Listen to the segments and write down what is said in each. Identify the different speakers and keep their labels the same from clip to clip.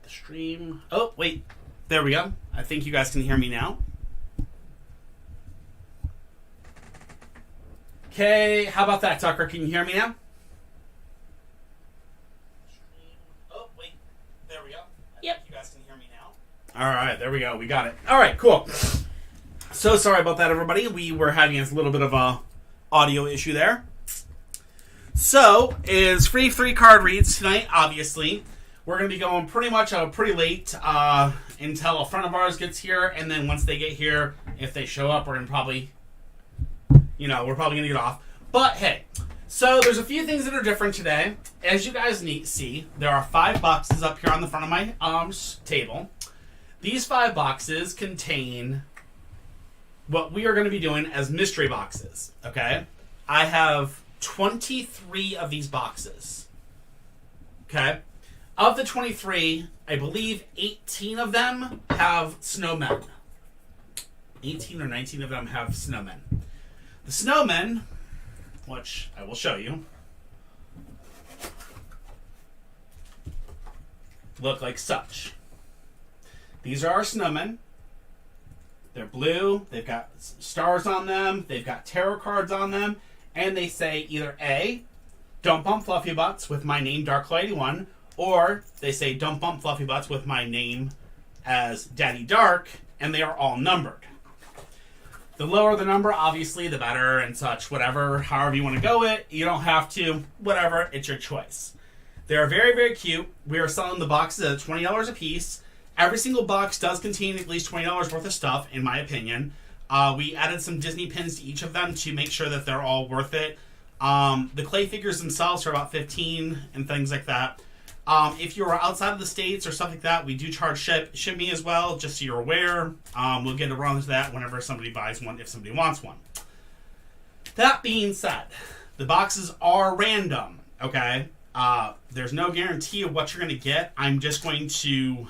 Speaker 1: the stream. Oh, wait. There we go. I think you guys can hear me now. Okay, how about that, Tucker? Can you hear me now? Oh, wait. There we go.
Speaker 2: Yep.
Speaker 1: I think you guys can hear me now. All right, there we go. We got it. All right, cool. So sorry about that, everybody. We were having a little bit of a audio issue there. So, is free 3-card reads tonight, obviously. We're going to be going pretty much pretty late until a friend of ours gets here. And then once they get here, if they show up, we're going to probably, we're probably going to get off. But, hey, so there's a few things that are different today. As you guys see, there are 5 boxes up here on the front of my table. These 5 boxes contain what we are going to be doing as mystery boxes, okay? I have 23 of these boxes, okay? Of the 23, I believe 18 of them have snowmen. 18 or 19 of them have snowmen. The snowmen, which I will show you, look like such. These are our snowmen. They're blue, they've got stars on them, they've got tarot cards on them, and they say either A, don't bump Fluffy Butts with my name Dark81, or they say don't bump Fluffy Butts with my name as Daddy Dark, and they are all numbered. The lower the number, obviously, the better and such, whatever, however you want to go it. You don't have to, whatever, it's your choice. They are very, very cute. We are selling the boxes at $20 a piece. Every single box does contain at least $20 worth of stuff, in my opinion. We added some Disney pins to each of them to make sure that they're all worth it. The clay figures themselves are about $15 and things like that. If you are outside of the States or stuff like that, we do charge shipping as well, just so you're aware. We'll get around to that whenever somebody buys one, if somebody wants one. That being said, the boxes are random, okay? There's no guarantee of what you're going to get. I'm just going to...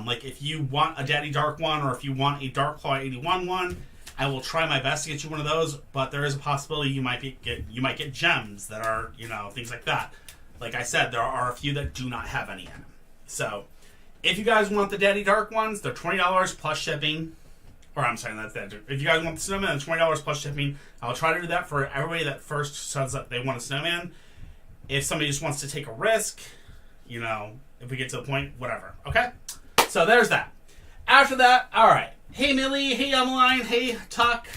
Speaker 1: like if you want a Daddy Dark one or if you want a Dark Claw 81 one, I will try my best to get you one of those, but there is a possibility you might get gems that are, things like that. Like I said, there are a few that do not have any in them. So, if you guys want the Daddy Dark ones, they're $20 plus shipping. Or I'm sorry, that's that. If you guys want the snowman, it's $20 plus shipping. I'll try to do that for everybody that first says that they want a snowman. If somebody just wants to take a risk, if we get to the point, whatever. Okay? So there's that. After that, alright. Hey Millie, hey Emmeline, hey Tuck.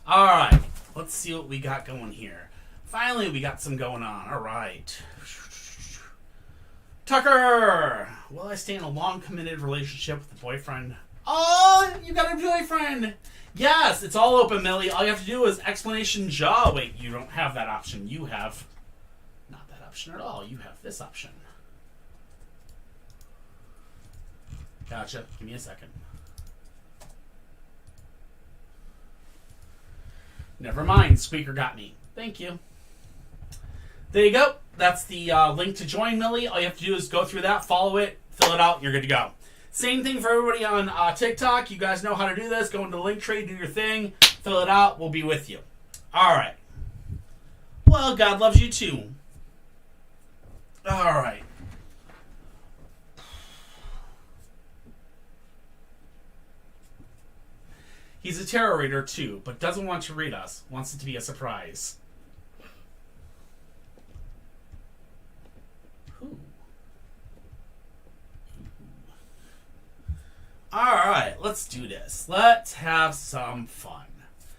Speaker 1: Alright, let's see what we got going here. Finally, we got some going on. Alright. Tucker! Will I stay in a long committed relationship with a boyfriend? Oh, you got a boyfriend! Yes, it's all open, Millie. All you have to do is explanation jaw. Wait, you don't have that option. You have not that option at all. You have this option. Gotcha. Give me a second. Never mind. Squeaker got me. Thank you. There you go. That's the link to join, Millie. All you have to do is go through that, follow it, fill it out, and you're good to go. Same thing for everybody on TikTok. You guys know how to do this. Go into Linktree, do your thing, fill it out. We'll be with you. All right. Well, God loves you too. All right. He's a tarot reader too, but doesn't want to read us. Wants it to be a surprise. Ooh. Alright, let's do this. Let's have some fun.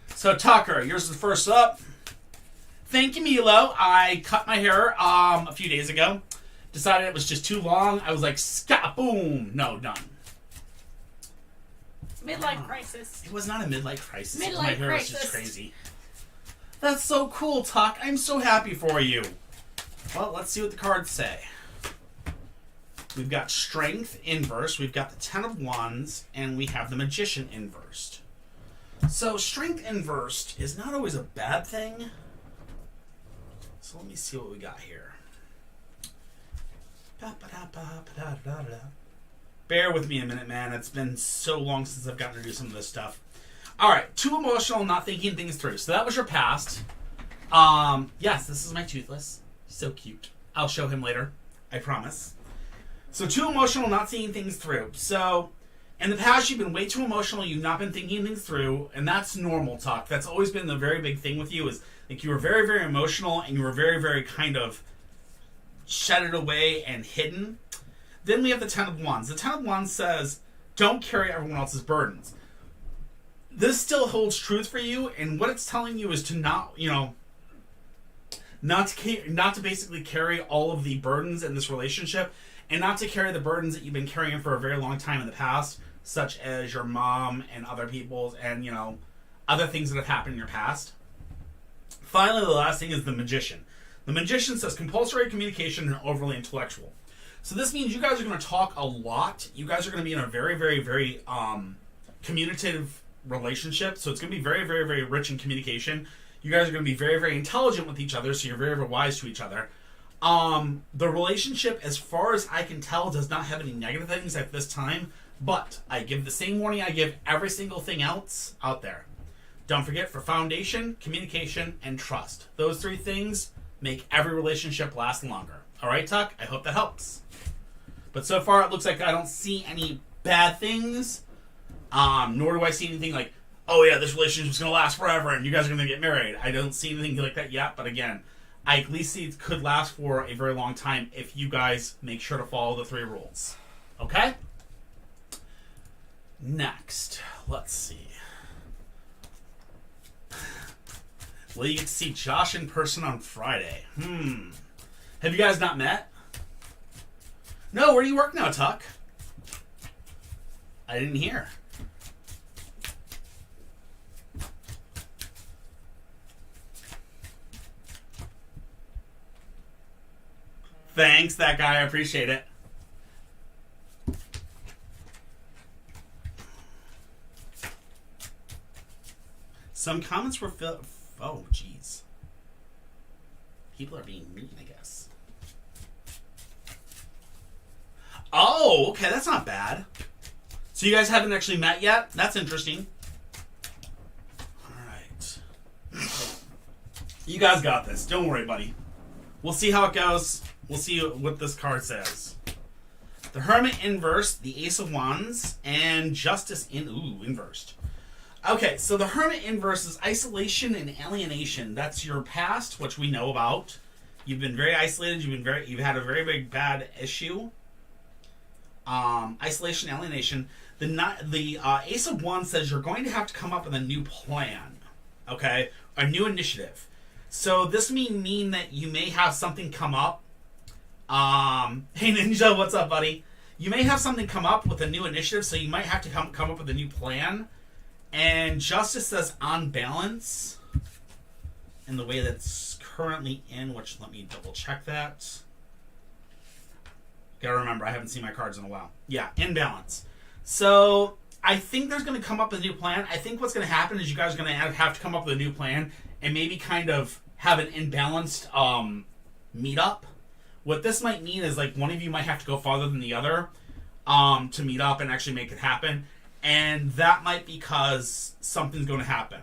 Speaker 1: So Tucker, yours is first up. Thank you, Milo. I cut my hair a few days ago. Decided it was just too long. I was like, boom. No, done.
Speaker 2: Midlife crisis.
Speaker 1: It was not a midlife crisis.
Speaker 2: Midlife
Speaker 1: My hair
Speaker 2: crisis.
Speaker 1: was just crazy. That's so cool, Tuck. I'm so happy for you. Well, let's see what the cards say. We've got Strength inverse, we've got the Ten of Wands, and we have the Magician inversed. So, Strength inversed is not always a bad thing. So let me see what we got here. Bear with me a minute, man. It's been so long since I've gotten to do some of this stuff. Alright, too emotional, not thinking things through. So that was your past. Yes, this is my Toothless. So cute. I'll show him later. I promise. So too emotional, not seeing things through. So in the past, you've been way too emotional. You've not been thinking things through, and that's normal, Tuck. That's always been the very big thing with you is like you were very, very emotional, and you were very, very kind of shut it away and hidden. Then we have the Ten of Wands. The Ten of Wands says, don't carry everyone else's burdens. This still holds truth for you, and what it's telling you is to not, not to basically carry all of the burdens in this relationship, and not to carry the burdens that you've been carrying for a very long time in the past, such as your mom and other people's, and other things that have happened in your past. Finally, the last thing is the Magician. The Magician says compulsory communication and overly intellectual. So this means you guys are going to talk a lot. You guys are going to be in a very, very, very communicative relationship. So it's going to be very, very, very rich in communication. You guys are going to be very, very intelligent with each other. So you're very, very wise to each other. The relationship, as far as I can tell, does not have any negative things at this time. But I give the same warning I give every single thing else out there. Don't forget, for foundation, communication, and trust. Those three things make every relationship last longer. All right, Tuck? I hope that helps. But so far, it looks like I don't see any bad things. Nor do I see anything like, oh yeah, this relationship's going to last forever and you guys are going to get married. I don't see anything like that yet. But again, I at least see it could last for a very long time if you guys make sure to follow the 3 rules. Okay? Next, let's see. Well, you get to see Josh in person on Friday. Have you guys not met? No, where do you work now, Tuck? I didn't hear. Thanks, that guy. I appreciate it. Some comments were oh, jeez. People are being mean, I guess. Oh, okay, that's not bad. So you guys haven't actually met yet? That's interesting. Alright. You guys got this. Don't worry, buddy. We'll see how it goes. We'll see what this card says. The Hermit inverse, the Ace of Wands, and Justice inversed. Okay, so the Hermit inverse is isolation and alienation. That's your past, which we know about. You've been very isolated. You've had a very big bad issue. Isolation, alienation. The Ace of Wands says you're going to have to come up with a new plan. Okay, a new initiative. So this may mean that you may have something come up. Hey Ninja, what's up, buddy? You may have something come up with a new initiative, so you might have to come up with a new plan. And Justice says on balance in the way that's currently in, which let me double check that. Gotta remember, I haven't seen my cards in a while. Yeah, in balance. So I think there's going to come up with a new plan. I think what's going to happen is you guys are going to have to come up with a new plan and maybe kind of have an imbalanced meetup. What this might mean is like one of you might have to go farther than the other to meet up and actually make it happen. And that might be because something's going to happen.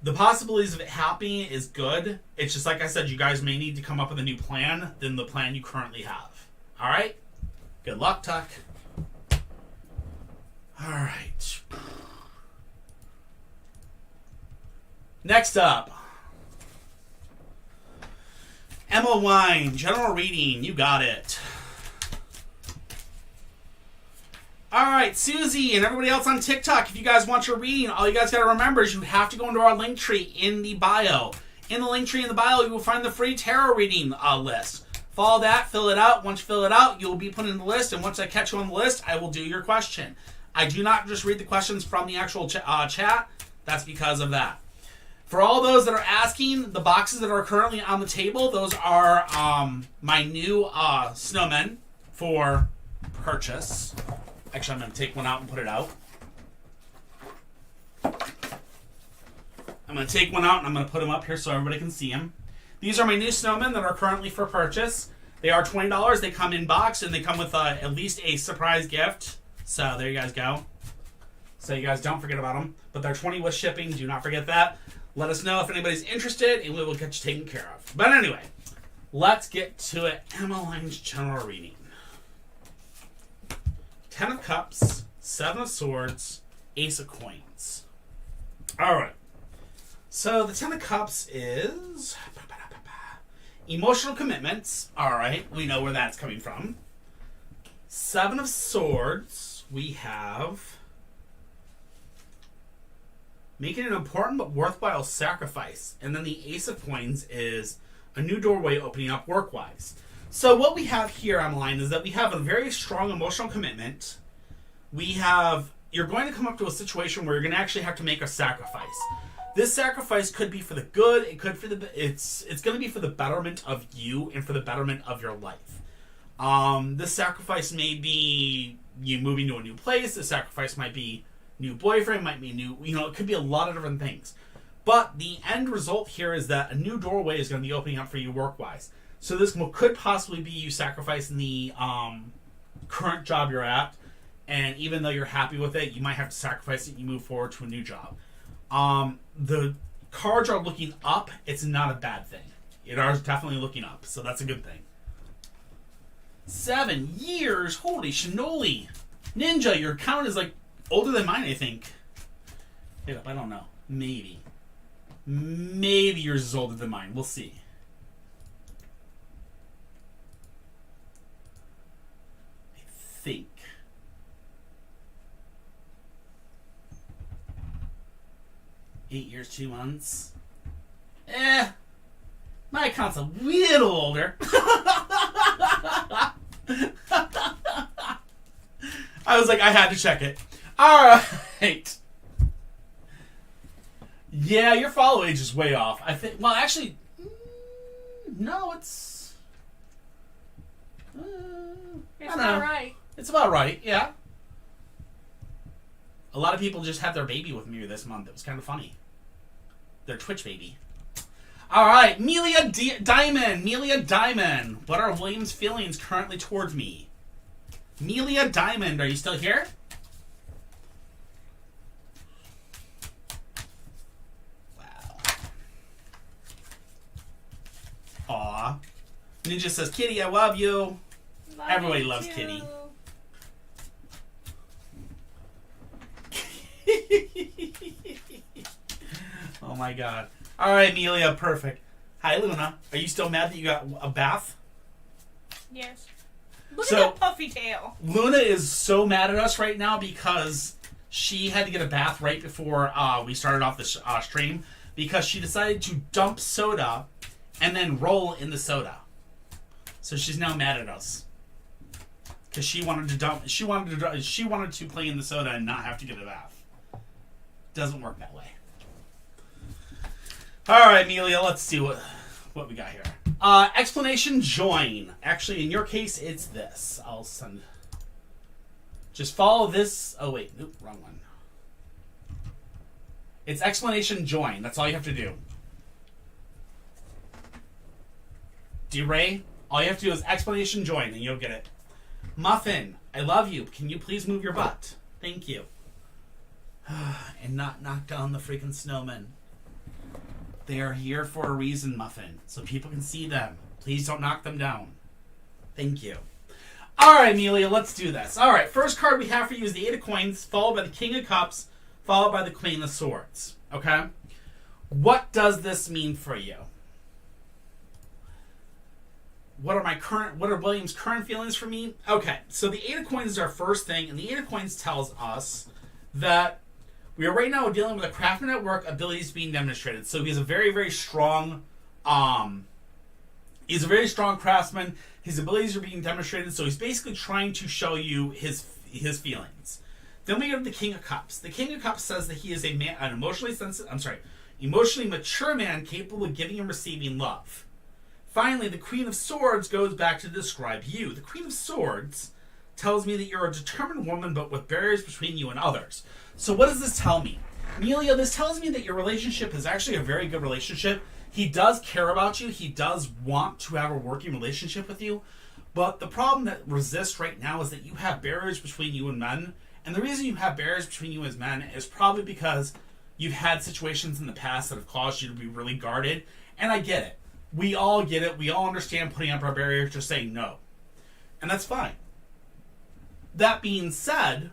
Speaker 1: The possibilities of it happening is good. It's just like I said, you guys may need to come up with a new plan than the plan you currently have. All right? Good luck, Tuck. All right. Next up. Emma Wine, general reading. You got it. Alright, Susie and everybody else on TikTok, if you guys want your reading, all you guys got to remember is you have to go into our link tree in the bio. In the link tree in the bio, you will find the free tarot reading list. Follow that, fill it out. Once you fill it out, you'll be put in the list, and once I catch you on the list, I will do your question. I do not just read the questions from the actual chat. That's because of that. For all those that are asking, the boxes that are currently on the table, those are my new snowmen for purchase. Actually, I'm going to take one out and put it out. I'm going to take one out and I'm going to put them up here so everybody can see them. These are my new snowmen that are currently for purchase. They are $20. They come in box and they come with at least a surprise gift. So there you guys go. So you guys don't forget about them. But they're $20 with shipping. Do not forget that. Let us know if anybody's interested and we will get you taken care of. But anyway, Let's get to it. Emmeline's general reading. 10 of Cups, 7 of Swords, Ace of Coins. Alright. So the 10 of Cups is emotional commitments. Alright, we know where that's coming from. 7 of Swords, we have making an important but worthwhile sacrifice. And then the Ace of Coins is a new doorway opening up work-wise. So what we have here, Emmeline, is that we have a very strong emotional commitment. We have, you're going to come up to a situation where you're going to actually have to make a sacrifice. This sacrifice could be for the good. It could for the, it's going to be for the betterment of you and for the betterment of your life. This sacrifice may be you moving to a new place. This sacrifice might be new boyfriend, might be new, it could be a lot of different things. But the end result here is that a new doorway is going to be opening up for you work-wise. So this could possibly be you sacrificing the current job you're at, and even though you're happy with it, you might have to sacrifice it and you move forward to a new job. The cards are looking up. It's not a bad thing. It is definitely looking up, so that's a good thing. 7 years? Holy shinoli. Ninja, your count is like older than mine, I think. I don't know. Maybe. Maybe yours is older than mine. We'll see. I think. Eight years, 2 months. My account's a little older. I was like, I had to check it. Alright. Yeah, your follow age is way off. I think, well, actually, no, it's...
Speaker 2: it's about right.
Speaker 1: It's about right, yeah. A lot of people just had their baby with me this month. It was kind of funny. Their Twitch baby. Alright, Melia Diamond. Melia Diamond. What are William's feelings currently towards me? Melia Diamond, are you still here? Wow. Aw. Ninja says, Kitty, I love you. Everybody loves
Speaker 2: too.
Speaker 1: Kitty. Oh my god. Alright, Amelia, perfect. Hi, Luna. Are you still mad that you got a bath?
Speaker 2: Yes. Look
Speaker 1: So,
Speaker 2: at that puffy tail.
Speaker 1: Luna is so mad at us right now because she had to get a bath right before we started off the stream because she decided to dump soda and then roll in the soda. So she's now mad at us. Because she wanted to play in the soda and not have to get a bath. Doesn't work that way. Alright, Amelia, let's see what we got here. Explanation join. Actually, in your case, it's this. I'll send... Just follow this... Oh, wait. Nope, wrong one. It's explanation join. That's all you have to do. D-Ray, all you have to do is explanation join, and you'll get it. Muffin, I love you. Can you please move your butt? Thank you. And not knock down the freaking snowmen. They are here for a reason, Muffin, so people can see them. Please don't knock them down. Thank you. Alright, Amelia, let's do this. Alright, first card we have for you is the 8 of Coins, followed by the King of Cups, followed by the Queen of Swords. Okay? What does this mean for you? What are William's current feelings for me? Okay, so the 8 of Coins is our first thing, and the 8 of Coins tells us that we are right now dealing with a craftsman at work, abilities being demonstrated. So he's a very, very strong, craftsman. His abilities are being demonstrated, so he's basically trying to show you his feelings. Then we go to the King of Cups. The King of Cups says that he is an emotionally mature man capable of giving and receiving love. Finally, the Queen of Swords goes back to describe you. The Queen of Swords tells me that you're a determined woman, but with barriers between you and others. So what does this tell me? Amelia, this tells me that your relationship is actually a very good relationship. He does care about you. He does want to have a working relationship with you. But the problem that resists right now is that you have barriers between you and men. And the reason you have barriers between you as men is probably because you've had situations in the past that have caused you to be really guarded. And I get it. we all get it. We all understand putting up our barriers, just saying no. And that's fine. That being said,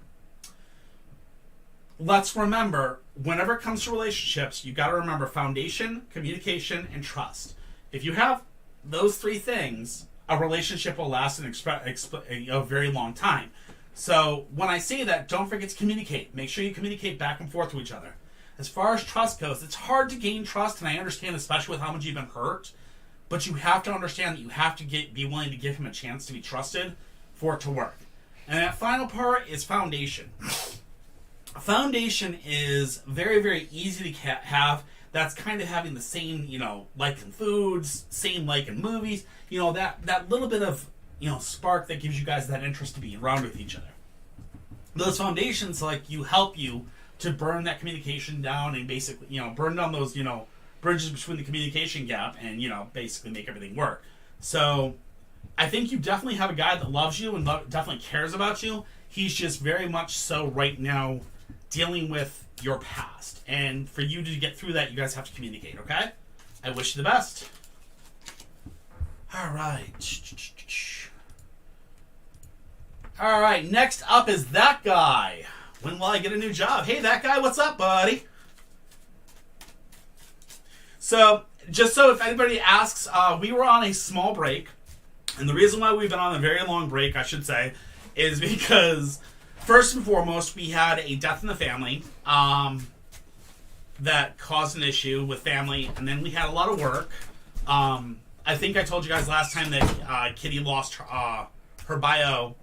Speaker 1: let's remember, whenever it comes to relationships, you got to remember foundation, communication, and trust. If you have those three things, a relationship will last a very long time. So when I say that, don't forget to communicate. Make sure you communicate back and forth to each other. As far as trust goes, it's hard to gain trust, and I understand, especially with how much you've been hurt. But you have to understand that you have to be willing to give him a chance to be trusted for it to work. And that final part is foundation. Foundation is very, very easy to have. That's kind of having the same, like in foods, same like in movies. That little bit of, spark that gives you guys that interest to be around with each other. Those foundations, help you to burn that communication down and basically, burn down those, bridges between the communication gap and, basically make everything work. So I think you definitely have a guy that loves you and definitely cares about you. He's just very much so right now dealing with your past. And for you to get through that, you guys have to communicate, okay? I wish you the best. All right. All right, next up is that guy. When will I get a new job? Hey, that guy, what's up, buddy? So, just so if anybody asks, we were on a small break. And the reason why we've been on a very long break, I should say, is because, first and foremost, we had a death in the family that caused an issue with family. And then we had a lot of work. I think I told you guys last time that Kitty lost her bio,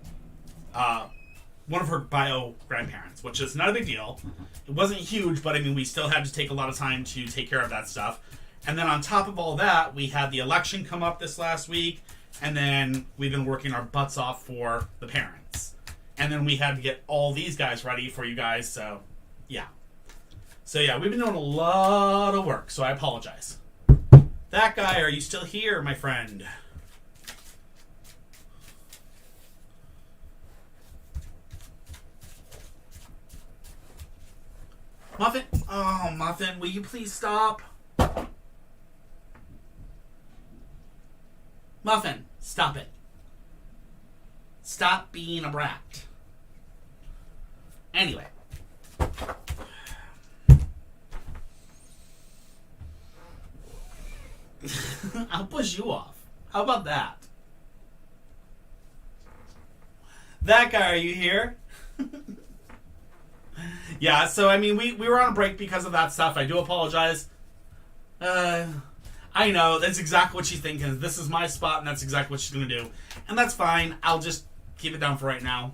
Speaker 1: one of her bio grandparents, which is not a big deal. It wasn't huge, but I mean, we still had to take a lot of time to take care of that stuff. And then on top of all that, we had the election come up this last week, and then we've been working our butts off for the parents. And then we had to get all these guys ready for you guys, so yeah. So yeah, we've been doing a lot of work, so I apologize. That guy, are you still here, my friend? Muffin? Oh, Muffin, will you please stop? Muffin, stop it. Stop being a brat. Anyway. I'll push you off. How about that? That guy, are you here? Yeah, so I mean, we were on a break because of that stuff. I do apologize. I know, that's exactly what she's thinking. This is my spot, and that's exactly what she's going to do. And that's fine. I'll just keep it down for right now.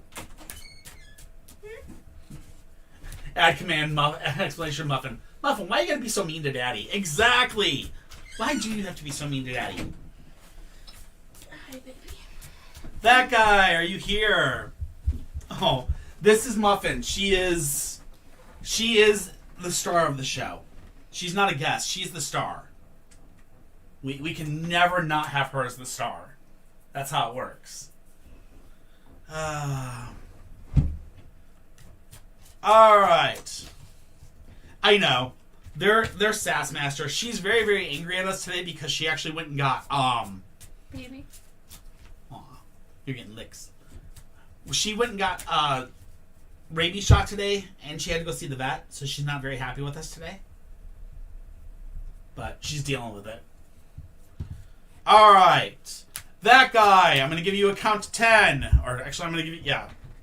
Speaker 1: Add command, explanation, Muffin. Muffin, why are you going to be so mean to Daddy? Exactly! Why do you have to be so mean to Daddy?
Speaker 2: Hi, baby.
Speaker 1: That guy, are you here? Oh, this is Muffin. She is the star of the show. She's not a guest. She's the star. We can never not have her as the star. That's how it works. All right. I know. They're Sassmaster. She's very, very angry at us today because she actually went and got
Speaker 2: Baby.
Speaker 1: Aw, you're getting licks. She went and got rabies shot today, and she had to go see the vet, so she's not very happy with us today. But she's dealing with it. All right, that guy. I'm gonna give you a count to 10, or actually, I'm gonna give you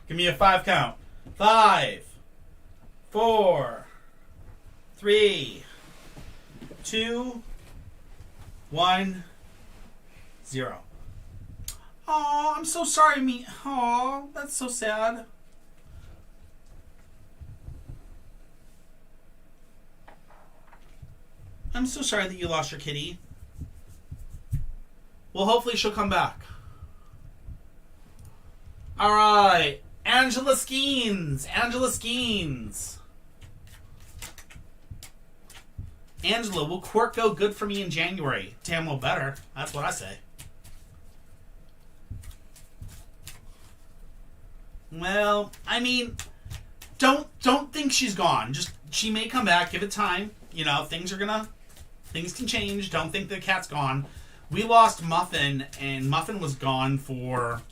Speaker 1: give me a 5 count. 5, 4, 3, 2, 1, 0. Oh, I'm so sorry, me. Oh, that's so sad. I'm so sorry that you lost your kitty. Well, hopefully she'll come back. All right, Angela Skeens. Angela Skeens. Angela, will court go good for me in January? Damn well better. That's what I say. Well, I mean, don't think she's gone. Just, she may come back. Give it time. Things can change. Don't think the cat's gone. We lost Muffin, and Muffin was gone for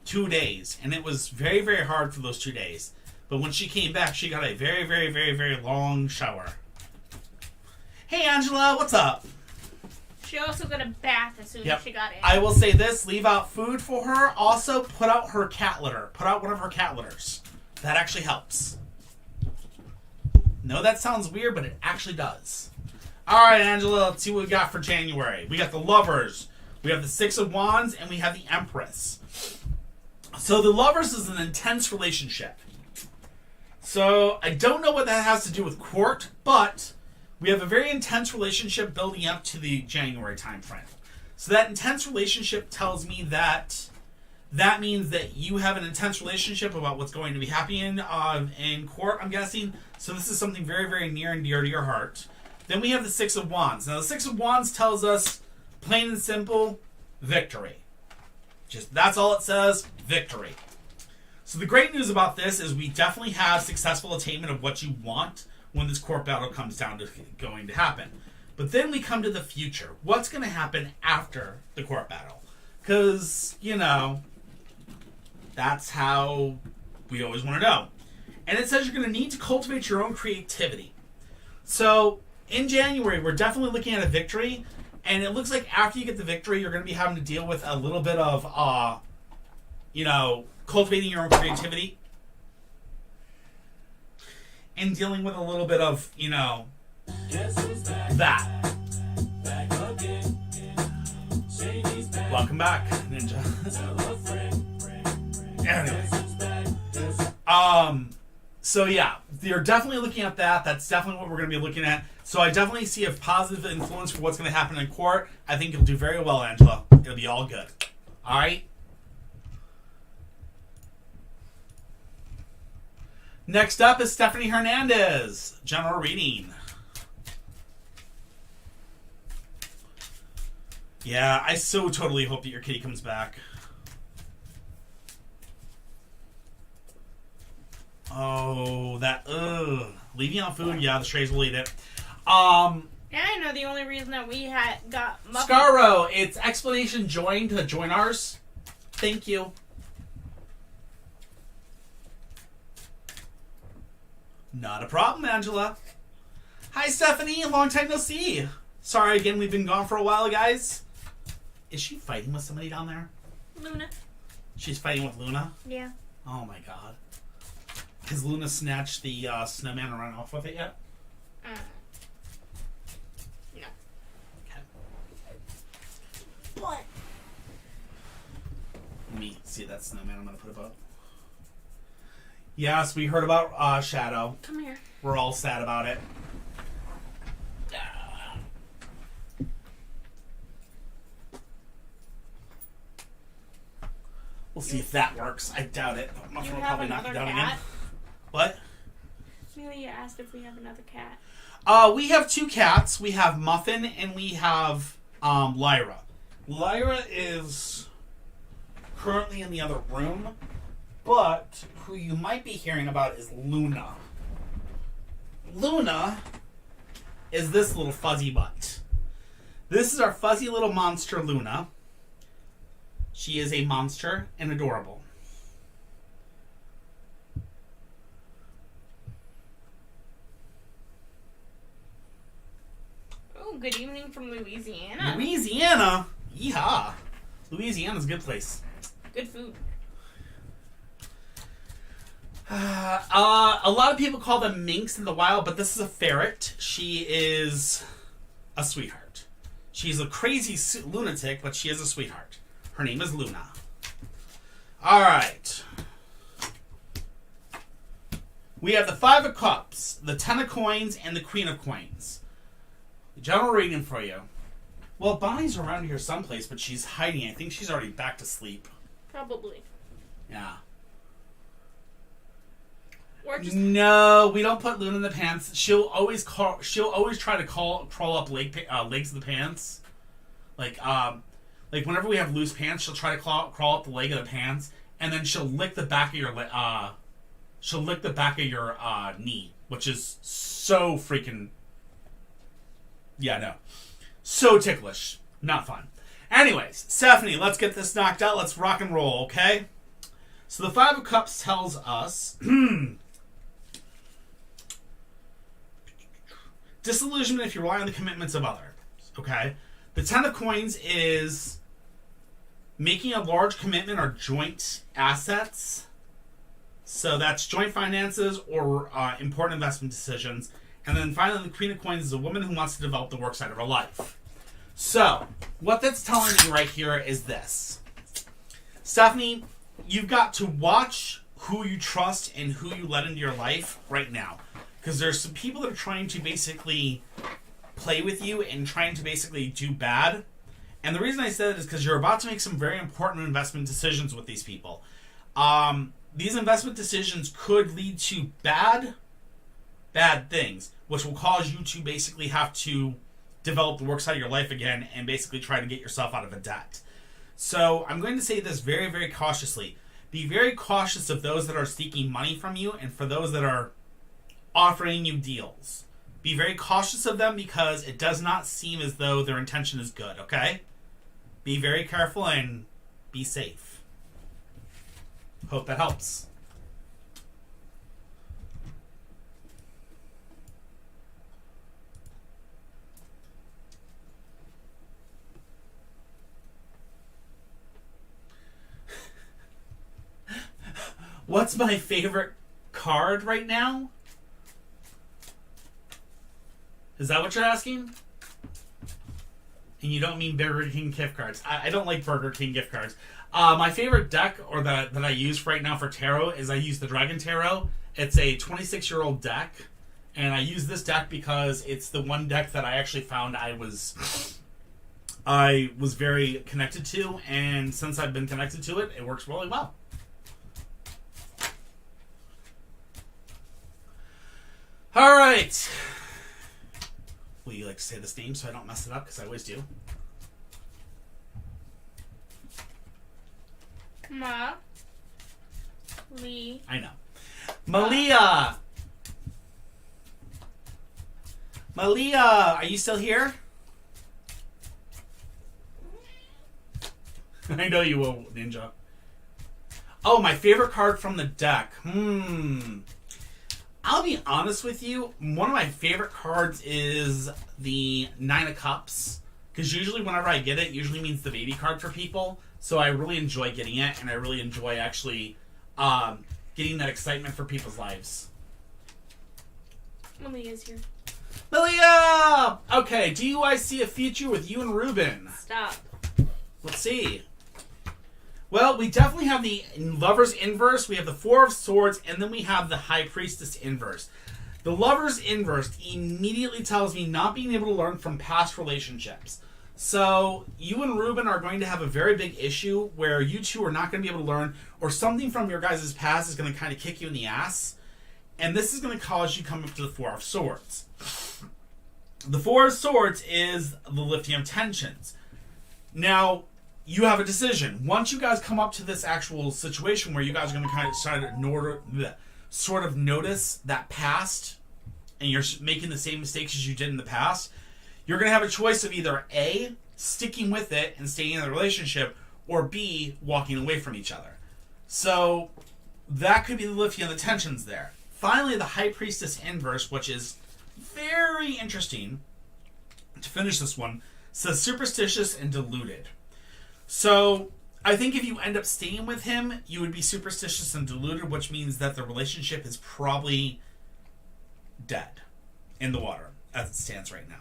Speaker 1: 2 days, and it was very, very hard for those 2 days. But when she came back, she got a very, very, very, very long shower. Hey, Angela, what's up?
Speaker 2: She also got a bath as soon as she got in.
Speaker 1: I will say this, leave out food for her. Also, put out her cat litter. Put out one of her cat litters. That actually helps. No, that sounds weird, but it actually does. All right, Angela, let's see what we got for January. We got the Lovers. We have the Six of Wands, and we have the Empress. So the Lovers is an intense relationship. So I don't know what that has to do with court, but we have a very intense relationship building up to the January time frame. So that intense relationship tells me that means that you have an intense relationship about what's going to be happening in court, I'm guessing. So this is something very, very near and dear to your heart. Then we have the Six of Wands. Now the Six of Wands tells us, plain and simple, victory. Just that's all it says, victory. So the great news about this is we definitely have successful attainment of what you want when this court battle comes down to going to happen. But then we come to the future. What's going to happen after the court battle? Because, you know, that's how we always want to know. And it says you're going to need to cultivate your own creativity. So in January, we're definitely looking at a victory. And it looks like after you get the victory, you're going to be having to deal with a little bit of, cultivating your own creativity. And dealing with a little bit of, that. Welcome back, Ninja. Anyway. So yeah, you're definitely looking at that. That's definitely what we're going to be looking at. So I definitely see a positive influence for what's going to happen in court. I think you'll do very well, Angela. It'll be all good. All right? Next up is Stephanie Hernandez. General reading. Yeah, I so totally hope that your kitty comes back. Oh, that, leaving out food, yeah, the strays will eat it.
Speaker 2: Yeah, I know the only reason that we got muffins.
Speaker 1: Scarro, it's explanation join to join ours. Thank you. Not a problem, Angela. Hi, Stephanie. Long time no see. Sorry again, we've been gone for a while, guys. Is she fighting with somebody down there?
Speaker 2: Luna.
Speaker 1: She's fighting with Luna?
Speaker 2: Yeah.
Speaker 1: Oh, my God. Has Luna snatched the snowman and run off with it yet?
Speaker 2: No.
Speaker 1: Okay.
Speaker 2: What?
Speaker 1: Let me see that snowman I'm going to put above. Yes, we heard about Shadow.
Speaker 2: Come here.
Speaker 1: We're all sad about it. We'll see if that works. I doubt it. Muffin will probably knock it down again. What?
Speaker 2: Amelia asked if we have another cat.
Speaker 1: We have 2 cats. We have Muffin and we have Lyra. Lyra is currently in the other room, but who you might be hearing about is Luna. Luna is this little fuzzy butt. This is our fuzzy little monster, Luna. She is a monster and adorable.
Speaker 2: Oh, good evening from Louisiana.
Speaker 1: Louisiana? Yeehaw. Louisiana's a good place.
Speaker 2: Good food.
Speaker 1: A lot of people call them minks in the wild, but this is a ferret. She is a sweetheart. She's a crazy lunatic, but she is a sweetheart. Her name is Luna. All right. We have the 5 of Cups, the 10 of Coins, and the Queen of Coins. General reading for you. Well, Bonnie's around here someplace, but she's hiding. I think she's already back to sleep.
Speaker 2: Probably.
Speaker 1: Yeah.
Speaker 2: Or just...
Speaker 1: No, we don't put Luna in the pants. She'll always try to crawl up legs of the pants. Like whenever we have loose pants, she'll try to crawl up the leg of the pants, and then she'll lick the back of your knee, which is so freaking, yeah, no, so ticklish. Not fun. Anyways, Stephanie, let's get this knocked out. Let's rock and roll, okay? So the Five of Cups tells us disillusionment if you rely on the commitments of others, okay? The Ten of Coins is making a large commitment or joint assets. So that's joint finances or important investment decisions. And then finally, the Queen of Coins is a woman who wants to develop the work side of her life. So, what that's telling me right here is this. Stephanie, you've got to watch who you trust and who you let into your life right now. Because there's some people that are trying to basically play with you and trying to basically do bad. And the reason I said it is because you're about to make some very important investment decisions with these people. These investment decisions could lead to bad things, which will cause you to basically have to develop the work side of your life again and basically try to get yourself out of a debt. So I'm going to say this very, very cautiously. Be very cautious of those that are seeking money from you and for those that are offering you deals. Be very cautious of them because it does not seem as though their intention is good, okay? Be very careful and be safe. Hope that helps. What's my favorite card right now? Is that what you're asking? And you don't mean Burger King gift cards. I don't like Burger King gift cards. My favorite deck, or that I use right now for tarot, is I use the Dragon Tarot. It's a 26-year-old deck. And I use this deck because it's the one deck that I actually found I was very connected to. And since I've been connected to it, it works really well. All right. Will you like to say this name so I don't mess it up? Because I always do. I know. Malia! Malia, are you still here? I know you will, Ninja. Oh, my favorite card from the deck. I'll be honest with you. One of my favorite cards is the Nine of Cups. Because usually whenever I get it usually means the baby card for people. So I really enjoy getting it. And I really enjoy actually getting that excitement for people's lives.
Speaker 2: Malia's here.
Speaker 1: Malia! Okay, do I see a future with you and Ruben?
Speaker 2: Stop.
Speaker 1: Let's see. Well, we definitely have the Lover's Inverse, we have the Four of Swords, and then we have the High Priestess Inverse. The Lover's Inverse immediately tells me not being able to learn from past relationships. So, you and Ruben are going to have a very big issue where you two are not going to be able to learn, or something from your guys' past is going to kind of kick you in the ass. And this is going to cause you come up to the Four of Swords. The Four of Swords is the lifting of tensions. Now, you have a decision. Once you guys come up to this actual situation where you guys are going to kind of sort of notice that past, and you're making the same mistakes as you did in the past, you're going to have a choice of either A, sticking with it and staying in the relationship, or B, walking away from each other. So, that could be the lifting of the tensions there. Finally, the High Priestess Inverse, which is very interesting, to finish this one, says superstitious and deluded. So, I think if you end up staying with him, you would be superstitious and deluded, which means that the relationship is probably dead in the water, as it stands right now.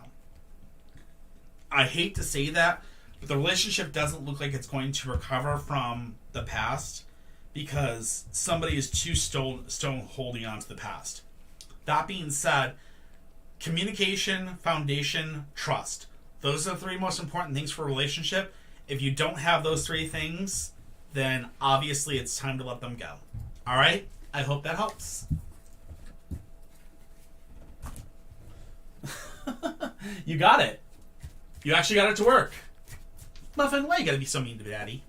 Speaker 1: I hate to say that, but the relationship doesn't look like it's going to recover from the past because somebody is too stone holding on to the past. That being said, communication, foundation, trust. Those are the three most important things for a relationship. If you don't have those three things, then obviously it's time to let them go. All right? I hope that helps. You got it. You actually got it to work. Muffin, why you gotta be so mean to Daddy?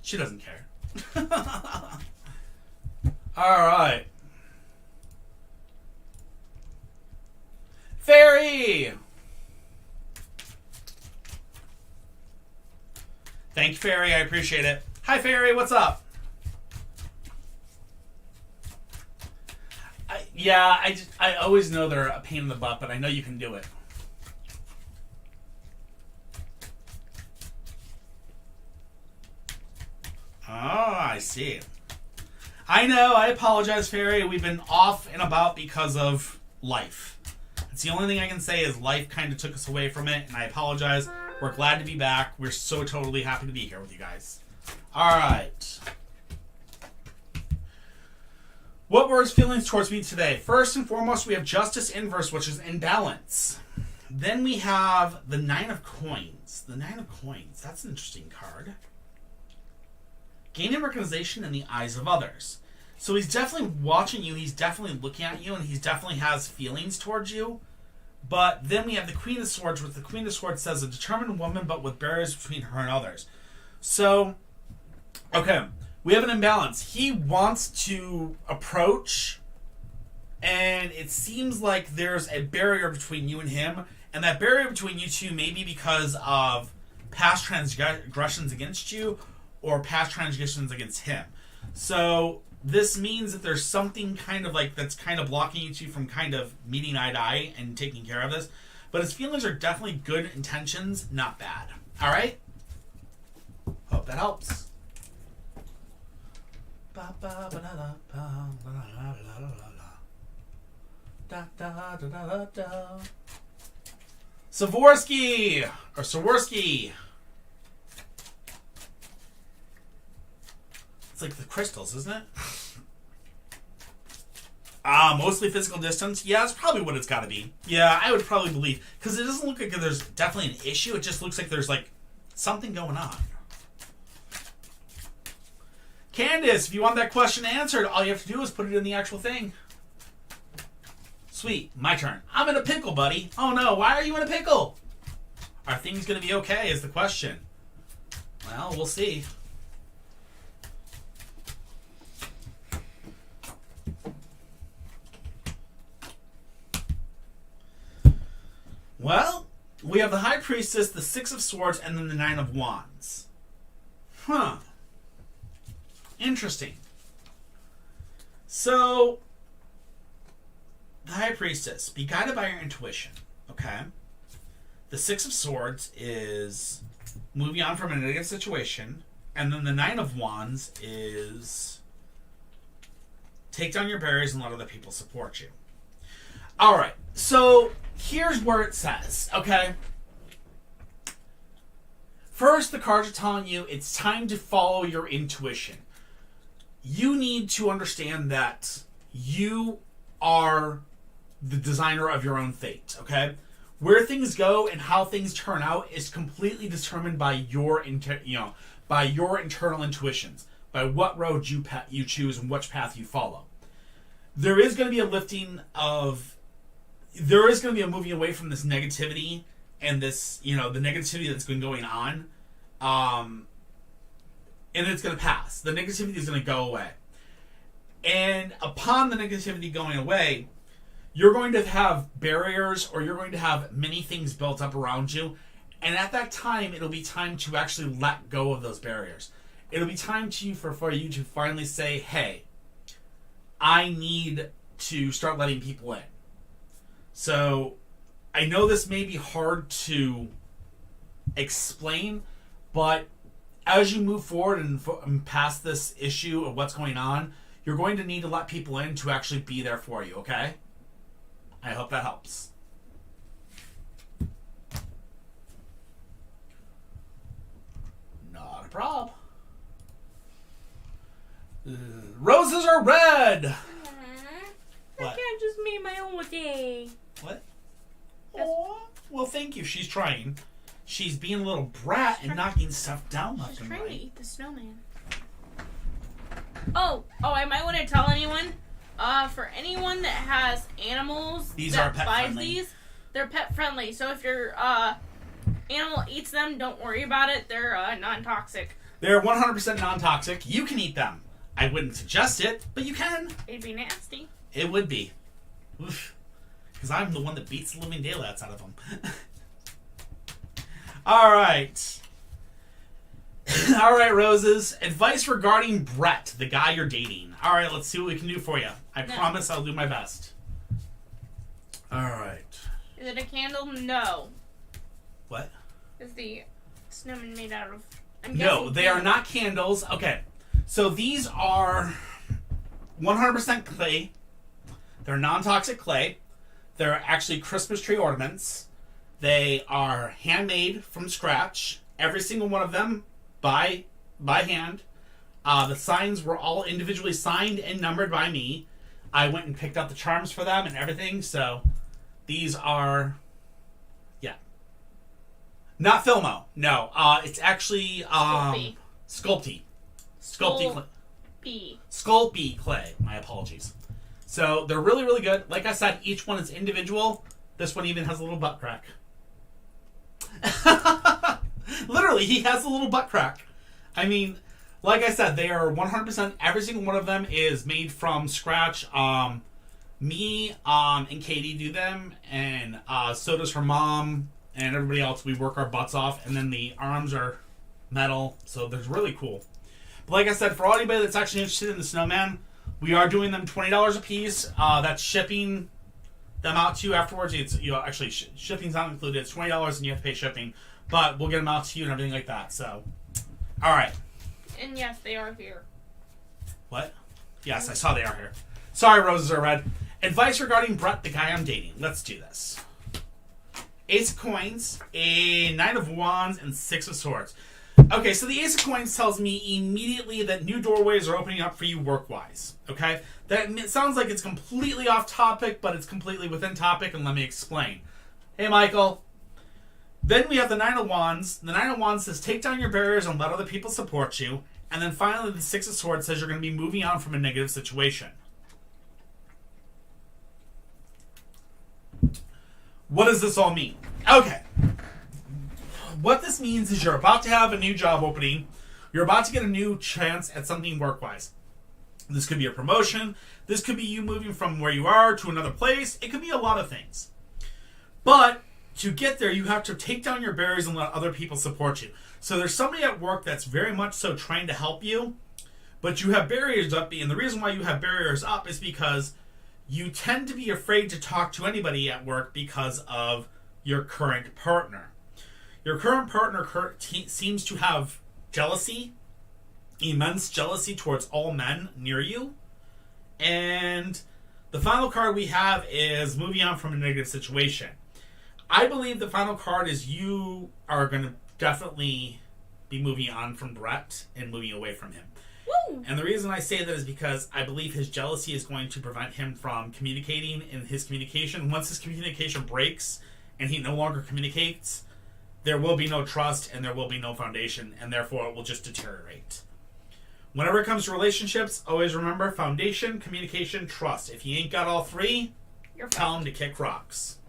Speaker 1: She doesn't care. All right. Fairy! Thank you, Fairy. I appreciate it. Hi, Fairy. What's up? I always know they're a pain in the butt, but I know you can do it. Oh, I see. I know. I apologize, Fairy. We've been off and about because of life. It's the only thing I can say is life kind of took us away from it, and I apologize. We're glad to be back. We're so totally happy to be here with you guys. All right. What were his feelings towards me today? First and foremost, we have justice inverse, which is imbalance. Then we have the 9 of coins. The 9 of coins. That's an interesting card. Gaining recognition in the eyes of others. So he's definitely watching you. He's definitely looking at you, and he definitely has feelings towards you. But then we have the Queen of Swords, which the Queen of Swords says a determined woman, but with barriers between her and others. So, okay, we have an imbalance. He wants to approach, and it seems like there's a barrier between you and him, and that barrier between you two may be because of past transgressions against you or past transgressions against him. So this means that there's something kind of like that's kind of blocking you two from kind of meeting eye to eye and taking care of this. But his feelings are definitely good intentions, not bad. All right? Hope that helps. Savorsky or Swarovski. It's like the crystals, isn't it? Mostly physical distance. Yeah, that's probably what it's got to be. Yeah, I would probably believe. Because it doesn't look like there's definitely an issue. It just looks like there's, like, something going on. Candace, if you want that question answered, all you have to do is put it in the actual thing. Sweet. My turn. I'm in a pickle, buddy. Oh, no. Why are you in a pickle? Are things going to be okay is the question. Well, we'll see. Well, we have the High Priestess, the 6 of Swords, and then the 9 of Wands. Huh. Interesting. So, the High Priestess, be guided by your intuition, okay? The 6 of Swords is moving on from a negative situation, and then the 9 of Wands is take down your barriers and let other people support you. All right, so here's where it says, okay? First, the cards are telling you it's time to follow your intuition. You need to understand that you are the designer of your own fate, okay? Where things go and how things turn out is completely determined by your by your internal intuitions, by what road you choose and which path you follow. There is going to be a lifting of there is going to be a moving away from this negativity and this, the negativity that's been going on. And it's going to pass. The negativity is going to go away. And upon the negativity going away, you're going to have barriers or you're going to have many things built up around you. And at that time, it'll be time to actually let go of those barriers. It'll be time for you to finally say, hey, I need to start letting people in. So, I know this may be hard to explain, but as you move forward and past this issue of what's going on, you're going to need to let people in to actually be there for you, okay? I hope that helps. Not a problem. Roses are red!
Speaker 2: I can't just make my own day.
Speaker 1: What? Aw. Well, thank you. She's trying. She's being a little brat and knocking stuff down left and right.
Speaker 2: She's trying to eat the snowman. Oh, I might want to tell anyone. For anyone that has animals
Speaker 1: these
Speaker 2: that
Speaker 1: are pet
Speaker 2: buys
Speaker 1: friendly.
Speaker 2: These, they're pet friendly. So if your animal eats them, don't worry about it. They're non-toxic.
Speaker 1: They're 100% non-toxic. You can eat them. I wouldn't suggest it, but you can.
Speaker 2: It'd be nasty.
Speaker 1: It would be. Because I'm the one that beats the living daylights out of them. All right. All right, Roses. Advice regarding Brett, the guy you're dating. All right, let's see what we can do for you. I promise I'll do my best. All right.
Speaker 2: Is it a candle? No.
Speaker 1: What?
Speaker 2: Is the snowman made out of...
Speaker 1: No, they are not candles. Okay. So these are 100% clay. They're non-toxic clay. They're actually Christmas tree ornaments. They are handmade from scratch. Every single one of them by hand. The signs were all individually signed and numbered by me. I went and picked out the charms for them and everything. So these are, not Filmo. No, it's actually Sculpey. Sculpey clay. My apologies. So they're really, really good. Like I said, each one is individual. This one even has a little butt crack. Literally, he has a little butt crack. I mean, like I said, they are 100%. Every single one of them is made from scratch. Me and Katie do them, and so does her mom and everybody else. We work our butts off, and then the arms are metal, so they're really cool. But like I said, for anybody that's actually interested in the snowman, we are doing them $20 a piece. That's shipping them out to you afterwards. It's actually shipping's not included. It's $20 and you have to pay shipping, but we'll get them out to you and everything like that. So, all right.
Speaker 2: And yes, they are here.
Speaker 1: What? Yes, I saw they are here. Sorry, roses are red. Advice regarding Brett, the guy I'm dating. Let's do this. Ace of Coins, a Knight of Wands, and Six of Swords. Okay, so the Ace of Coins tells me immediately that new doorways are opening up for you work-wise. Okay? It sounds like it's completely off topic, but it's completely within topic, and let me explain. Hey, Michael. Then we have the Nine of Wands. The Nine of Wands says, take down your barriers and let other people support you. And then finally, the Six of Swords says you're going to be moving on from a negative situation. What does this all mean? Okay. What this means is you're about to have a new job opening. You're about to get a new chance at something work-wise. This could be a promotion. This could be you moving from where you are to another place. It could be a lot of things. But to get there, you have to take down your barriers and let other people support you. So there's somebody at work that's very much so trying to help you, but you have barriers up. And the reason why you have barriers up is because you tend to be afraid to talk to anybody at work because of your current partner. Your current partner seems to have jealousy, immense jealousy towards all men near you. And the final card we have is moving on from a negative situation. I believe the final card is you are going to definitely be moving on from Brett and moving away from him. Woo! And the reason I say that is because I believe his jealousy is going to prevent him from communicating in his communication. Once his communication breaks and he no longer communicates, there will be no trust and there will be no foundation, and therefore it will just deteriorate. Whenever it comes to relationships, always remember foundation, communication, trust. If you ain't got all three, tell him to kick rocks.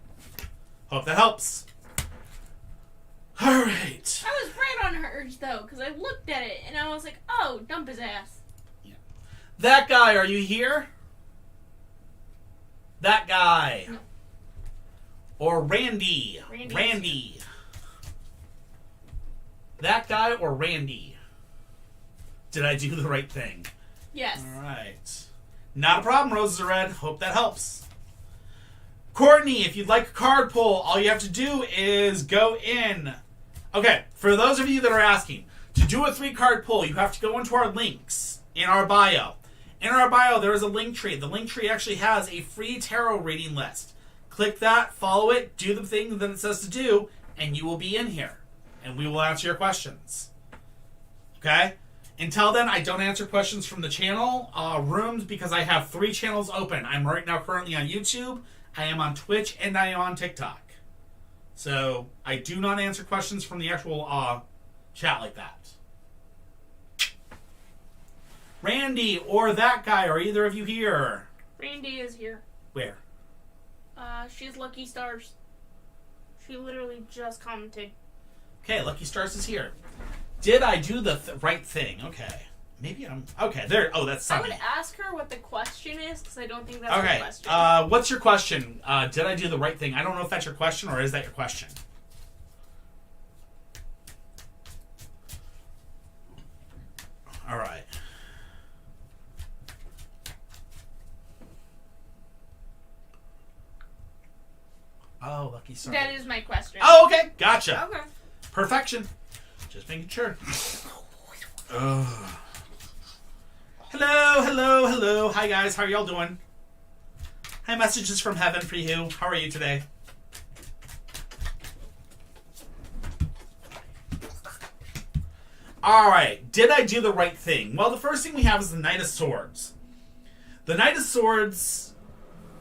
Speaker 1: Hope that helps. All right.
Speaker 2: I was right on hers, though, because I looked at it and I was like, oh, dump his ass.
Speaker 1: Yeah. That guy, are you here? That guy. No. Or Randy. Randy. That guy or Randy? Did I do the right thing?
Speaker 2: Yes.
Speaker 1: All right. Not a problem, roses are red. Hope that helps. Courtney, if you'd like a card pull, all you have to do is go in. Okay, for those of you that are asking, to do a 3-card pull, you have to go into our links in our bio. In our bio, there is a link tree. The link tree actually has a free tarot reading list. Click that, follow it, do the thing that it says to do, and you will be in here. And we will answer your questions. Okay? Until then, I don't answer questions from the channel rooms because I have 3 channels open. I'm right now currently on YouTube, I am on Twitch, and I am on TikTok. So, I do not answer questions from the actual chat like that. Randy or that guy, are either of you here?
Speaker 2: Randy is here.
Speaker 1: Where?
Speaker 2: She's Lucky Stars. She literally just commented.
Speaker 1: Okay, Lucky Stars is here. Did I do the right thing? Okay. Maybe I'm... Okay, there... Oh, that's Sunny.
Speaker 2: I would ask her what the question is, because I don't think that's the question.
Speaker 1: Okay, what's your question? Did I do the right thing? I don't know if that's your question, or is that your question? All right. Oh, lucky star.
Speaker 2: That is my question.
Speaker 1: Oh, okay. Gotcha.
Speaker 2: Okay.
Speaker 1: Perfection. Just making sure. Hello. Hi, guys. How are y'all doing? Hi, messages from heaven for you. How are you today? All right. Did I do the right thing? Well, the first thing we have is the Knight of Swords. The Knight of Swords,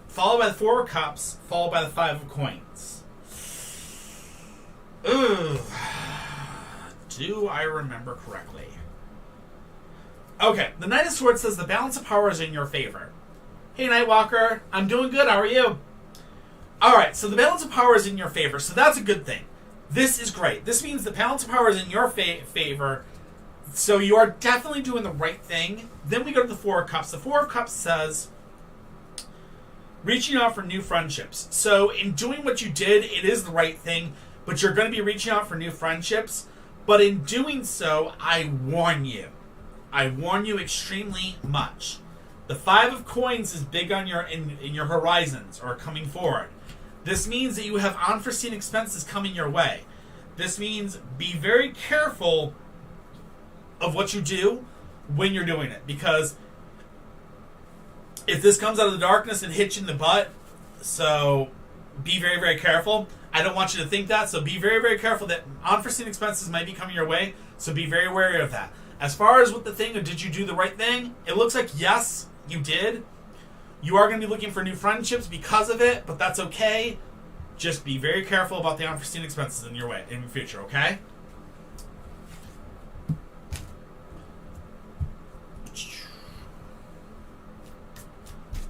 Speaker 1: followed by the Four of Cups, followed by the Five of Coins. Ooh. Do I remember correctly? Okay, the Knight of Swords says the balance of power is in your favor. Hey, Nightwalker, I'm doing good. How are you? Alright, so the balance of power is in your favor, so that's a good thing. This is great. This means the balance of power is in your favor, so you are definitely doing the right thing. Then we go to the Four of Cups. The Four of Cups says reaching out for new friendships. So in doing what you did, it is the right thing, but you're going to be reaching out for new friendships. But in doing so, I warn you. I warn you extremely much. The Five of Coins is big on in your horizons or coming forward. This means that you have unforeseen expenses coming your way. This means be very careful of what you do when you're doing it. Because if this comes out of the darkness and hits you in the butt, so be very, very careful. I don't want you to think that, so be very, very careful that unforeseen expenses might be coming your way, so be very wary of that. As far as with the thing of did you do the right thing, it looks like yes, you did. You are going to be looking for new friendships because of it, but that's okay. Just be very careful about the unforeseen expenses in your future, okay?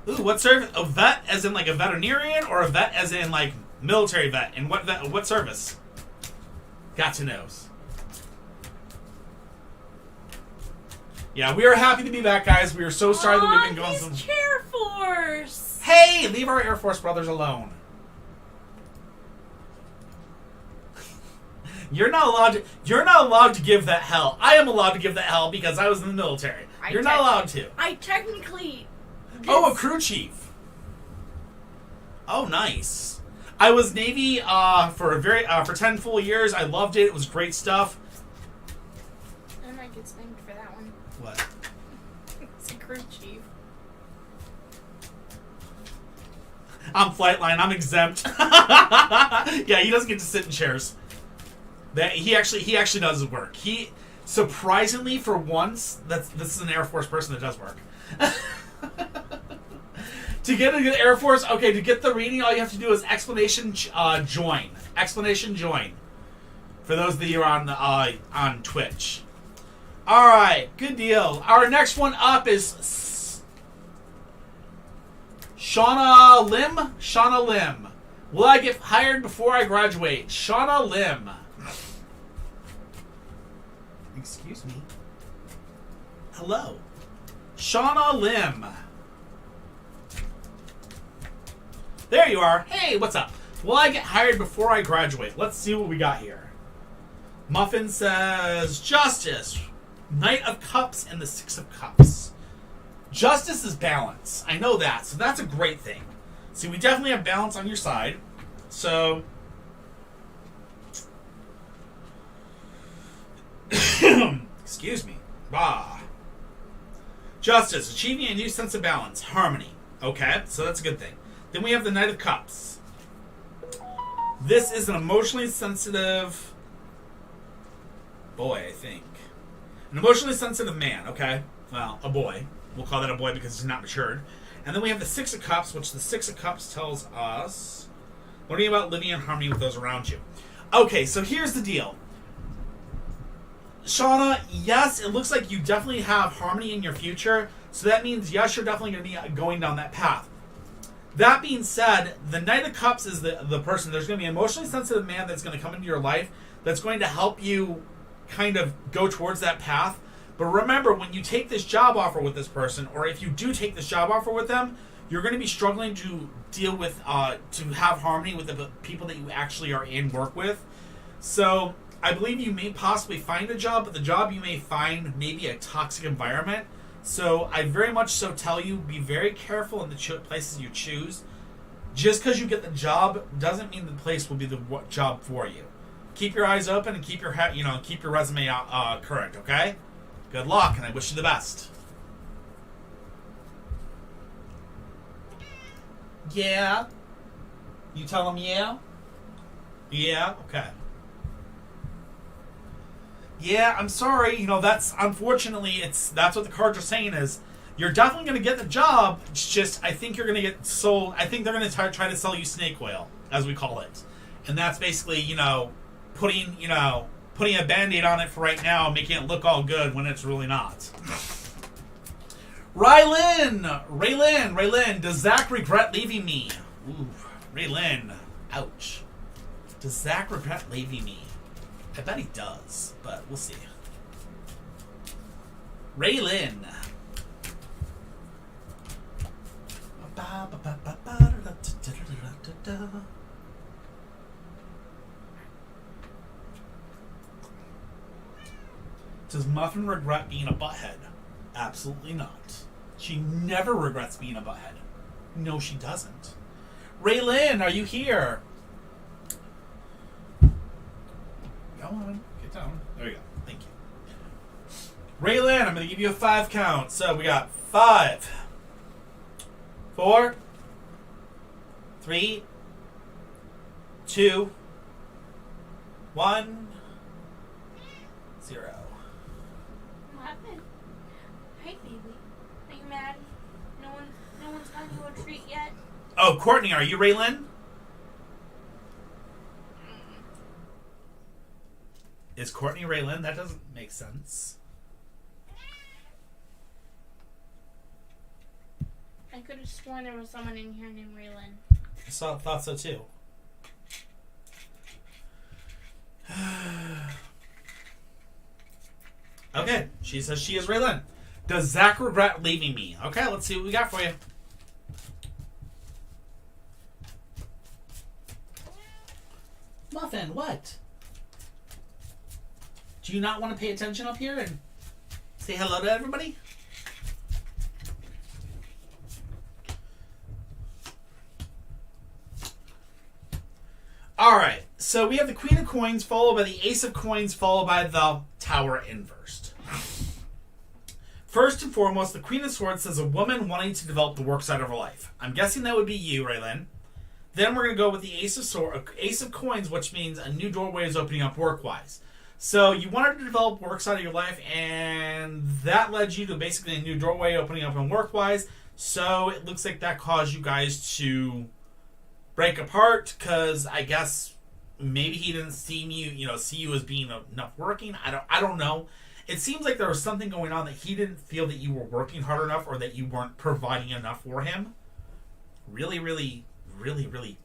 Speaker 1: Ooh, what service? A vet as in like a veterinarian, or a vet as in like military vet? And what service? Got to knows. Yeah, we are happy to be back, guys. We are so sorry that we've been going some.
Speaker 2: Air Force.
Speaker 1: Hey, leave our Air Force brothers alone. You're not allowed to give that hell. I am allowed to give that hell because I was in the military. You're not allowed to.
Speaker 2: I technically.
Speaker 1: Oh, a crew chief. Oh, nice. I was Navy for 10 full years. I loved it. It was great stuff.
Speaker 2: I might get spanked for that one.
Speaker 1: What?
Speaker 2: It's a crew chief.
Speaker 1: I'm Flightline. I'm exempt. Yeah, he doesn't get to sit in chairs. He actually does work. He surprisingly for once this is an Air Force person that does work. To get a good Air Force, okay, to get the reading, all you have to do is explanation join. Explanation join. For those of you on Twitch. All right, good deal. Our next one up is Shauna Lim. Shauna Lim. Will I get hired before I graduate? Shauna Lim. Excuse me. Hello. Shauna Lim. There you are. Hey, what's up? Will I get hired before I graduate? Let's see what we got here. Muffin says, Justice. Knight of Cups and the Six of Cups. Justice is balance. I know that, so that's a great thing. See, we definitely have balance on your side. So... excuse me. Bah. Justice. Achieving a new sense of balance. Harmony. Okay, so that's a good thing. Then we have the Knight of Cups. This is an emotionally sensitive boy, I think. An emotionally sensitive man, okay? Well, a boy. We'll call that a boy because he's not matured. And then we have the Six of Cups, which the Six of Cups tells us learning about living in harmony with those around you. Okay, so here's the deal. Shauna, yes, it looks like you definitely have harmony in your future. So that means, yes, you're definitely going to be going down that path. That being said, the Knight of Cups is the person. There's going to be an emotionally sensitive man that's going to come into your life that's going to help you kind of go towards that path. But remember, when you take this job offer with this person, or if you do take this job offer with them, you're going to be struggling to deal with, to have harmony with the people that you actually are in work with. So
Speaker 3: I believe you may possibly find a job, but the job you may find may be a toxic environment. So I very much so tell you, be very careful in the places you choose. Just because you get the job doesn't mean the place will be the job for you. Keep your eyes open and keep your keep your resume current. Okay. Good luck, and I wish you the best. Yeah. You tell them yeah. Yeah. Okay. Yeah, I'm sorry. That's unfortunately that's what the cards are saying is you're definitely going to get the job. It's just I think you're going to get sold. I think they're going to try to sell you snake oil, as we call it, and that's basically putting a Band-Aid on it for right now, making it look all good when it's really not. Raylin, does Zach regret leaving me? Ooh, Raylin, ouch. Does Zach regret leaving me? I bet he does, but we'll see. Raylin. Does Muffin regret being a butthead? Absolutely not. She never regrets being a butthead. No, she doesn't. Raylin, are you here? Go on, get down. There you go. Thank you. Raylin, I'm going to give you a 5 count. So we got 5, 4, 3, 2, 1, 0.
Speaker 2: What happened? Hey, baby. Are you mad? No one's gotten you a treat yet?
Speaker 3: Oh, Courtney, are you Raylin? Is Courtney Raylin? That doesn't make sense.
Speaker 2: I could have sworn there was someone in here named Raylin.
Speaker 3: I thought so too. Okay, she says she is Raylin. Does Zach regret leaving me? Okay, let's see what we got for you. Muffin, what? Do you not want to pay attention up here and say hello to everybody? Alright, so we have the Queen of Coins followed by the Ace of Coins followed by the Tower inversed. First and foremost, the Queen of Swords says a woman wanting to develop the work side of her life. I'm guessing that would be you, Raylin. Then we're going to go with the Ace of Coins, which means a new doorway is opening up work-wise. So you wanted to develop work side of your life, and that led you to basically a new doorway opening up in work-wise. So it looks like that caused you guys to break apart because I guess maybe he didn't see you as being enough working. I don't know. It seems like there was something going on that he didn't feel that you were working hard enough or that you weren't providing enough for him. Really, really, really, really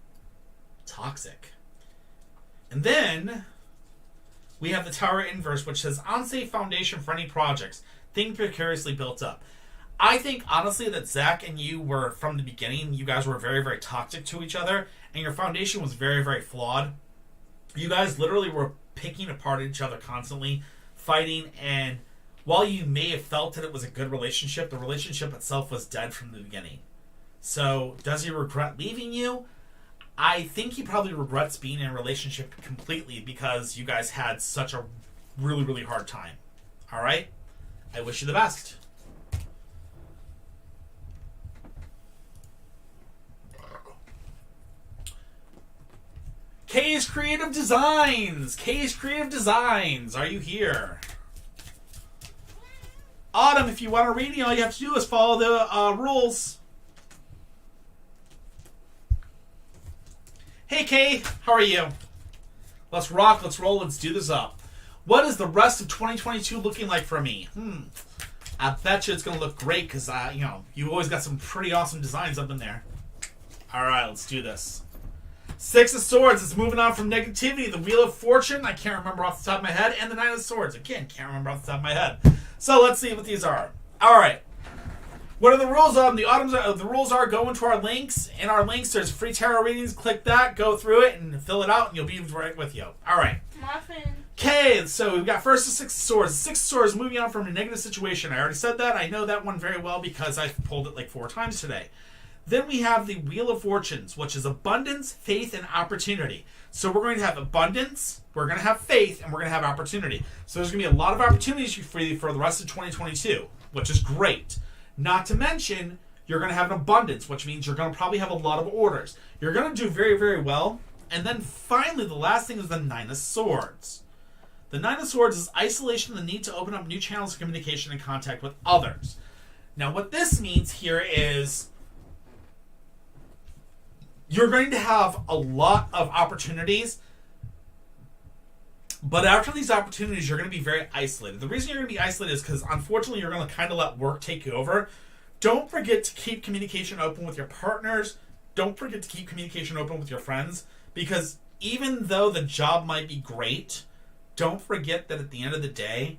Speaker 3: toxic. And then we have the Tower inverse, which says unsafe foundation for any projects. Things precariously built up. I think, honestly, that Zach and you were, from the beginning, you guys were very, very toxic to each other, and your foundation was very, very flawed. You guys literally were picking apart each other constantly, fighting, and while you may have felt that it was a good relationship, the relationship itself was dead from the beginning. So, does he regret leaving you? I think he probably regrets being in a relationship completely because you guys had such a really, really hard time. Alright? I wish you the best. Kay's Creative Designs! Kay's Creative Designs! Are you here? Autumn, if you want a reading, all you have to do is follow the rules. Hey Kay, how are you? Let's rock, let's roll, let's do this up. What is the rest of 2022 looking like for me? I bet you it's going to look great because, you always got some pretty awesome designs up in there. Alright, let's do this. 6 of Swords is moving on from negativity. The Wheel of Fortune, I can't remember off the top of my head. And the 9 of Swords, again, can't remember off the top of my head. So let's see what these are. Alright. What are the rules of them? The rules are go into our links. In our links, there's free tarot readings. Click that, go through it, and fill it out, and you'll be right with you. Alright.
Speaker 2: Muffin.
Speaker 3: Okay, so we've got first the Six of Swords. The Six of Swords moving on from a negative situation. I already said that. I know that one very well because I've pulled it like 4 times today. Then we have the Wheel of Fortunes, which is abundance, faith, and opportunity. So we're going to have abundance, we're going to have faith, and we're going to have opportunity. So there's going to be a lot of opportunities for you for the rest of 2022, which is great. Not to mention, you're going to have an abundance, which means you're going to probably have a lot of orders. You're going to do very, very well. And then finally, the last thing is the Nine of Swords. The Nine of Swords is isolation and the need to open up new channels of communication and contact with others. Now, what this means here is you're going to have a lot of opportunities, but after these opportunities, you're going to be very isolated. The reason you're going to be isolated is because, unfortunately, you're going to kind of let work take you over. Don't forget to keep communication open with your partners. Don't forget to keep communication open with your friends, because even though the job might be great, don't forget that at the end of the day,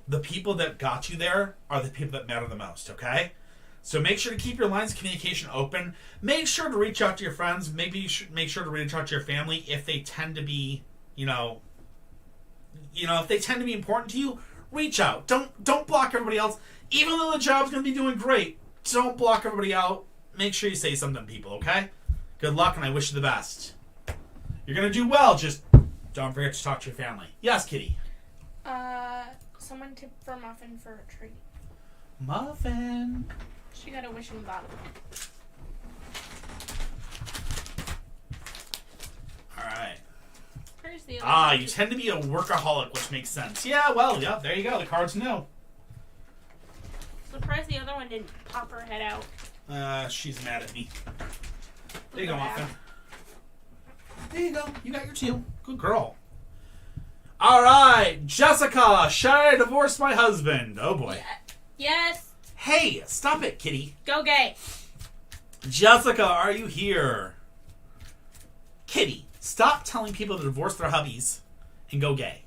Speaker 3: the people that got you there are the people that matter the most, okay? So make sure to keep your lines of communication open. Make sure to reach out to your friends. Maybe you should make sure to reach out to your family if they tend to be, if they tend to be important to you. Reach out. Don't block everybody else. Even though the job's going to be doing great, don't block everybody out. Make sure you say something to people, okay? Good luck, and I wish you the best. You're going to do well. Just don't forget to talk to your family. Yes, Kitty.
Speaker 2: Someone tipped for Muffin for a treat.
Speaker 3: Muffin.
Speaker 2: She got a wishing bottle.
Speaker 3: All right.
Speaker 2: Where's the other one?
Speaker 3: You tend to be a workaholic, which makes sense. Yeah, well, yeah, there you go. The cards know.
Speaker 2: Surprised the other one didn't pop her head out.
Speaker 3: She's mad at me. There you go, Muffin. There you go. You got your 2. Good girl. All right, Jessica. Should I divorce my husband? Oh, boy.
Speaker 2: Yes.
Speaker 3: Hey, stop it, kitty.
Speaker 2: Go gay.
Speaker 3: Jessica, are you here? Kitty, stop telling people to divorce their hubbies and go gay.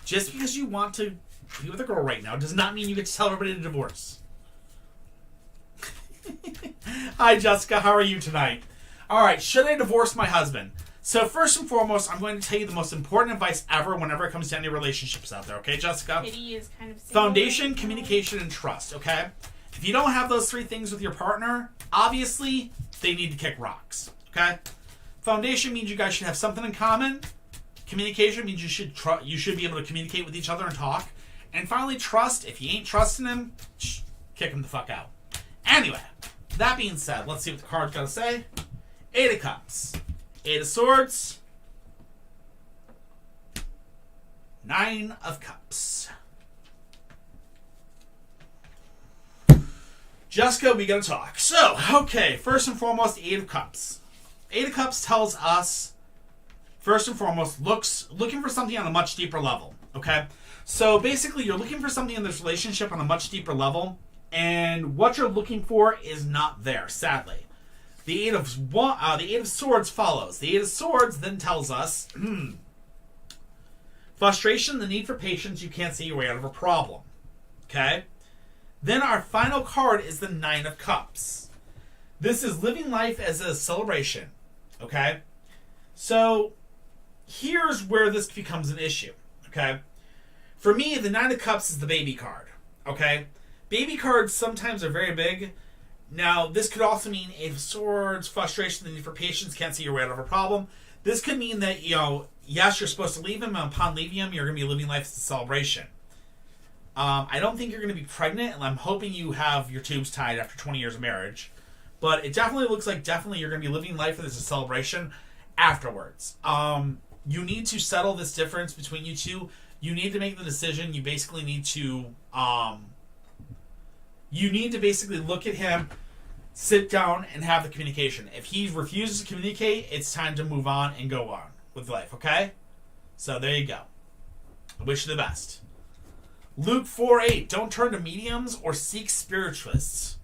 Speaker 3: Just because you want to be with a girl right now does not mean you get to tell everybody to divorce. Hi, Jessica. How are you tonight? All right, should I divorce my husband? So first and foremost, I'm going to tell you the most important advice ever whenever it comes to any relationships out there. Okay, Jessica?
Speaker 2: Kitty is kind of single.
Speaker 3: Foundation, communication, and trust. Okay? If you don't have those 3 things with your partner, obviously, they need to kick rocks. Okay? Foundation means you guys should have something in common. Communication means you should be able to communicate with each other and talk. And finally, trust. If you ain't trusting him, kick him the fuck out. Anyway, that being said, let's see what the card's got to say. 8 of Cups. 8 of Swords. 9 of Cups. Jessica, we gotta talk. So, okay, first and foremost, 8 of Cups. 8 of Cups tells us, first and foremost, looking for something on a much deeper level. Okay? So basically, you're looking for something in this relationship on a much deeper level, and what you're looking for is not there, sadly. The 8 of Swords follows. The 8 of Swords then tells us frustration, the need for patience, you can't see your way out of a problem. Okay? Then our final card is the 9 of Cups. This is living life as a celebration. Okay? So here's where this becomes an issue. Okay? For me, the 9 of Cups is the baby card. Okay? Baby cards sometimes are very big. Now, this could also mean 8 of Swords, frustration, the need for patience, can't see your way out of a problem. This could mean that, yes, you're supposed to leave him, and upon leaving him, you're going to be living life as a celebration. I don't think you're going to be pregnant, and I'm hoping you have your tubes tied after 20 years of marriage. But it definitely looks like you're going to be living life as a celebration afterwards. You need to settle this difference between you two. You need to make the decision. You basically need to... basically look at him, sit down, and have the communication. If he refuses to communicate, it's time to move on and go on with life, okay? So there you go. I wish you the best. Luke 4:8, don't turn to mediums or seek spiritualists.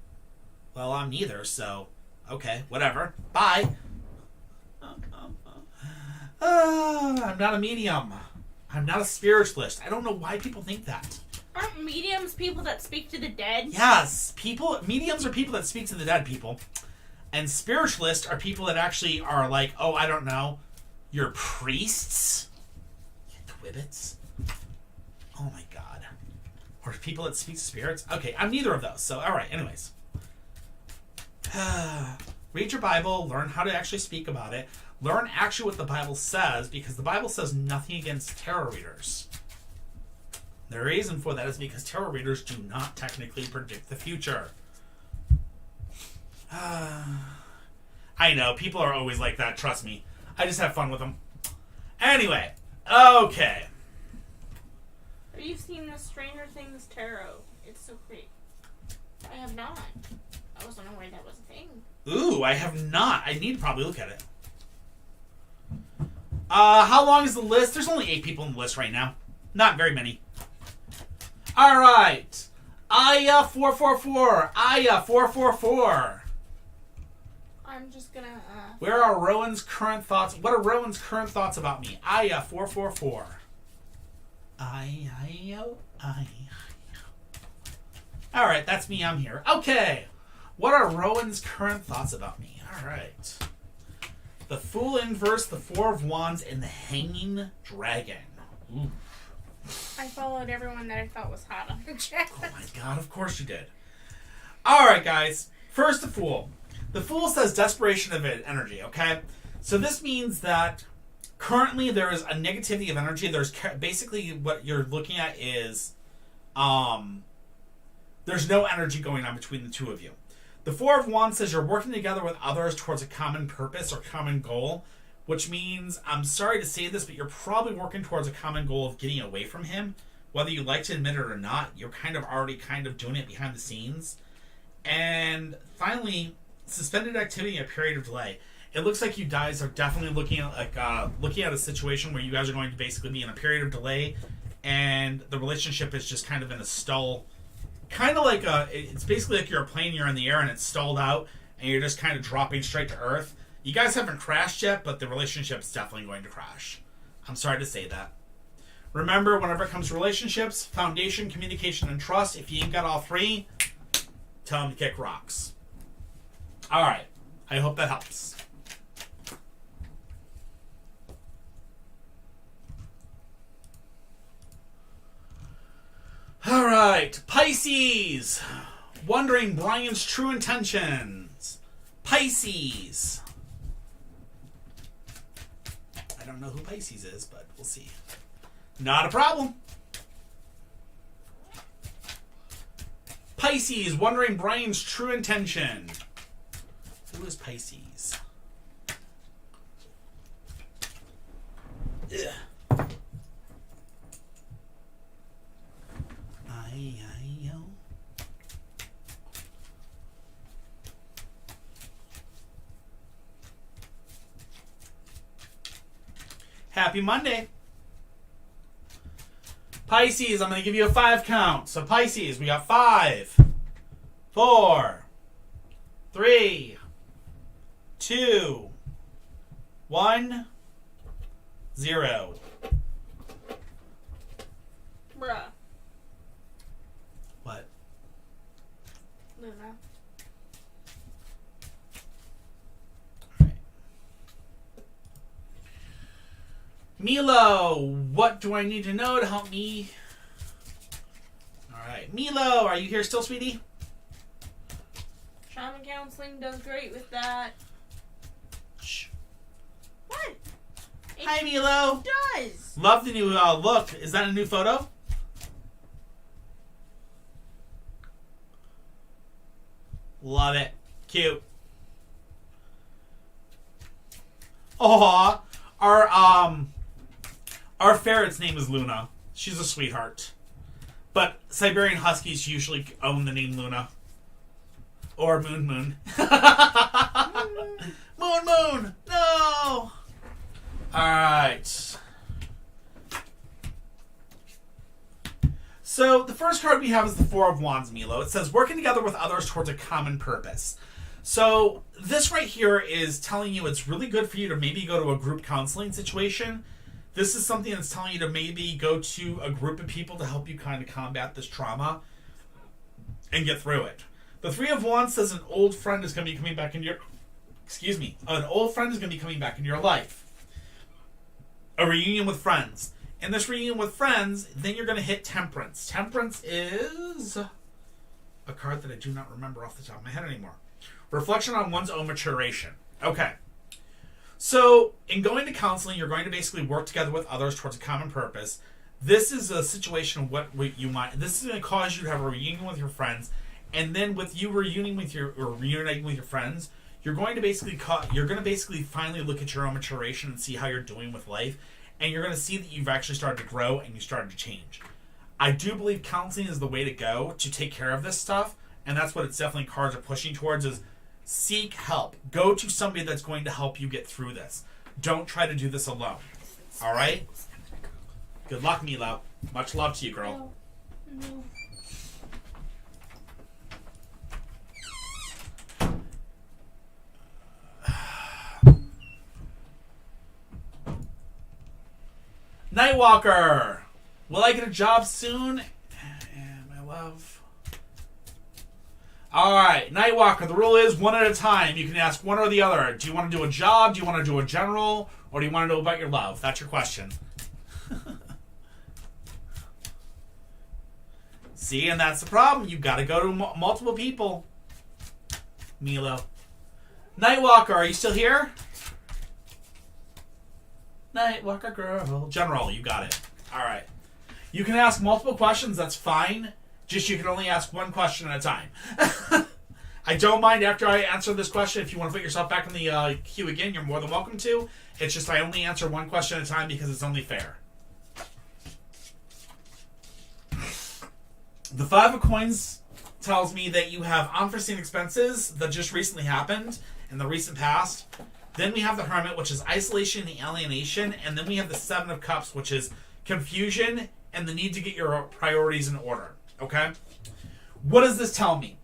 Speaker 3: Well, I'm neither, so okay, whatever. Bye. I'm not a medium. I'm not a spiritualist. I don't know why people think that.
Speaker 2: Aren't mediums people that speak to the dead?
Speaker 3: Yes, mediums are people that speak to the dead people. And spiritualists are people that actually are like, oh, I don't know, you're priests? Squibbits? Oh my god. Or people that speak to spirits? Okay, I'm neither of those. So, alright, anyways. Read your Bible, learn how to actually speak about it. Learn actually what the Bible says, because the Bible says nothing against tarot readers. The reason for that is because tarot readers do not technically predict the future. I know, people are always like that, trust me. I just have fun with them. Anyway, okay.
Speaker 2: Have you seen the Stranger Things tarot? It's so great. I have not. I wasn't aware that was a thing.
Speaker 3: Ooh, I have not. I need to probably look at it. How long is the list? There's only 8 people on the list right now. Not very many. Alright. Aya 444. Aya 444.
Speaker 2: I'm just gonna,
Speaker 3: Where are Rowan's current thoughts? What are Rowan's current thoughts about me? Aya 444. Alright, that's me. I'm here. Okay. What are Rowan's current thoughts about me? Alright. The Fool Inverse, the Four of Wands, and the Hanging Dragon. Ooh.
Speaker 2: I followed everyone that I thought was hot on the chat.
Speaker 3: Oh my god, of course you did. Alright, guys. First, the Fool. The Fool says desperation of energy, okay? So this means that currently there is a negativity of energy. There's basically what you're looking at is there's no energy going on between the two of you. The Four of Wands says you're working together with others towards a common purpose or common goal, which means, I'm sorry to say this, but you're probably working towards a common goal of getting away from him. Whether you like to admit it or not, you're already doing it behind the scenes. And finally, suspended activity and a period of delay. It looks like you guys are definitely looking at a situation where you guys are going to basically be in a period of delay, and the relationship is just kind of in a stall. Kind of like it's basically like you're a plane, you're in the air and it's stalled out, and you're just kind of dropping straight to earth. You guys haven't crashed yet, but the relationship's definitely going to crash. I'm sorry to say that. Remember, whenever it comes to relationships, foundation, communication, and trust, if you ain't got all 3, tell them to kick rocks. Alright, I hope that helps. Alright, Pisces! Wondering Brian's true intentions. Pisces! I don't know who Pisces is, but we'll see. Not a problem. Pisces, wondering Brian's true intention. Who is Pisces? Ugh. Happy Monday. Pisces, I'm going to give you a 5 count. So Pisces, we got 5, 4, 3, 2, 1, 0.
Speaker 2: Bruh.
Speaker 3: What?
Speaker 2: Luna.
Speaker 3: Milo, what do I need to know to help me? Alright, Milo, are you here still, sweetie?
Speaker 2: Shaman counseling does great with that.
Speaker 3: Shh.
Speaker 2: What?
Speaker 3: Hi, Milo.
Speaker 2: It does.
Speaker 3: Love the new look. Is that a new photo? Love it. Cute. Aw, our ferret's name is Luna. She's a sweetheart. But Siberian Huskies usually own the name Luna. Or Moon Moon. Moon Moon! No! Alright. So, the first card we have is the Four of Wands, Milo. It says, working together with others towards a common purpose. So, this right here is telling you it's really good for you to maybe go to a group counseling situation. This is something that's telling you to maybe go to a group of people to help you kind of combat this trauma and get through it. The Three of Wands says an old friend is going to be coming back into your... An old friend is going to be coming back into your life. A reunion with friends. In this reunion with friends, then you're going to hit Temperance. Temperance is a card that I do not remember off the top of my head anymore. Reflection on one's own maturation. Okay. So, in going to counseling, you're going to basically work together with others towards a common purpose. This is a situation of what you want. This is going to cause you to have a reunion with your friends, and then with you reuniting with your friends, you're going to basically finally look at your own maturation and see how you're doing with life, and you're going to see that you've actually started to grow and you started to change. I do believe counseling is the way to go to take care of this stuff, and that's what it's definitely cards are pushing towards is seek help. Go to somebody that's going to help you get through this. Don't try to do this alone. All right? Good luck, Milo. Much love to you, girl.
Speaker 2: No.
Speaker 3: Nightwalker. Will I get a job soon? And my love. Alright, Nightwalker, the rule is one at a time. You can ask one or the other. Do you want to do a job? Do you want to do a general? Or do you want to know about your love? That's your question. See, and that's the problem. You've got to go to multiple people. Milo. Nightwalker, are you still here? Nightwalker girl. General, you got it. Alright. You can ask multiple questions, that's fine. Just you can only ask one question at a time. I don't mind after I answer this question. If you want to put yourself back in the queue again, you're more than welcome to. It's just I only answer one question at a time because it's only fair. The Five of Coins tells me that you have unforeseen expenses that just recently happened in the recent past. Then we have the Hermit, which is isolation and alienation. And then we have the Seven of Cups, which is confusion and the need to get your priorities in order. Okay? What does this tell me?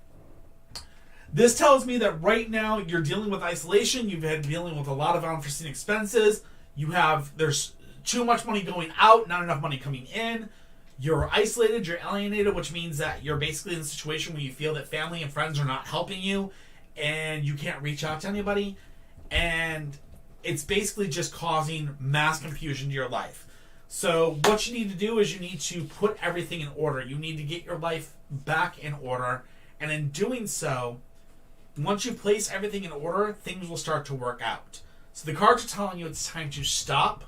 Speaker 3: This tells me that right now you're dealing with isolation. You've been dealing with a lot of unforeseen expenses. There's too much money going out, not enough money coming in. You're isolated, you're alienated, which means that you're basically in a situation where you feel that family and friends are not helping you and you can't reach out to anybody. And it's basically just causing mass confusion to your life. So what you need to do is you need to put everything in order. You need to get your life back in order. And in doing so, once you place everything in order, things will start to work out. So the cards are telling you it's time to stop,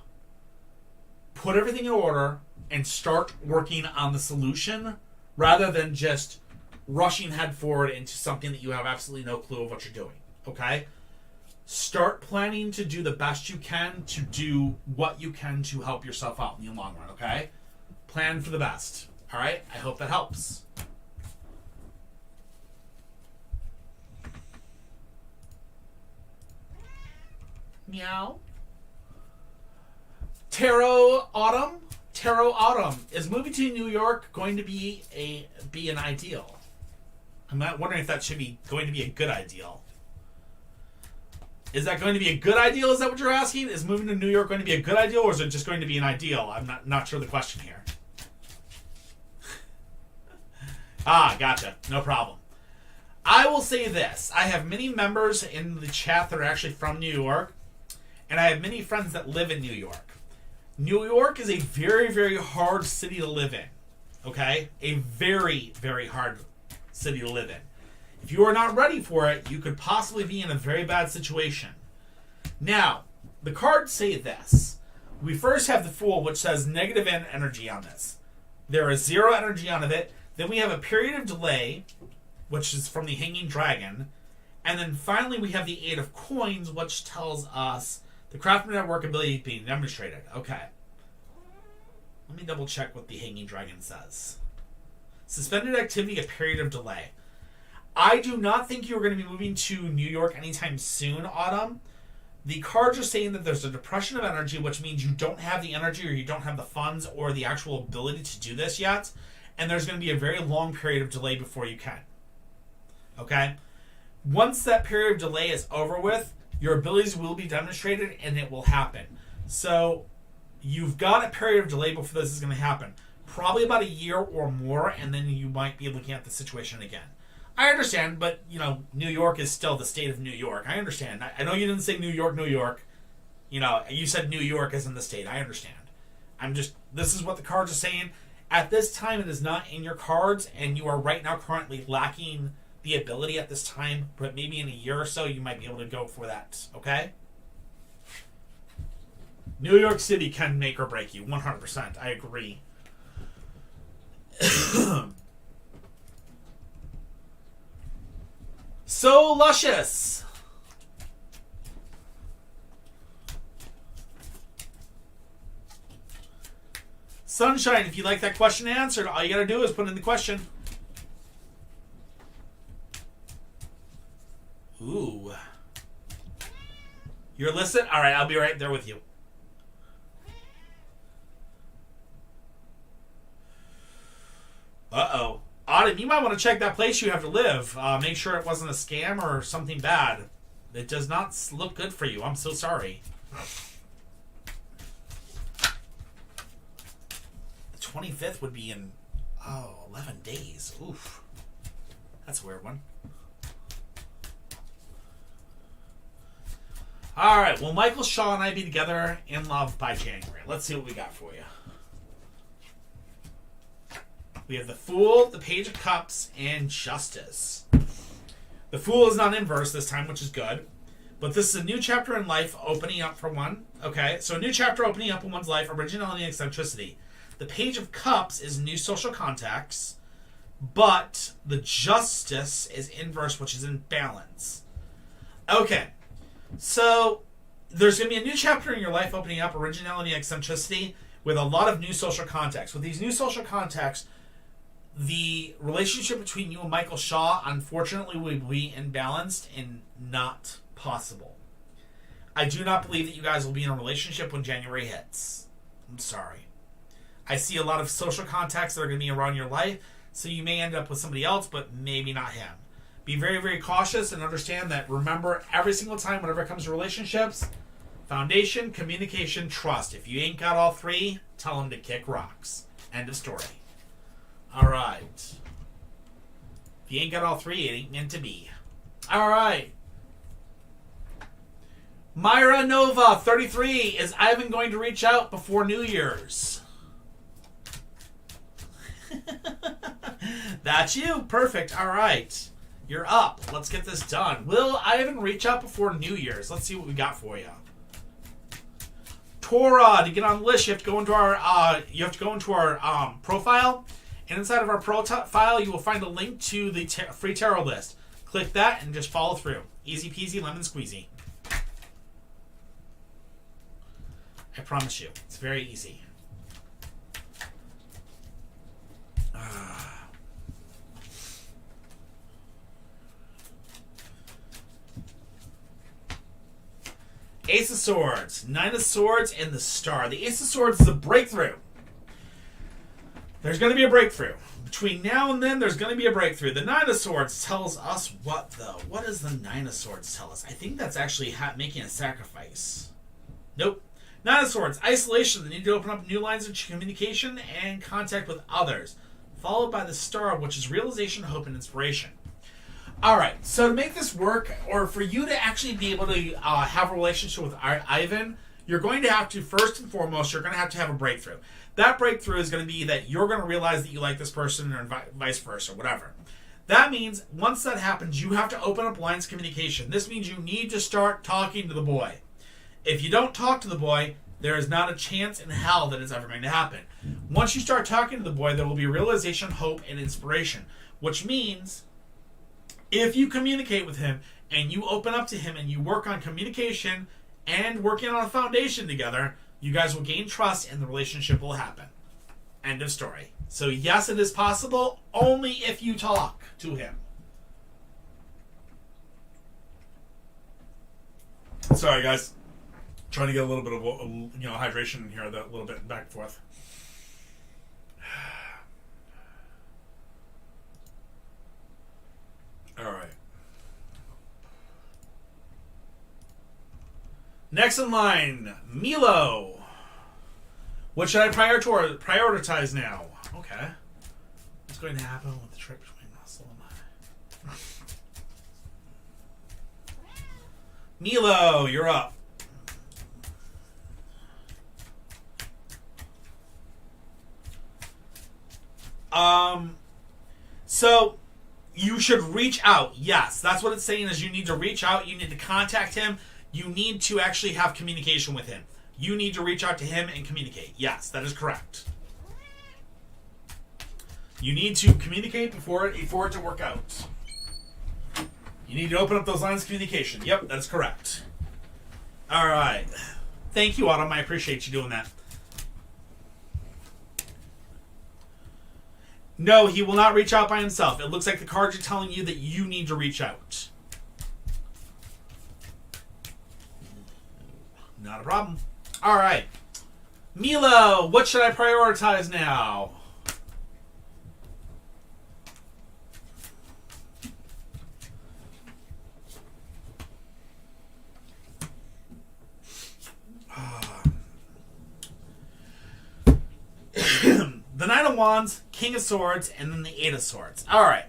Speaker 3: put everything in order, and start working on the solution rather than just rushing head forward into something that you have absolutely no clue of what you're doing. Okay? Start planning to do the best you can to do what you can to help yourself out in the long run, okay? Plan for the best. All right? I hope that helps. Meow. Tarot Autumn. Tarot Autumn. Is moving to New York going to be an ideal? I'm not wondering if that should be going to be a good ideal. Is that going to be a good ideal? Is that what you're asking? Is moving to New York going to be a good ideal, or is it just going to be an ideal? I'm not sure the question here. Gotcha. No problem. I will say this. I have many members in the chat that are actually from New York, and I have many friends that live in New York. New York is a very, very hard city to live in. Okay? A very, very hard city to live in. If you are not ready for it, you could possibly be in a very bad situation. Now, the cards say this. We first have the Fool, which says negative energy on this. There is 0 energy on it. Then we have a period of delay, which is from the Hanging Dragon. And then finally we have the 8 of Coins, which tells us the craftsman network ability being demonstrated. Okay. Let me double check what the Hanging Dragon says. Suspended activity, a period of delay. I do not think you're going to be moving to New York anytime soon, Autumn. The cards are saying that there's a depression of energy, which means you don't have the energy or you don't have the funds or the actual ability to do this yet. And there's going to be a very long period of delay before you can. Okay? Once that period of delay is over with, your abilities will be demonstrated and it will happen. So you've got a period of delay before this is going to happen. Probably about a year or more, and then you might be looking at the situation again. I understand, but, New York is still the state of New York. I understand. I know you didn't say New York, New York. You said New York as in the state. I understand. This is what the cards are saying. At this time, it is not in your cards, and you are right now currently lacking the ability at this time, but maybe in a year or so, you might be able to go for that, okay? New York City can make or break you, 100%. I agree. So luscious. Sunshine, if you like that question answered, all you gotta do is put in the question. Ooh. You're listed? Alright, I'll be right there with you. Uh-oh. Autumn, you might want to check that place you have to live. Make sure it wasn't a scam or something bad. It does not look good for you. I'm so sorry. The 25th would be in, 11 days. Oof. That's a weird one. Alright, will Michael Shaw and I be together in love by January? Let's see what we got for you. We have the Fool, the Page of Cups, and Justice. The Fool is not inverse this time, which is good. But this is a new chapter in life opening up for one. Okay, so a new chapter opening up in one's life, originality and eccentricity. The Page of Cups is new social contacts, but the Justice is inverse, which is in balance. Okay, so there's going to be a new chapter in your life opening up, originality and eccentricity, with a lot of new social contacts. With these new social contacts, the relationship between you and Michael Shaw, unfortunately, will be imbalanced and not possible. I do not believe that you guys will be in a relationship when January hits. I'm sorry. I see a lot of social contacts that are going to be around your life, so you may end up with somebody else, but maybe not him. Be very, very cautious and understand that, remember, every single time, whenever it comes to relationships, foundation, communication, trust. If you ain't got all three, tell them to kick rocks. End of story. Alright. If you ain't got all three, it ain't meant to be. Alright. Myra Nova, 33. Is Ivan going to reach out before New Year's? That's you. Perfect. Alright. You're up. Let's get this done. Will Ivan reach out before New Year's? Let's see what we got for you. Torah, to get on the list, you have to go into our profile. And inside of our profile, you will find a link to the free tarot list. Click that and just follow through. Easy peasy, lemon squeezy. I promise you, it's very easy. Ace of Swords, Nine of Swords, and the Star. The Ace of Swords is a breakthrough. There's going to be a breakthrough. Between now and then, there's going to be a breakthrough. The Nine of Swords tells us what, though? What does the Nine of Swords tell us? I think that's actually making a sacrifice. Nope. Nine of Swords, isolation. The need to open up new lines of communication and contact with others. Followed by the Star, which is realization, hope, and inspiration. Alright, so to make this work, or for you to actually be able to have a relationship with Ivan, you're going to have to, first and foremost, you're going to have a breakthrough. That breakthrough is going to be that you're going to realize that you like this person, or vice versa, whatever. That means, once that happens, you have to open up lines of communication. This means you need to start talking to the boy. If you don't talk to the boy, there is not a chance in hell that it's ever going to happen. Once you start talking to the boy, there will be realization, hope, and inspiration. Which means, if you communicate with him, and you open up to him, and you work on communication, and working on a foundation together, you guys will gain trust, and the relationship will happen. End of story. So yes, it is possible, only if you talk to him. Sorry, guys. Trying to get a little bit of hydration in here, a little bit back and forth. All right. Next in line, Milo. What should I prioritize now? Okay. What's going to happen with the trip between Russell and I? Milo, you're up. So you should reach out. Yes, that's what it's saying is you need to reach out. You need to contact him. You need to actually have communication with him. You need to reach out to him and communicate. Yes, that is correct. You need to communicate for it to work out. You need to open up those lines of communication. Yep, that's correct. All right. Thank you, Autumn. I appreciate you doing that. No, he will not reach out by himself. It looks like the cards are telling you that you need to reach out. Not a problem. All right. Milo, what should I prioritize now? The Knight of Wands, King of Swords, and then the Eight of Swords. All right.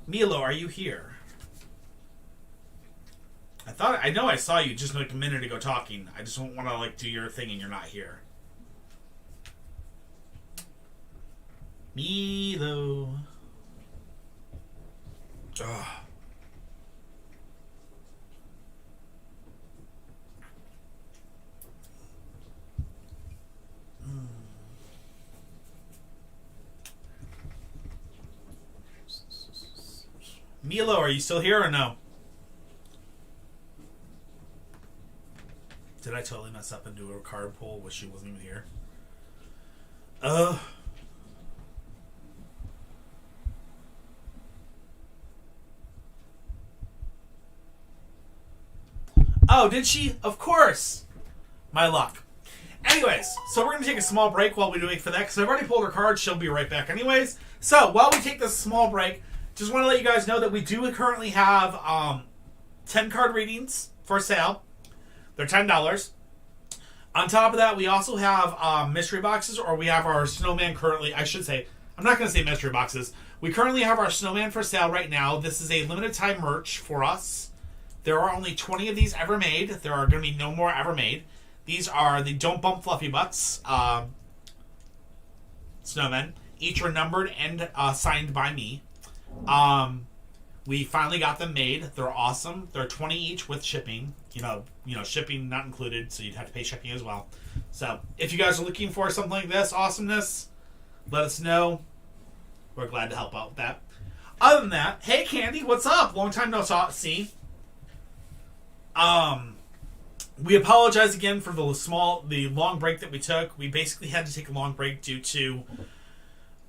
Speaker 3: Milo, are you here? I know I saw you just like a minute ago talking. I just don't want to like do your thing and you're not here. Milo. Ugh. Milo, are you still here or no? Did I totally mess up and do a card pull when she wasn't even here? Oh, did she? Of course. My luck. Anyways, so we're going to take a small break while we wait for that, because I've already pulled her card. She'll be right back anyways. So, while we take this small break, just want to let you guys know that we do currently have 10 card readings for sale. They're $10. On top of that, we also have mystery boxes, or we have our snowman currently. I should say, I'm not going to say mystery boxes. We currently have our snowman for sale right now. This is a limited time merch for us. There are only 20 of these ever made. There are going to be no more ever made. These are the Don't Bump Fluffy Butts snowmen. Each are numbered and signed by me. We finally got them made. They're awesome. They're 20 each with shipping. You know, shipping not included, so you'd have to pay shipping as well. So, if you guys are looking for something like this, awesomeness, let us know. We're glad to help out with that. Other than that, hey Candy, what's up? Long time no see. We apologize again for the long break that we took. We basically had to take a long break due to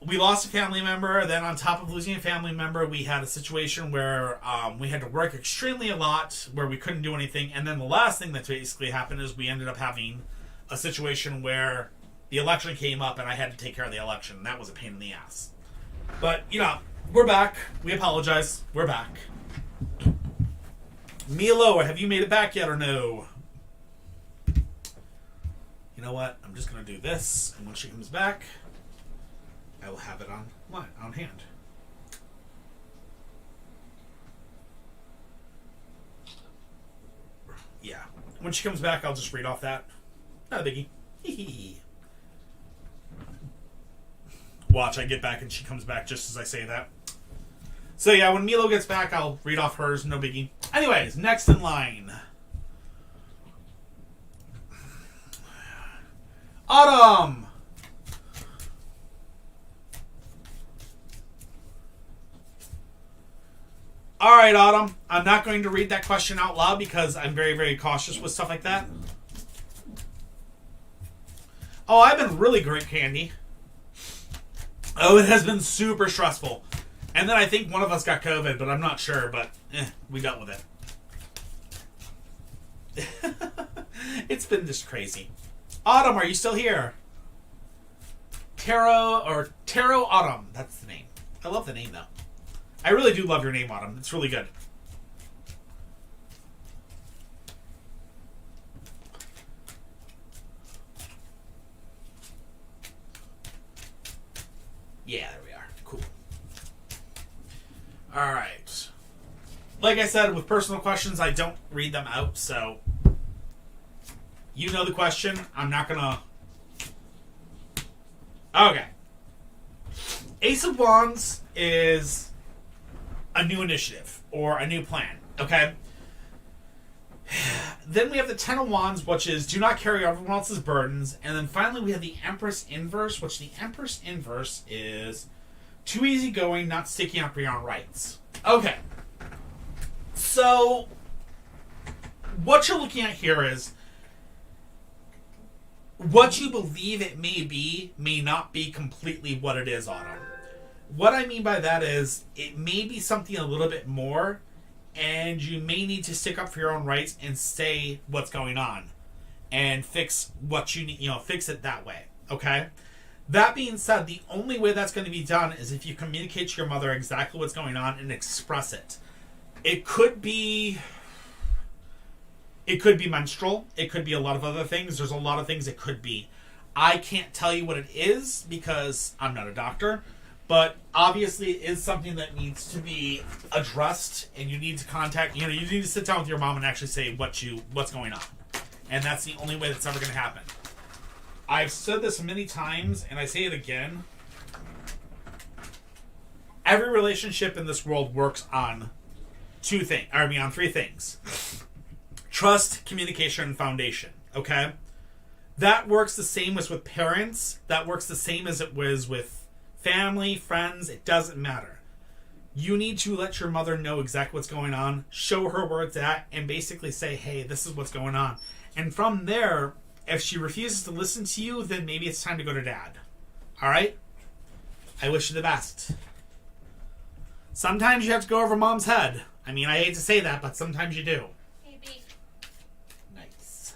Speaker 3: we lost a family member. Then on top of losing a family member, we had a situation where we had to work extremely a lot, where we couldn't do anything. And then the last thing that basically happened is we ended up having a situation where the election came up and I had to take care of the election. That was a pain in the ass. But, we're back. We apologize. We're back. Milo, have you made it back yet or no? You know what? I'm just going to do this. And when she comes back, I will have it on hand. Yeah. When she comes back, I'll just read off that. Not a biggie. Watch, I get back and she comes back just as I say that. So yeah, when Milo gets back, I'll read off hers. No biggie. Anyways, next in line. Autumn! Alright, Autumn. I'm not going to read that question out loud because I'm very, very cautious with stuff like that. Oh, I've been really great, Candy. Oh, it has been super stressful. And then I think one of us got COVID, but I'm not sure. But, we dealt with it. It's been just crazy. Autumn, are you still here? Tarot Autumn. That's the name. I love the name, though. I really do love your name, Autumn. It's really good. Yeah, there we are. Cool. All right. Like I said, with personal questions, I don't read them out, so you know the question. I'm not gonna... Okay. Ace of Wands is a new initiative or a new plan, okay? Then we have the Ten of Wands, which is do not carry everyone else's burdens. And then finally we have the Empress Inverse, which the Empress Inverse is too easygoing, not sticking up for your own rights. Okay. So, what you're looking at here is what you believe it may be may not be completely what it is, Autumn. What I mean by that is it may be something a little bit more, and you may need to stick up for your own rights and say what's going on and fix what you need, fix it that way, okay? That being said, the only way that's going to be done is if you communicate to your mother exactly what's going on and express it. It could be menstrual. It could be a lot of other things. There's a lot of things it could be. I can't tell you what it is because I'm not a doctor. But obviously it is something that needs to be addressed, and you need to contact, you need to sit down with your mom and actually say what's going on. And that's the only way that's ever going to happen. I've said this many times, and I say it again. Every relationship in this world works on three things. Trust, communication, and foundation. Okay? That works the same as with parents. That works the same as it was with family, friends, it doesn't matter. You need to let your mother know exactly what's going on, show her where it's at, and basically say, hey, this is what's going on. And from there, if she refuses to listen to you, then maybe it's time to go to dad. Alright? I wish you the best. Sometimes you have to go over mom's head. I mean, I hate to say that, but sometimes you do.
Speaker 2: Maybe.
Speaker 3: Nice.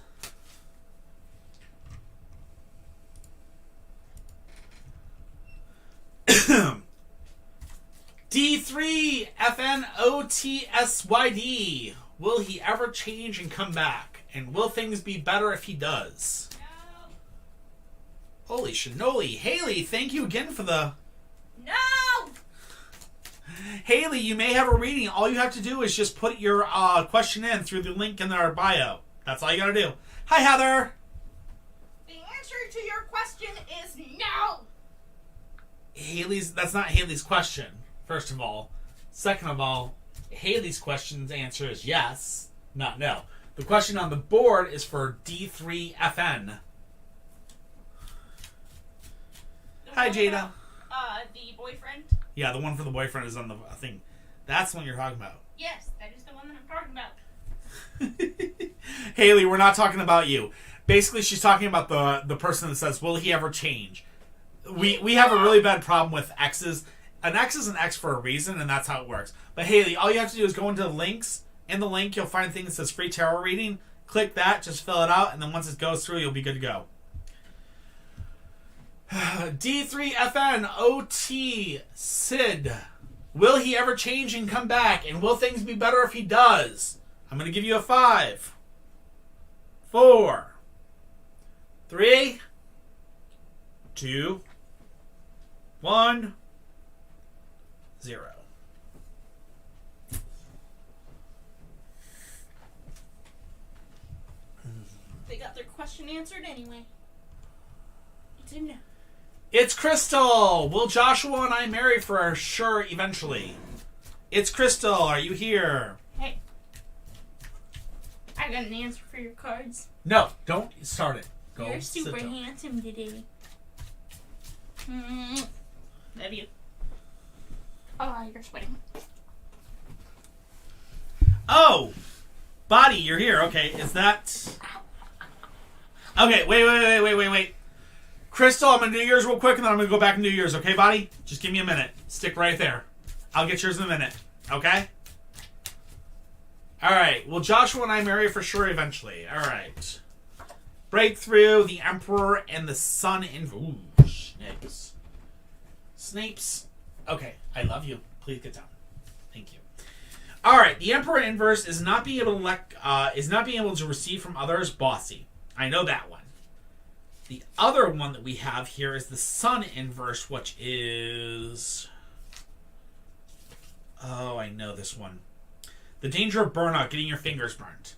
Speaker 3: D3FNOTSYD. Will he ever change and come back? And will things be better if he does?
Speaker 2: No.
Speaker 3: Holy shinoli. Haley, thank you again for the...
Speaker 2: No!
Speaker 3: Haley, you may have a reading. All you have to do is just put your question in through the link in our bio. That's all you gotta do. Hi, Heather.
Speaker 2: The answer to your question is no!
Speaker 3: That's not Haley's question, first of all. Second of all, Haley's question's answer is yes, not no. The question on the board is for D3FN. Hi, Jada.
Speaker 2: The boyfriend?
Speaker 3: Yeah, the one for the boyfriend is on the thing. That's the one you're talking about.
Speaker 2: Yes, that is the one that I'm talking about.
Speaker 3: Haley, we're not talking about you. Basically, she's talking about the person that says, will he ever change? We have a really bad problem with X's. An X is an X for a reason, and that's how it works. But Haley, all you have to do is go into the links. In the link, you'll find a thing that says free tarot reading. Click that, just fill it out, and then once it goes through, you'll be good to go. D3FNOT Sid. Will he ever change and come back? And will things be better if he does? I'm going to give you a 5, 4, 3, 2, 1, 0.
Speaker 2: They got their question answered anyway. It's a no.
Speaker 3: It's Crystal. Will Joshua and I marry for sure eventually? It's Crystal. Are you here?
Speaker 2: Hey. I got an answer for your cards.
Speaker 3: No, don't start it. Go.
Speaker 2: You're
Speaker 3: sit
Speaker 2: super
Speaker 3: down.
Speaker 2: handsome today. Love you. Oh, you're sweating.
Speaker 3: Oh! Body, you're here. Okay, is that... Okay, wait. Crystal, I'm going to do yours real quick, and then I'm going to go back and do yours. Okay, Body? Just give me a minute. Stick right there. I'll get yours in a minute. Okay? Alright, will Joshua and I marry for sure eventually? Alright. Breakthrough, the Emperor, and the Sun in... Ooh, snakes. Snapes. Okay, I love you. Please get down. Thank you. Alright, the Emperor Inverse is not being able to receive from others, bossy. I know that one. The other one that we have here is the Sun Inverse, which is... Oh, I know this one. The danger of burnout, getting your fingers burnt.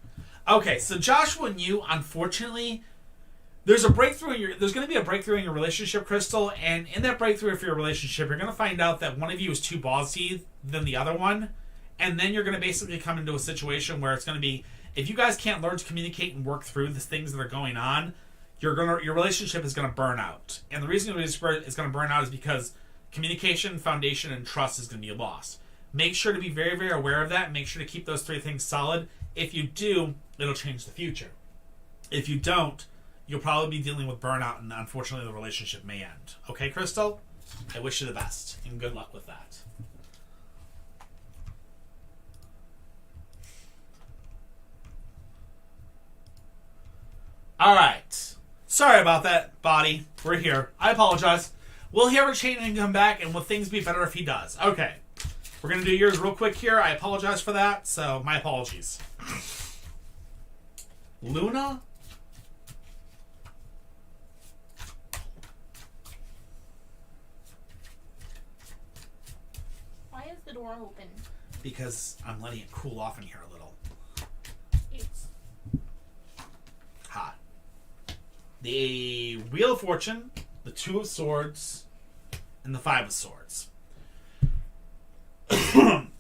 Speaker 3: Okay, so Joshua and you, unfortunately, there's a breakthrough there's going to be a breakthrough in your relationship, Crystal, and in that breakthrough for your relationship, you're going to find out that one of you is too bossy than the other one, and then you're going to basically come into a situation where it's going to be, if you guys can't learn to communicate and work through the things that are going on, your relationship is going to burn out. And the reason it's going to burn out is because communication, foundation, and trust is going to be lost. Make sure to be very, very aware of that, and make sure to keep those three things solid. If you do, it'll change the future. If you don't, you'll probably be dealing with burnout, and unfortunately the relationship may end. Okay, Crystal? I wish you the best, and good luck with that. Alright. Sorry about that, Body. We're here. I apologize. Will he ever change and come back, and will things be better if he does? Okay. We're going to do yours real quick here. I apologize for that, so my apologies. Luna?
Speaker 2: Why is the door open?
Speaker 3: Because I'm letting it cool off in here a little.
Speaker 2: It's
Speaker 3: Hot. The Wheel of Fortune, the Two of Swords, and the Five of Swords.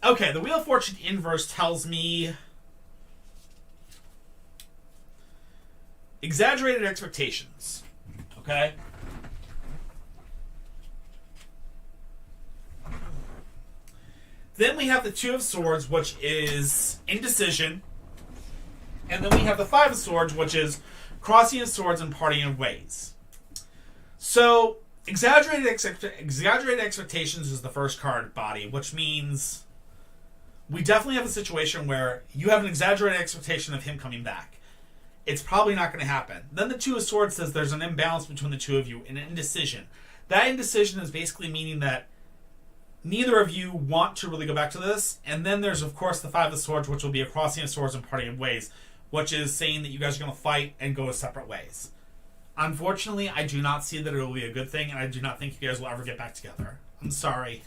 Speaker 3: Okay, the Wheel of Fortune inverse tells me exaggerated expectations. Okay? Then we have the Two of Swords, which is indecision. And then we have the Five of Swords, which is crossing of swords and parting of ways. So, exaggerated expectations is the first card, Body, which means we definitely have a situation where you have an exaggerated expectation of him coming back. It's probably not going to happen. Then the Two of Swords says there's an imbalance between the two of you, an indecision. That indecision is basically meaning that neither of you want to really go back to this. And then there's, of course, the Five of Swords, which will be a crossing of swords and parting of ways, which is saying that you guys are going to fight and go separate ways. Unfortunately, I do not see that it will be a good thing, and I do not think you guys will ever get back together. I'm sorry.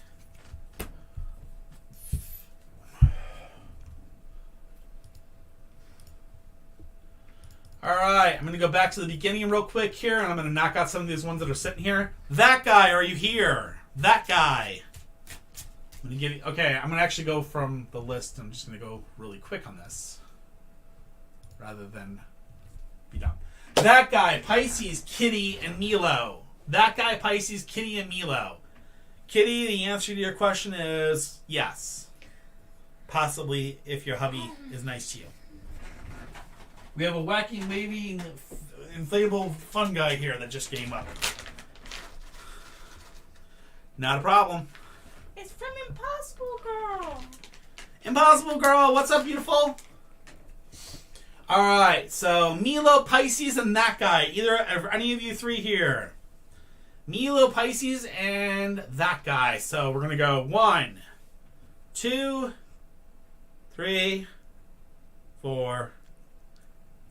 Speaker 3: Alright, I'm going to go back to the beginning real quick here, and I'm going to knock out some of these ones that are sitting here. That guy, are you here? That guy. I'm going to give you... Okay, I'm going to actually go from the list. I'm just going to go really quick on this, rather than be done. That guy, Pisces, Kitty, and Milo. That guy, Pisces, Kitty, and Milo. Kitty, the answer to your question is yes. Possibly, if your hubby is nice to you. We have a wacky, wavy, inflatable fun guy here that just came up. Not a problem.
Speaker 2: It's from Impossible Girl.
Speaker 3: Impossible Girl, what's up, beautiful? Alright, so Milo, Pisces, and that guy. Either any of you three here. Milo, Pisces, and that guy. So we're going to go 1, 2, 3, 4,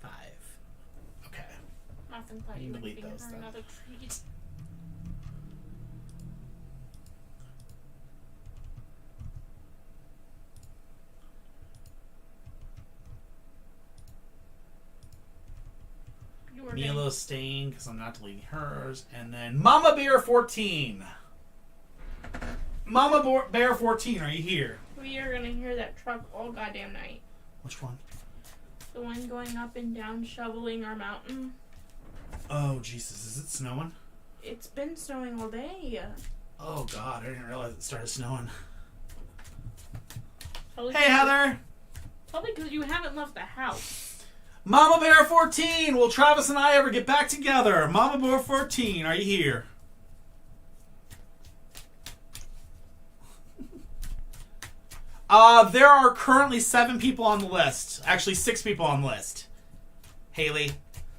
Speaker 3: 5. Okay.
Speaker 2: Nothing thought
Speaker 3: You
Speaker 2: you would
Speaker 3: delete
Speaker 2: give her
Speaker 3: those, then.
Speaker 2: another treat. You were
Speaker 3: Milo's staying because I'm not deleting hers. And then Mama Bear 14. Mama Bear 14, are you here?
Speaker 2: We are gonna hear that truck all goddamn night.
Speaker 3: Which one?
Speaker 2: The one going up and down shoveling our mountain.
Speaker 3: Oh, Jesus. Is it snowing?
Speaker 2: It's been snowing all day.
Speaker 3: Oh, God. I didn't realize it started snowing.
Speaker 2: Probably
Speaker 3: Hey, Heather.
Speaker 2: Probably because you haven't left the house.
Speaker 3: Mama Bear 14. Will Travis and I ever get back together? Mama Bear 14, are you here? There are currently 7 people on the list. Actually, 6 people on the list. Haley.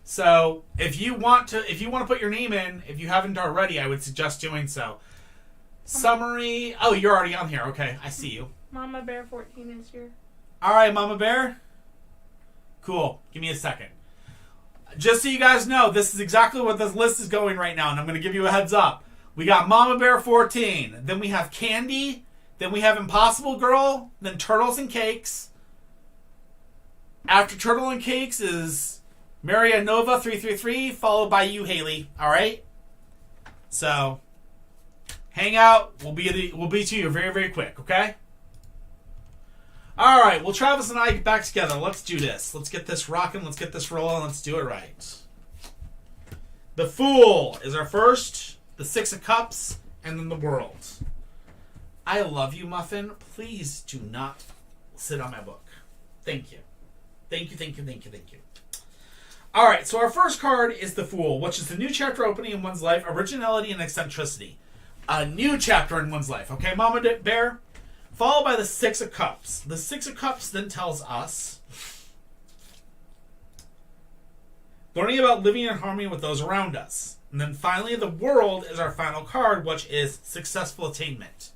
Speaker 3: So, if you want to put your name in, if you haven't already, I would suggest doing so. Summary. Oh, you're already on here. Okay, I see you.
Speaker 2: Mama Bear 14 is here.
Speaker 3: All right, Mama Bear. Cool. Give me a second. Just so you guys know, this is exactly what this list is going right now, and I'm going to give you a heads up. We got Mama Bear 14. Then we have Candy. Then we have Impossible Girl. Then Turtles and Cakes. After Turtle and Cakes is Maria Nova 333, followed by you, Haley. All right. So, hang out. We'll be to you very, very quick. Okay. All right. Well, Travis and I get back together. Let's do this. Let's get this rocking. Let's get this rolling. Let's do it right. The Fool is our first. The Six of Cups, and then the World. I love you, Muffin. Please do not sit on my book. Thank you. Thank you, thank you, thank you, thank you. All right, so our first card is the Fool, which is the new chapter opening in one's life, originality and eccentricity. A new chapter in one's life, okay, Mama Bear? Followed by the Six of Cups. The Six of Cups then tells us learning about living in harmony with those around us. And then finally, the World is our final card, which is successful attainment.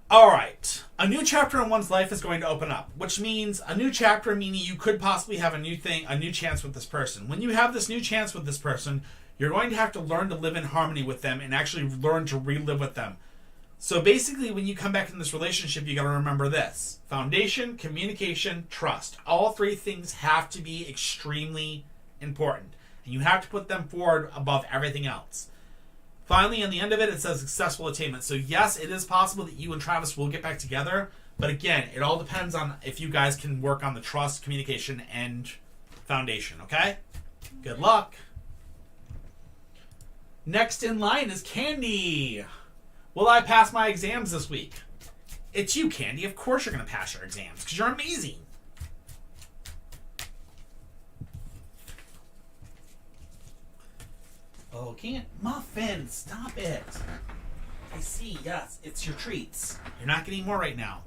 Speaker 3: All right. A new chapter in one's life is going to open up, which means a new chapter, meaning you could possibly have a new chance with this person. When you have this new chance with this person, you're going to have to learn to live in harmony with them and actually learn to relive with them. So basically, when you come back in this relationship, you got to remember this. Foundation, communication, trust. All three things have to be extremely important. And you have to put them forward above everything else. Finally, on the end of it, it says successful attainment. So yes, it is possible that you and Travis will get back together. But again, it all depends on if you guys can work on the trust, communication, and foundation. Okay? Good luck. Next in line is Candy. Will I pass my exams this week? It's you, Candy. Of course you're going to pass your exams because you're amazing. Oh, can't. Muffin, stop it. I see, yes, it's your treats. You're not getting more right now.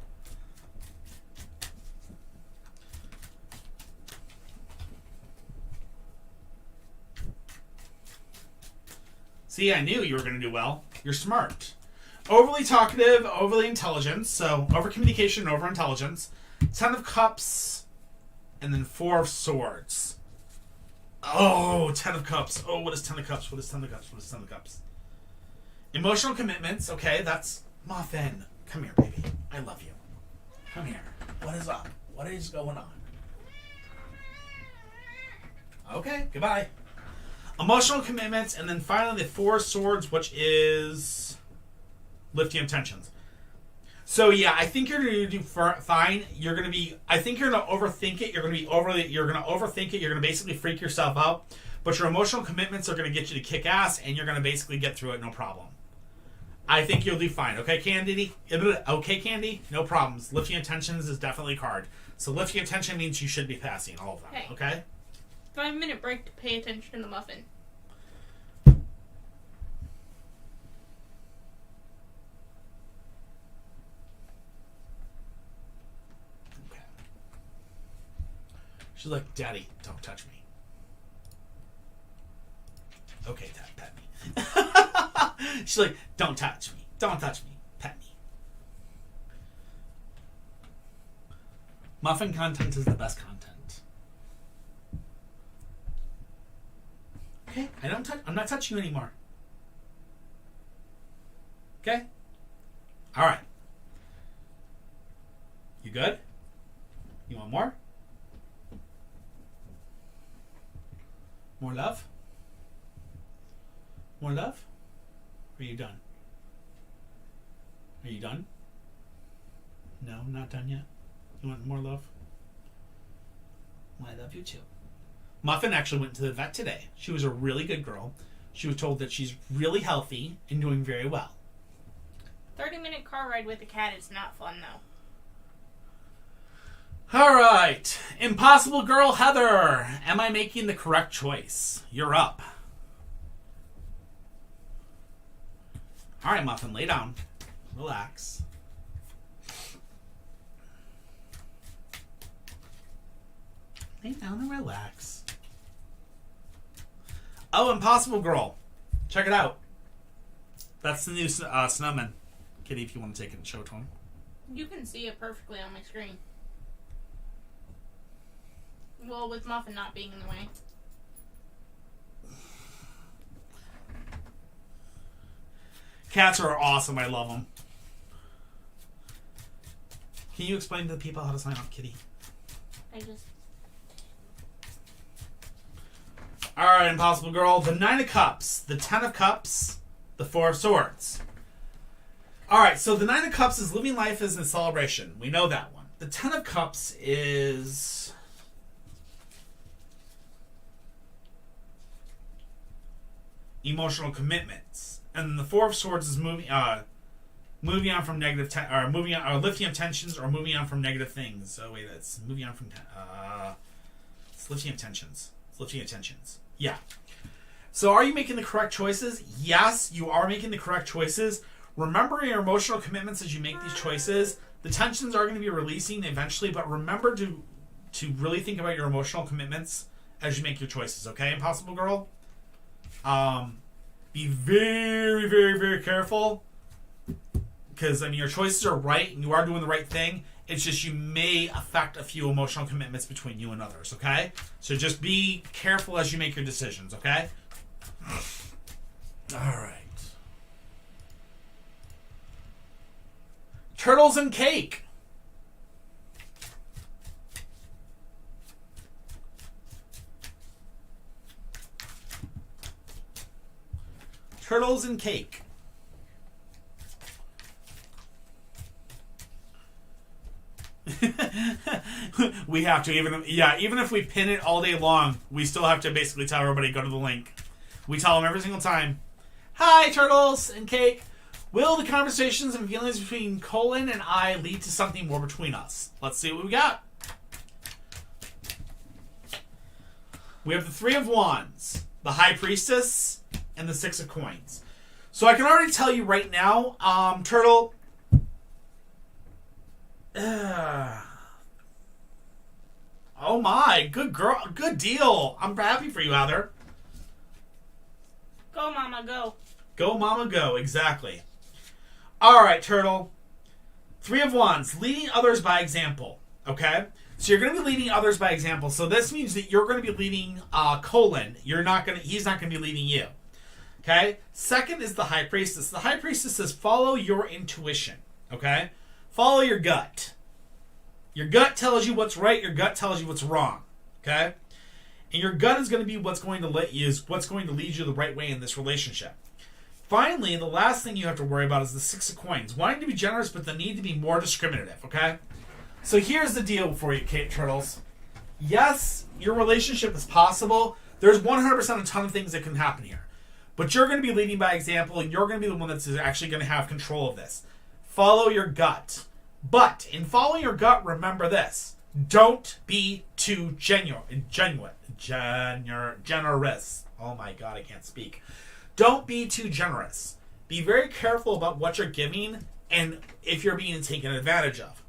Speaker 3: See, I knew you were going to do well. You're smart. Overly talkative, overly intelligent. So, over communication, over intelligence. 10 of Cups, and then 4 of Swords. Oh, 10 of Cups. Oh, what is 10 of Cups? What is 10 of Cups? What is 10 of Cups? Emotional commitments. Okay, that's Muffin. Come here, baby. I love you. Come here. What is up? What is going on? Okay, goodbye. Emotional commitments, and then finally the 4 Swords, which is lifting of tensions. So yeah, I think you're going to do fine. You're going to be. I think you're going to overthink it. You're going to be overly. You're going to overthink it. You're going to basically freak yourself out. But your emotional commitments are going to get you to kick ass, and you're going to basically get through it, no problem. I think you'll do fine. Okay, Candy. Okay, Candy. No problems. Lifting of tensions is definitely a card. So lifting of tension means you should be passing all of them.
Speaker 2: Hey.
Speaker 3: Okay.
Speaker 2: 5-minute break to pay attention to the muffin.
Speaker 3: She's like, Daddy, don't touch me. Okay, Dad, pet me. She's like, don't touch me. Don't touch me. Pet me. Muffin content is the best content. Okay, I'm not touching you anymore. Okay? Alright. You good? You want more? More love? More love? Or are you done? Are you done? No, not done yet. You want more love? Well, I love you too. Muffin actually went to the vet today. She was a really good girl. She was told that she's really healthy and doing very well.
Speaker 2: 30-minute car ride with a cat is not fun, though.
Speaker 3: All right. Impossible Girl Heather. Am I making the correct choice? You're up. All right, Muffin, lay down. Relax. Lay down and relax. Oh, Impossible Girl. Check it out. That's the new snowman. Kitty, if you want to take it and show it to him.
Speaker 2: You can see it perfectly on my screen. Well, with Muffin not being in the way.
Speaker 3: Cats are awesome. I love them. Can you explain to the people how to sign up, Kitty?
Speaker 2: I just...
Speaker 3: All right, Impossible Girl. The 9 of Cups, the 10 of Cups, the 4 of Swords. All right, so the 9 of Cups is living life as a celebration. We know that one. The 10 of Cups is emotional commitments, and the 4 of Swords is moving on from negative, lifting of tensions, or moving on from negative things. So wait, it's moving on from it's lifting of tensions. It's lifting of tensions. Yeah. So are you making the correct choices? Yes, you are making the correct choices. Remember your emotional commitments as you make these choices. The tensions are going to be releasing eventually, but remember to really think about your emotional commitments as you make your choices, okay, Impossible Girl? Be very, very, very careful, because, I mean, your choices are right, and you are doing the right thing. It's just you may affect a few emotional commitments between you and others, okay? So just be careful as you make your decisions, okay? All right. Turtles and cake. Turtles and cake. We have to, even if we pin it all day long, we still have to basically tell everybody, go to the link. We tell them every single time, hi, Turtles and cake. Will the conversations and feelings between Colin and I lead to something more between us? Let's see what we got. We have the 3 of Wands, the High Priestess, and the 6 of Coins. So I can already tell you right now, Turtle. Oh my, good girl, good deal. I'm happy for you, Heather.
Speaker 2: Go, Mama, go.
Speaker 3: Go, Mama, go. Exactly. All right, Turtle. 3 of Wands, leading others by example. Okay? So you're going to be leading others by example. So this means that you're going to be leading Colin. He's not going to be leading you. Okay? Second is the High Priestess. The High Priestess says follow your intuition. Okay? Follow your gut. Your gut tells you what's right. Your gut tells you what's wrong. Okay? And your gut is going to be what's going to lead you the right way in this relationship. Finally, the last thing you have to worry about is the 6 of Coins. Wanting to be generous, but the need to be more discriminative, okay? So here's the deal for you, Kate Turtles. Yes, your relationship is possible. There's 100% a ton of things that can happen here. But you're going to be leading by example, and you're going to be the one that's actually going to have control of this. Follow your gut. But in following your gut, remember this. Don't be too generous. Oh my God, I can't speak. Don't be too generous. Be very careful about what you're giving and if you're being taken advantage of.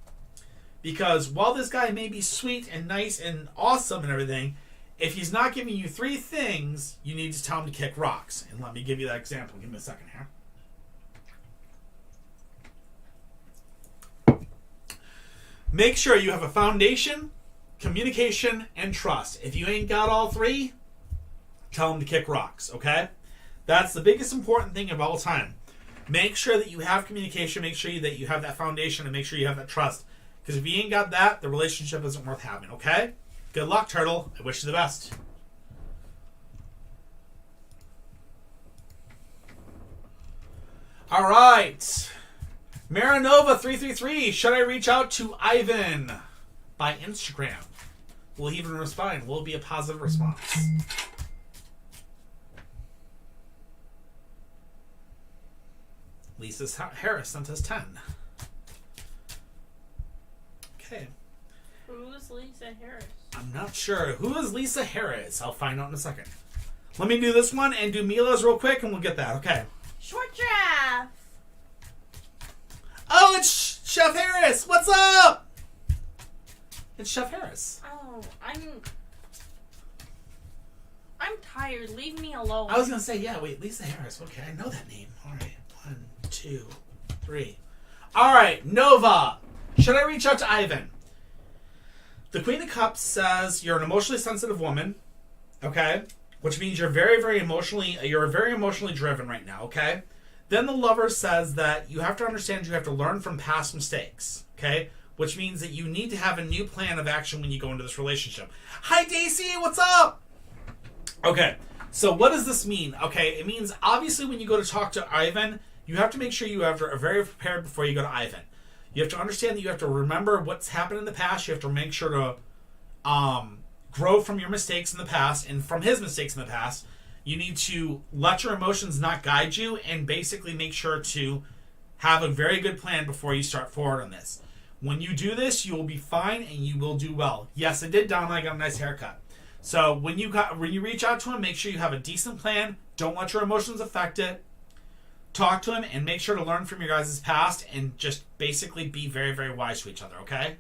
Speaker 3: Because while this guy may be sweet and nice and awesome and everything, if he's not giving you 3 things, you need to tell him to kick rocks. And let me give you that example. Give me a second here. Make sure you have a foundation, communication, and trust. If you ain't got all 3, tell him to kick rocks, okay? That's the biggest important thing of all time. Make sure that you have communication, make sure that you have that foundation, and make sure you have that trust. Because if you ain't got that, the relationship isn't worth having, okay? Good luck, Turtle. I wish you the best. All right. Marinova333, should I reach out to Ivan by Instagram? Will he even respond? Will it be a positive response? Lisa Harris sent us 10. Okay.
Speaker 2: Who is Lisa Harris?
Speaker 3: I'm not sure. Who is Lisa Harris? I'll find out in a second. Let me do this one and do Mila's real quick and we'll get that. Okay.
Speaker 2: Short giraffe.
Speaker 3: Oh, it's Chef Harris. What's up? It's Chef Harris.
Speaker 2: Oh, I'm tired. Leave me alone.
Speaker 3: I was going to say, yeah, wait, Lisa Harris. Okay, I know that name. All right. 1, 2, 3. All right, Nova. Should I reach out to Ivan? The Queen of Cups says you're an emotionally sensitive woman, okay? Which means you're very emotionally driven right now, okay? Then the Lover says that you have to understand you have to learn from past mistakes, okay? Which means that you need to have a new plan of action when you go into this relationship. Hi, Daisy. What's up? Okay, so what does this mean? Okay, it means obviously when you go to talk to Ivan, you have to make sure you are very prepared before you go to Ivan. You have to understand that you have to remember what's happened in the past. You have to make sure to grow from your mistakes in the past and from his mistakes in the past. You need to let your emotions not guide you and basically make sure to have a very good plan before you start forward on this. When you do this, you will be fine and you will do well. Yes, I did, Donna. I got a nice haircut. So when you reach out to him, make sure you have a decent plan. Don't let your emotions affect it. Talk to him and make sure to learn from your guys' past and just basically be very, very wise to each other, okay?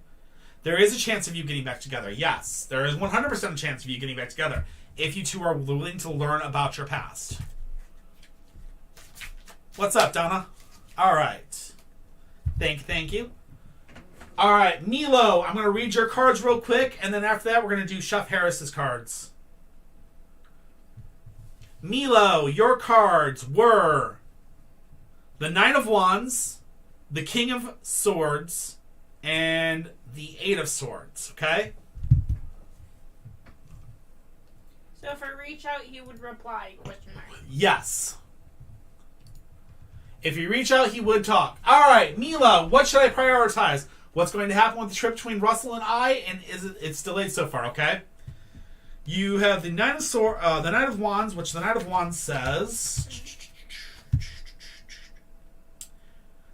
Speaker 3: There is a chance of you getting back together. Yes, there is 100% a chance of you getting back together if you two are willing to learn about your past. What's up, Donna? All right. Thank you. All right, Milo, I'm going to read your cards real quick, and then after that, we're going to do Chef Harris's cards. Milo, your cards were the Knight of Wands, the King of Swords, and the Eight of Swords, okay?
Speaker 2: So if I reach out, he would reply, question mark.
Speaker 3: Yes. If you reach out, he would talk. All right, Mila, what should I prioritize? What's going to happen with the trip between Russell and I? And it's delayed so far, okay? You have the Knight of Wands, which the Knight of Wands says,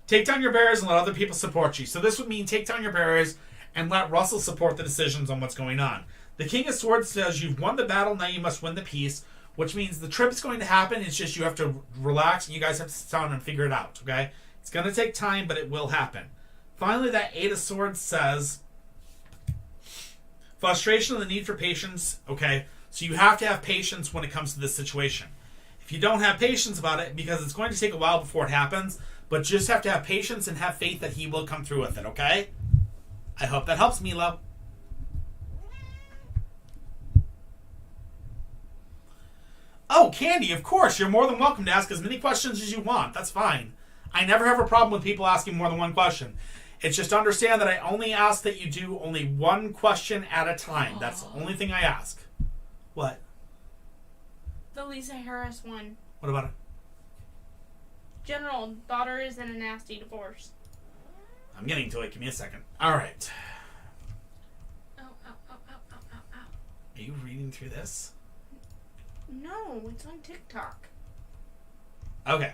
Speaker 3: take down your barriers and let other people support you. So this would mean take down your barriers and let Russell support the decisions on what's going on. The King of Swords says you've won the battle, now you must win the peace, which means the trip is going to happen. It's just you have to relax and you guys have to sit down and figure it out, okay? It's going to take time, but it will happen. Finally, that Eight of Swords says frustration and the need for patience, okay? So you have to have patience when it comes to this situation. If you don't have patience about it, because it's going to take a while before it happens, but just have to have patience and have faith that he will come through with it, okay? I hope that helps, Milo. Oh, Candy, of course. You're more than welcome to ask as many questions as you want. That's fine. I never have a problem with people asking more than one question. It's just understand that I only ask that you do only one question at a time. That's the only thing I ask. What?
Speaker 2: The Lisa Harris one.
Speaker 3: What about it?
Speaker 2: General, daughter is in a nasty divorce.
Speaker 3: I'm getting to it. Give me a second. All right.
Speaker 2: Ow, ow, ow, ow, ow, ow, ow.
Speaker 3: Are you reading through this?
Speaker 2: No, it's on TikTok.
Speaker 3: Okay.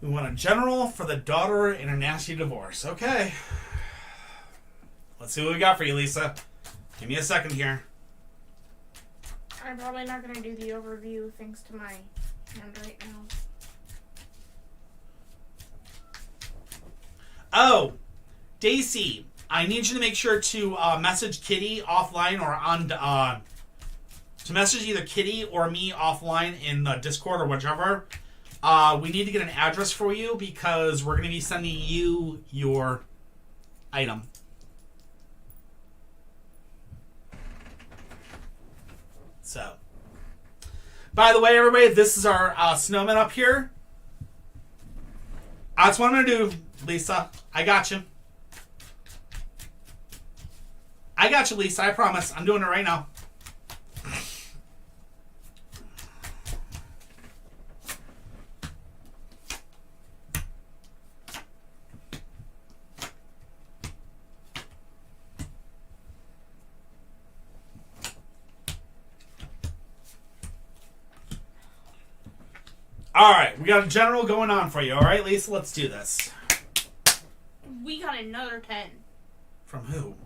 Speaker 3: We want a general for the daughter in a nasty divorce. Okay. Let's see what we got for you, Lisa. Give me a second here.
Speaker 2: I'm probably not going to do the overview thanks to my hand right now.
Speaker 3: Oh, Daisy, I need you to make sure to message Kitty offline or on to message either Kitty or me offline in the Discord or whichever. We need to get an address for you because we're going to be sending you your item. So, by the way, everybody, this is our snowman up here. That's what I'm going to do, Lisa. I got you. I got you, Lisa. I promise. I'm doing it right now. All right, we got a general going on for you. All right, Lisa, let's do this.
Speaker 2: We got another 10.
Speaker 3: From who?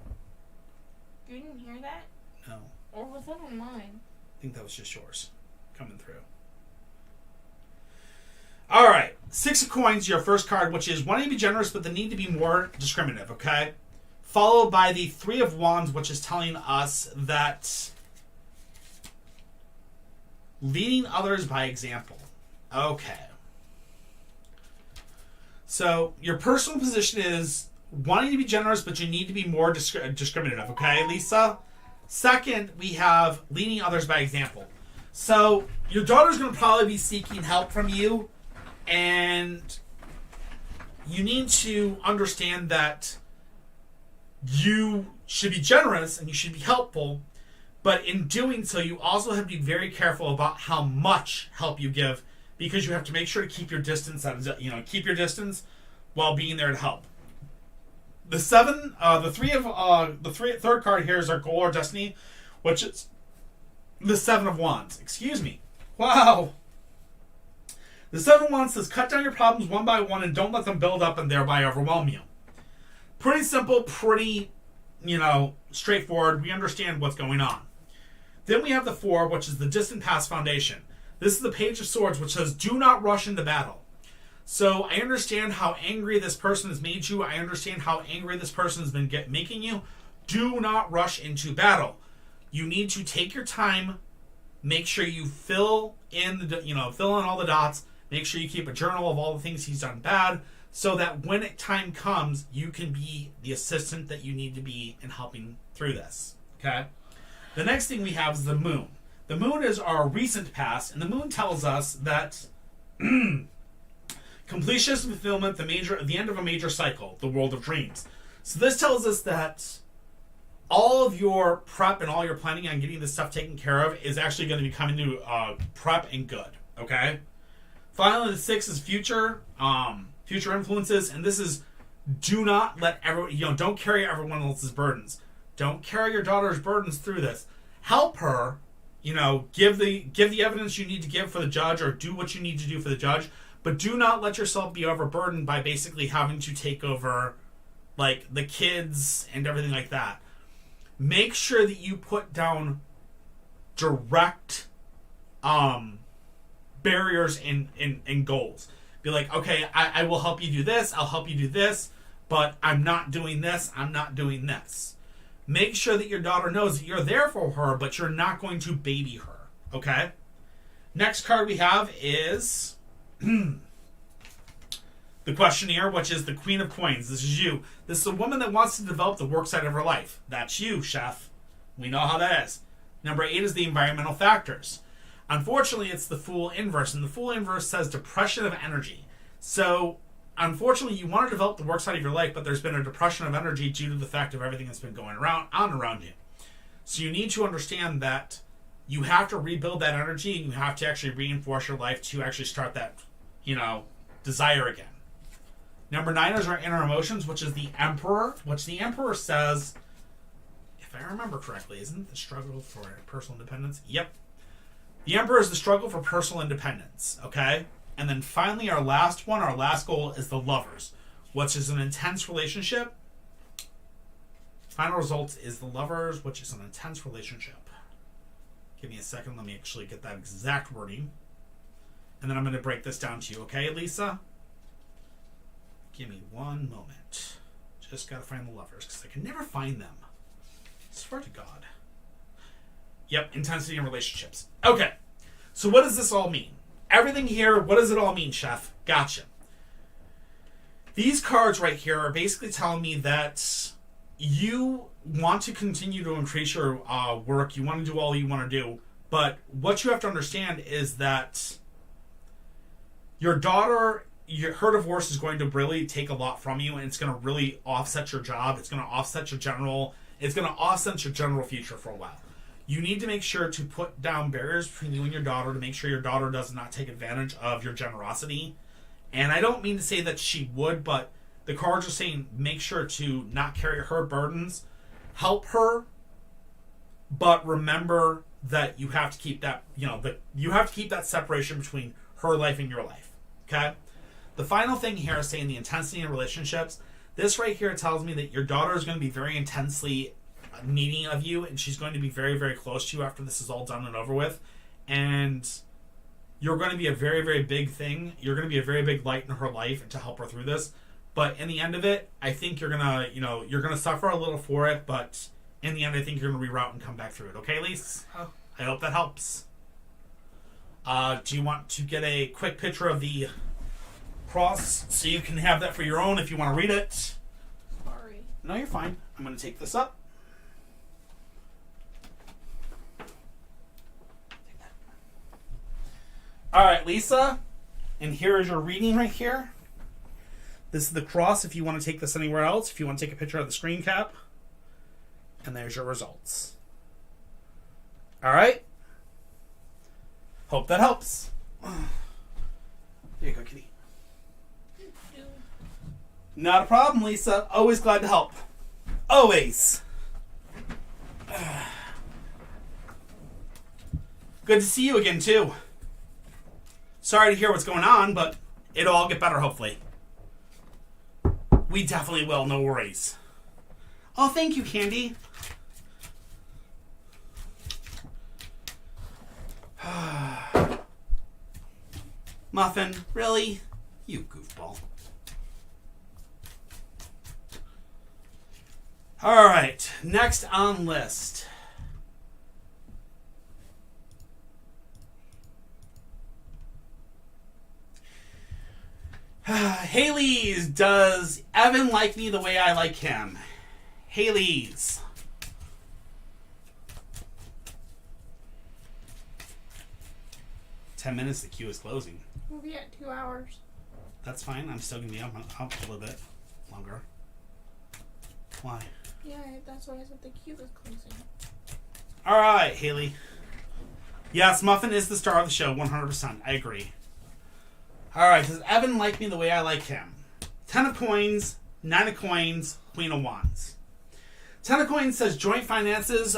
Speaker 2: You didn't hear that?
Speaker 3: No,
Speaker 2: Or was that on mine?
Speaker 3: I think that was just yours coming through. All right, Six of Coins, your first card, which is wanting to be generous, but the need to be more discriminative, okay? Followed by the Three of Wands, which is telling us that leading others by example. Okay. So your personal position is wanting to be generous, but you need to be more discriminative. Okay, Lisa? Second, we have leading others by example. So your daughter's going to probably be seeking help from you, and you need to understand that you should be generous and you should be helpful, but in doing so, you also have to be very careful about how much help you give, because you have to make sure to keep your distance. Keep your distance while being there to help. The third card here is our goal or destiny, which is the Seven of Wands. Excuse me. Wow. The Seven of Wands says, cut down your problems one by one and don't let them build up and thereby overwhelm you. Pretty simple, pretty, straightforward. We understand what's going on. Then we have the Four, which is the distant past foundation. This is the Page of Swords, which says, do not rush into battle. So I understand how angry this person has made you. I understand how angry this person has been making you. Do not rush into battle. You need to take your time. Make sure you fill in all the dots. Make sure you keep a journal of all the things he's done bad, so that when time comes, you can be the assistant that you need to be in helping through this. Okay? The next thing we have is the Moon. The Moon is our recent past, and the Moon tells us that completion and fulfillment, the end of a major cycle, the world of dreams. So this tells us that all of your prep and all your planning on getting this stuff taken care of is actually going to be coming to prep and good. Okay? Finally, the 6 is future influences, and this is do not let don't carry everyone else's burdens. Don't carry your daughter's burdens through this. Help her, give the evidence you need to give for the judge, or do what you need to do for the judge, but do not let yourself be overburdened by basically having to take over like the kids and everything like that. Make sure that you put down direct barriers and goals. Be like, okay, I will help you do this, I'll help you do this, but I'm not doing this, I'm not doing this. Make sure that your daughter knows that you're there for her, but you're not going to baby her. Okay? Next card we have is the Questionnaire, which is the Queen of Coins. This is you. This is a woman that wants to develop the work side of her life. That's you, chef. We know how that is. Number 8 is the environmental factors. Unfortunately, it's the Fool inverse, and the Fool inverse says depression of energy. So, unfortunately, you want to develop the work side of your life, but there's been a depression of energy due to the fact of everything that's been going around you. So you need to understand that you have to rebuild that energy, and you have to actually reinforce your life to actually start that, desire again. Number 9 is our inner emotions, which is the Emperor, which the Emperor says, if I remember correctly, isn't it the struggle for personal independence? Yep. The Emperor is the struggle for personal independence, okay? And then finally, our last goal is the Lovers, which is an intense relationship. Final result is the Lovers, which is an intense relationship. Give me a second. Let me actually get that exact wording. And then I'm going to break this down to you, okay, Lisa? Give me one moment. Just got to find the Lovers, because I can never find them. I swear to God. Yep, intensity in relationships. Okay, so what does this all mean? Everything here, what does it all mean, chef? Gotcha. These cards right here are basically telling me that you want to continue to increase your work. You want to do all you want to do. But what you have to understand is that your daughter, her divorce is going to really take a lot from you, and it's going to really offset your job. It's going to offset your general future for a while. You need to make sure to put down barriers between you and your daughter to make sure your daughter does not take advantage of your generosity. And I don't mean to say that she would, but the cards are saying make sure to not carry her burdens. Help her, but remember that you have to keep that, you have to keep that separation between her life and your life. Okay? The final thing here is saying the intensity in relationships. This right here tells me that your daughter is going to be very intensely needing of you, and she's going to be very, very close to you after this is all done and over with. And you're going to be a very, very big thing. You're going to be a very big light in her life to help her through this. But in the end of it, I think you're going to, you're going to suffer a little for it, but in the end, I think you're going to reroute and come back through it. Okay, Lise? I hope that helps. Do you want to get a quick picture of the cross so you can have that for your own if you want to read it?
Speaker 2: Sorry.
Speaker 1: No, you're fine. I'm going to take this up. All right, Lisa, and here is your reading right here. This is the cross if you want to take this anywhere else, if you want to take a picture of the screen cap. And there's your results. All right? Hope that helps. Here you go, kitty. Not a problem, Lisa. Always glad to help. Always. Good to see you again, too. Sorry to hear what's going on, but it'll all get better, hopefully. We definitely will, no worries. Oh, thank you, Candy. Muffin, really? You goofball. Alright, next on list. Haley's, does Evan like me the way I like him? Haley's. "10 minutes, the queue is closing."
Speaker 2: We'll be at 2 hours.
Speaker 1: That's fine. I'm still going to be up a little bit longer. Why?
Speaker 2: Yeah, that's why I said the queue is closing.
Speaker 1: All right, Haley. Yes, Muffin is the star of the show, 100%. I agree. All right, does Evan like me the way I like him? 10 of coins, 9 of coins, Queen of wands. 10 of coins says joint finances,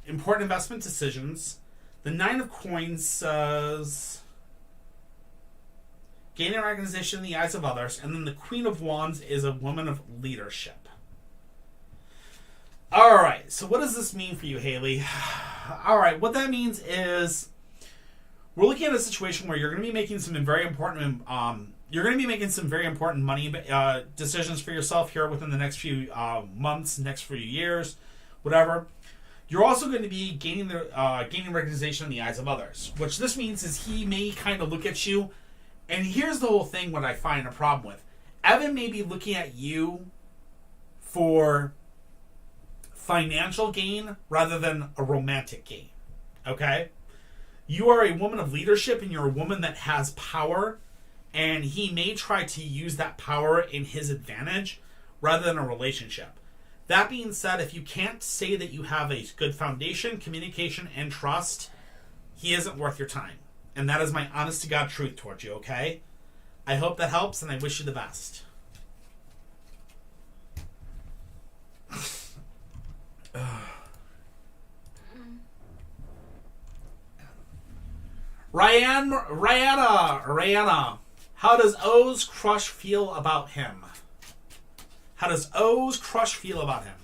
Speaker 1: important investment decisions. The 9 of coins says gaining recognition in the eyes of others. And then the Queen of wands is a woman of leadership. All right, so what does this mean for you, Haley? All right, what that means is we're looking at a situation where you're going to be making some very important money decisions for yourself here within the next few months, next few years, whatever. You're also going to be gaining recognition in the eyes of others, which this means is he may kind of look at you, and here's the whole thing. What I find a problem with, Evan may be looking at you for financial gain rather than a romantic gain. Okay? You are a woman of leadership and you're a woman that has power, and he may try to use that power in his advantage rather than a relationship. That being said, if you can't say that you have a good foundation, communication, and trust, he isn't worth your time. And that is my honest to God truth towards you, okay? I hope that helps, and I wish you the best. Rihanna, how does O's crush feel about him? How does O's crush feel about him?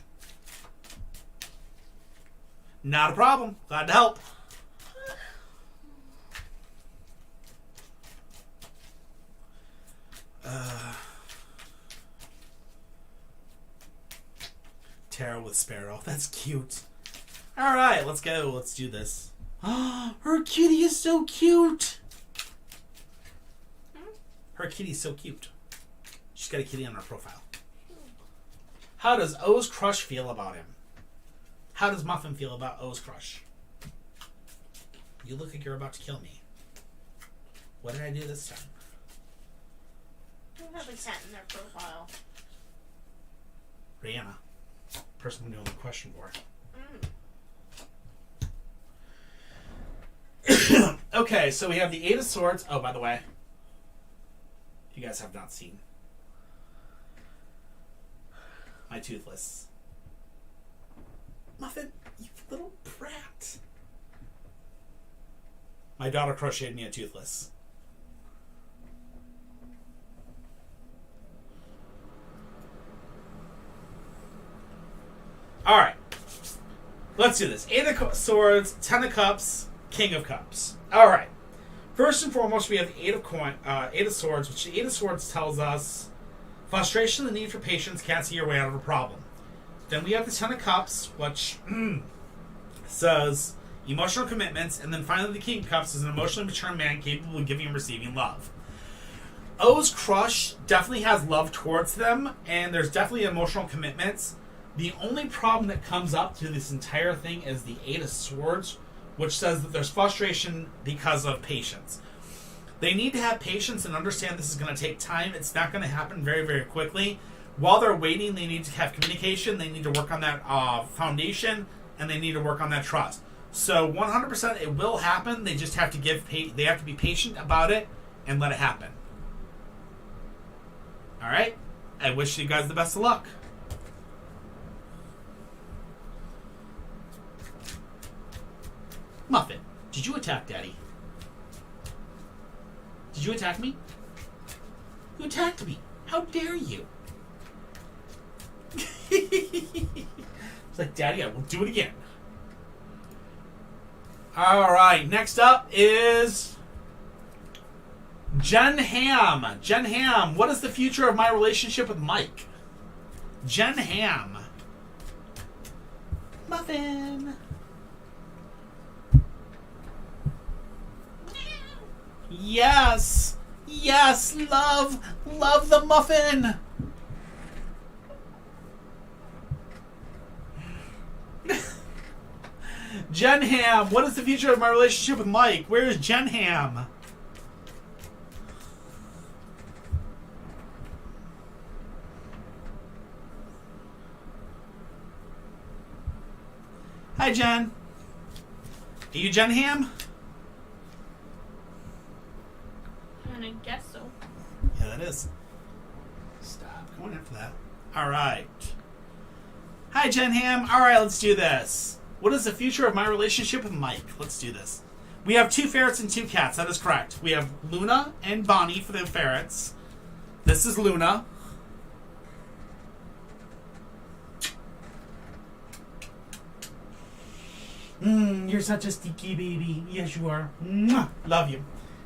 Speaker 1: Not a problem. Glad to help. Tarot with Sparrow. That's cute. All right, let's go. Let's do this. Her kitty is so cute. Her kitty's so cute. She's got a kitty on her profile. How does O's crush feel about him? How does Muffin feel about O's crush? You look like you're about to kill me. What did I do this time?
Speaker 2: They have a cat in their profile.
Speaker 1: Rihanna. Person I'm doing the question for. Okay, so we have the 8 of Swords. Oh, by the way, you guys have not seen my toothless. Muffin, you little brat. My daughter crocheted me a toothless. Alright. Let's do this. 8 of Swords, 10 of Cups, King of Cups. Alright. First and foremost, we have the 8 of Swords, which the 8 of Swords tells us frustration and the need for patience can't see your way out of a problem. Then we have the 10 of Cups, which says emotional commitments, and then finally the King of Cups is an emotionally mature man capable of giving and receiving love. O's crush definitely has love towards them, and there's definitely emotional commitments. The only problem that comes up to this entire thing is the 8 of Swords, which says that there's frustration because of patience. They need to have patience and understand this is going to take time. It's not going to happen very, very quickly.
Speaker 3: While they're waiting, they need to have communication. They need to work on that foundation, and they need to work on that trust. So 100% it will happen. They just have to they have to be patient about it and let it happen. All right? I wish you guys the best of luck. Muffin, did you attack Daddy? Did you attack me? You attacked me. How dare you? It's like, Daddy, I will do it again. All right, next up is Jen Ham. Jen Ham, what is the future of my relationship with Mike? Jen Ham. Muffin. Yes. Yes, love. Love the muffin. Jen Ham, what is the future of my relationship with Mike? Where is Jen Ham? Hi, Jen. Are you Jen Ham?
Speaker 2: I guess so.
Speaker 3: Yeah, that is. Stop going after that. All right. Hi, Jen Ham. All right, let's do this. What is the future of my relationship with Mike? Let's do this. We have 2 ferrets and 2 cats. That is correct. We have Luna and Bonnie for the ferrets. This is Luna. You're such a sticky baby. Yes, you are. Mwah. Love you.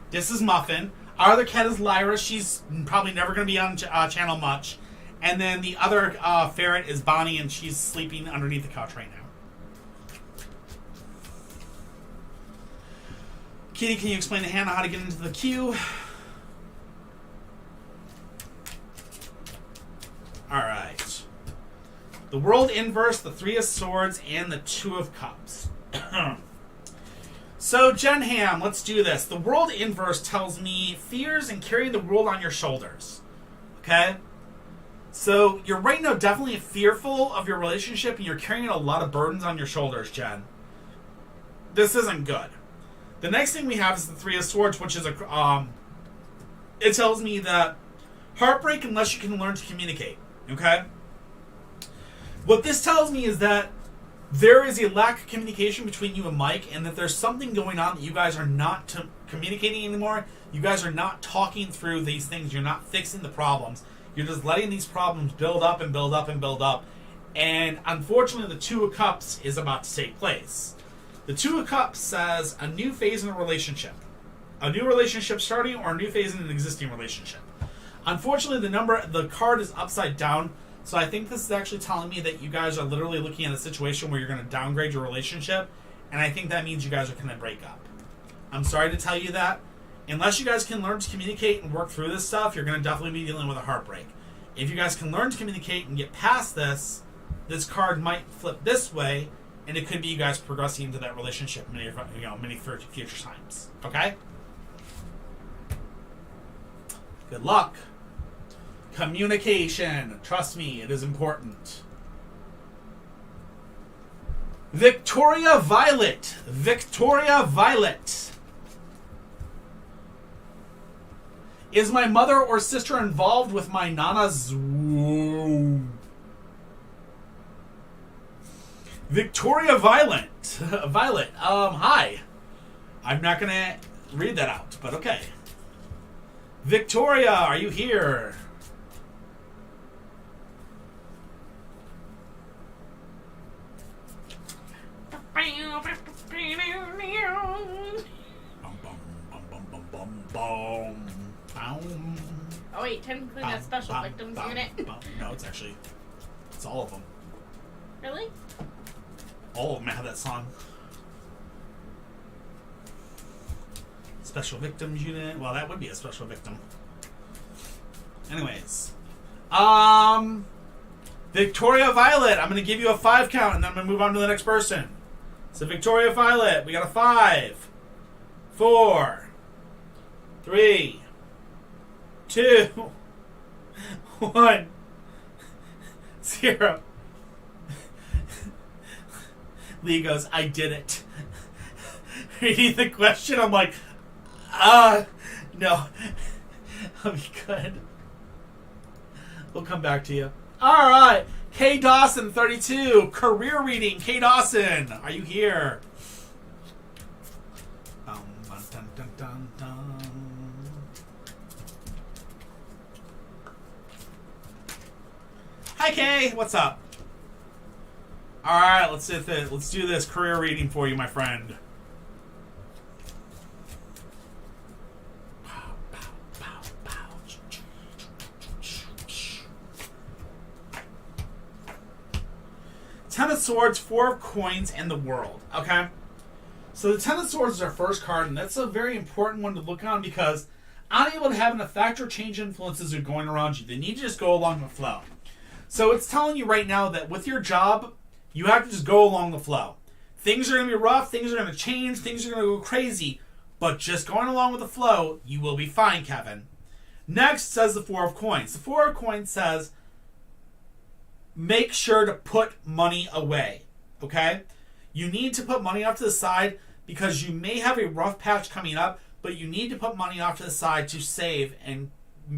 Speaker 3: This is Muffin. Our other cat is Lyra. She's probably never going to be on channel much. And then the other ferret is Bonnie, and she's sleeping underneath the couch right now. Kitty, can you explain to Hannah how to get into the queue? Alright. The World Inverse, the 3 of Swords, and the 2 of Cups. So, Jen Ham, let's do this. The World Inverse tells me fears and carrying the world on your shoulders. Okay? So, you're right now definitely fearful of your relationship, and you're carrying a lot of burdens on your shoulders, Jen. This isn't good. The next thing we have is the 3 of Swords, which is it tells me that heartbreak unless you can learn to communicate. Okay? What this tells me is that there is a lack of communication between you and Mike, and that there's something going on that you guys are not communicating anymore. You guys are not talking through these things. You're not fixing the problems. You're just letting these problems build up and build up and build up. And unfortunately, the 2 of Cups is about to take place. The 2 of Cups says a new phase in a relationship. A new relationship starting, or a new phase in an existing relationship. Unfortunately, the card is upside down. So I think this is actually telling me that you guys are literally looking at a situation where you're going to downgrade your relationship. And I think that means you guys are going to break up. I'm sorry to tell you that. Unless you guys can learn to communicate and work through this stuff, you're going to definitely be dealing with a heartbreak. If you guys can learn to communicate and get past this, this card might flip this way. And it could be you guys progressing into that relationship many future times. Okay? Good luck. Communication. Trust me, it is important. Victoria Violet. Victoria Violet. Is my mother or sister involved with my Nana's... Victoria Violet. Violet. Hi. I'm not going to read that out, but okay. Victoria, are you here?
Speaker 2: Oh wait, technically that's Special Victims Unit.
Speaker 3: No, it's all of them.
Speaker 2: Really?
Speaker 3: All of them have that song. Special Victims Unit. Well, that would be a special victim. Anyways. Victoria Violet. I'm going to give you a 5 count, and then I'm going to move on to the next person. So, Victoria Violet, we got a 5, 4, 3, 2, 1. 0. Lee goes, I did it. Reading the question, I'm like, no. I'll be good. We'll come back to you. All right. Kay Dawson, 32. Career reading. Kay Dawson, are you here? Dun, dun, dun, dun. Hi, Kay. What's up? All right. Let's do this career reading for you, my friend. Ten of Swords, 4 of Coins, and the World. Okay? So the Ten of Swords is our first card, and that's a very important one to look on because unable to have an effect or change influences are going around you. They need to just go along the flow. So it's telling you right now that with your job, you have to just go along the flow. Things are going to be rough, things are going to change, things are going to go crazy, but just going along with the flow, you will be fine, Kevin. Next says the 4 of Coins. The 4 of Coins says, make sure to put money away, okay? You need to put money off to the side because you may have a rough patch coming up, but you need to put money off to the side to save and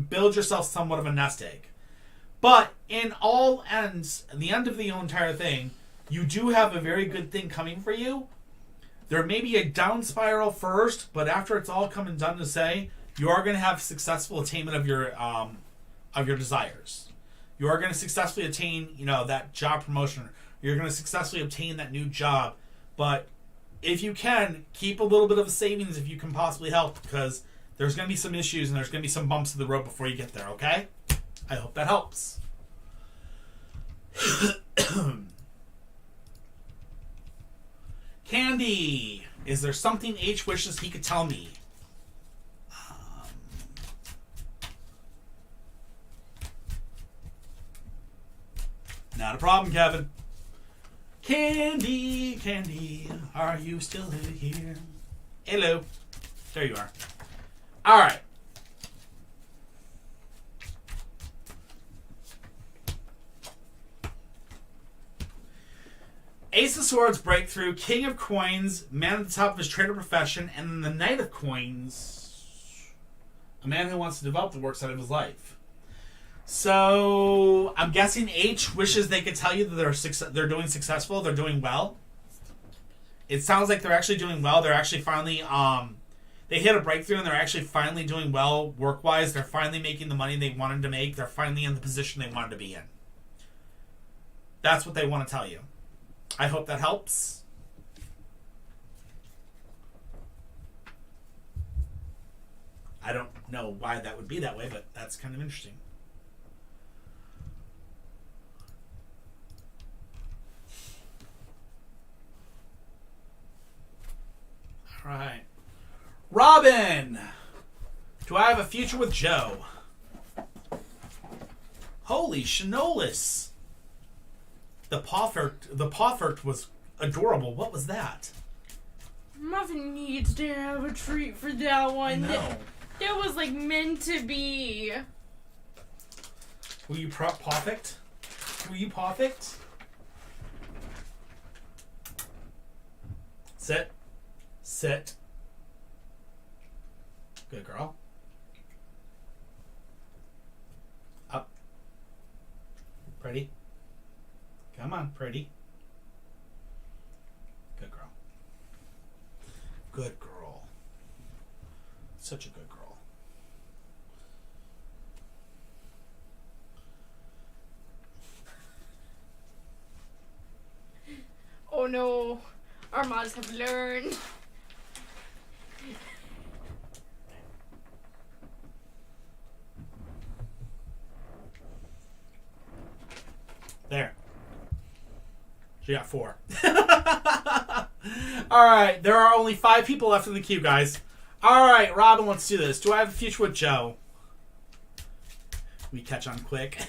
Speaker 3: build yourself somewhat of a nest egg. But in all ends, at the end of the entire thing, you do have a very good thing coming for you. There may be a down spiral first, but after it's all come and done to say, you are going to have successful attainment of your desires. You are going to successfully attain, that job promotion. You're going to successfully obtain that new job. But if you can, keep a little bit of a savings if you can possibly help, because there's going to be some issues and there's going to be some bumps in the road before you get there, okay? I hope that helps. Candy, is there something H wishes he could tell me? Not a problem, Kevin. Candy, are you still here? Hello. There you are. All right. Ace of Swords, Breakthrough, King of Coins, man at the top of his trade or profession, and then the Knight of Coins, a man who wants to develop the work side of his life. So I'm guessing H wishes they could tell you that they're doing successful, they're doing well. It sounds like they're actually doing well. They're actually finally they hit a breakthrough and they're actually finally doing well work-wise. They're finally making the money they wanted to make. They're finally in the position they wanted to be in. That's what they want to tell you. I hope that helps. I don't know why that would be that way, but that's kind of interesting. All right. Robin! Do I have a future with Joe? Holy Shinolis! The Pawfert was adorable. What was that?
Speaker 2: Muffin needs to have a treat for that one.
Speaker 3: No.
Speaker 2: That was like meant to be.
Speaker 3: Were you Pawfect? Were you Pawfect? Sit. Sit. Good girl. Up. Pretty. Come on, pretty. Good girl. Good girl. Such a good girl.
Speaker 2: Oh no. Our mods have learned.
Speaker 3: There. She got 4. Alright, there are only 5 people left in the queue, guys. Alright, Robin, let's do this. Do I have a future with Joe? We catch on quick.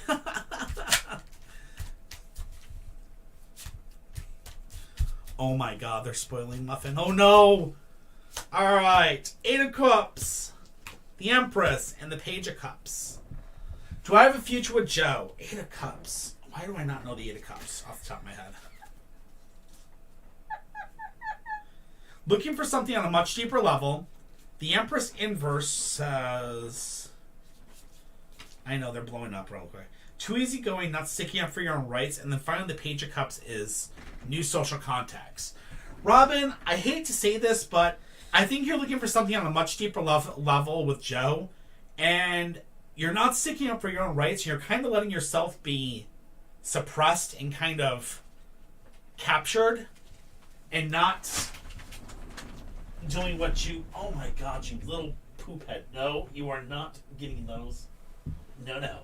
Speaker 3: Oh my god, they're spoiling Muffin. Oh no! Alright, 8 of Cups, the Empress, and the Page of Cups. Do I have a future with Joe? 8 of Cups. Oh Why do I not know the Eight of Cups off the top of my head? Looking for something on a much deeper level. The Empress Inverse says... I know, they're blowing up real quick. Too easygoing, not sticking up for your own rights. And then finally the Page of Cups is new social contacts. Robin, I hate to say this, but I think you're looking for something on a much deeper level with Joe. And you're not sticking up for your own rights. You're kind of letting yourself be suppressed and kind of captured. And not doing what you... Oh my God, you little poop head. No, you are not getting those. No.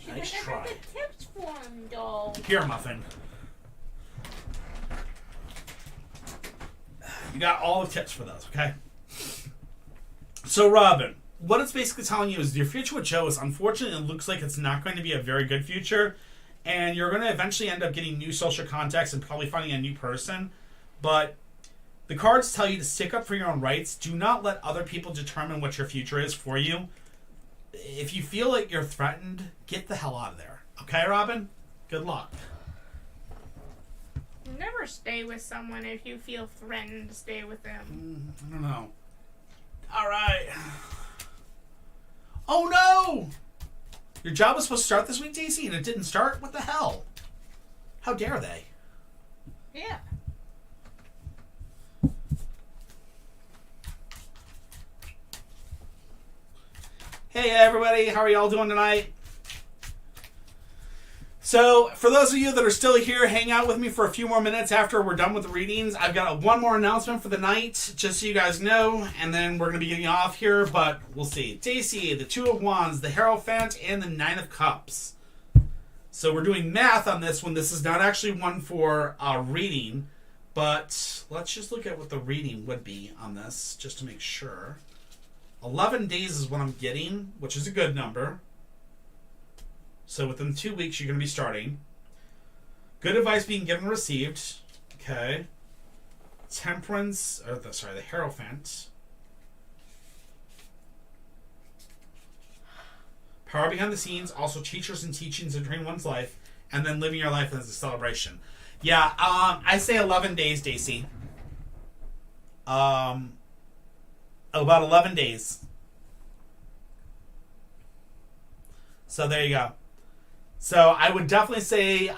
Speaker 3: Nice try.
Speaker 2: The tips for him, doll.
Speaker 3: Here, Muffin. You got all the tips for those, okay? So, Robin, what it's basically telling you is your future with Joe is unfortunate. It looks like it's not going to be a very good future. And you're going to eventually end up getting new social contacts and probably finding a new person. But the cards tell you to stick up for your own rights. Do not let other people determine what your future is for you. If you feel like you're threatened, get the hell out of there. Okay, Robin? Good luck.
Speaker 2: Never stay with someone if you feel threatened to stay with them.
Speaker 3: I don't know. All right. Oh, no! Your job was supposed to start this week, Daisy, and it didn't start? What the hell? How dare they?
Speaker 2: Yeah.
Speaker 3: Hey everybody, how are y'all doing tonight? So, for those of you that are still here, hang out with me for a few more minutes after we're done with the readings. I've got one more announcement for the night, just so you guys know, and then we're going to be getting off here, but we'll see. Daisy, the Two of Wands, the Hierophant, and the Nine of Cups. So we're doing math on this one. This is not actually one for reading, but let's just look at what the reading would be on this, just to make sure. 11 days is what I'm getting, which is a good number. So within 2 weeks, you're going to be starting. Good advice being given and received. Okay. Temperance, the Hierophant. Power behind the scenes, also teachers and teachings entering one's life, and then living your life as a celebration. Yeah, I say 11 days, Daisy. About 11 days. So there you go. So I would definitely say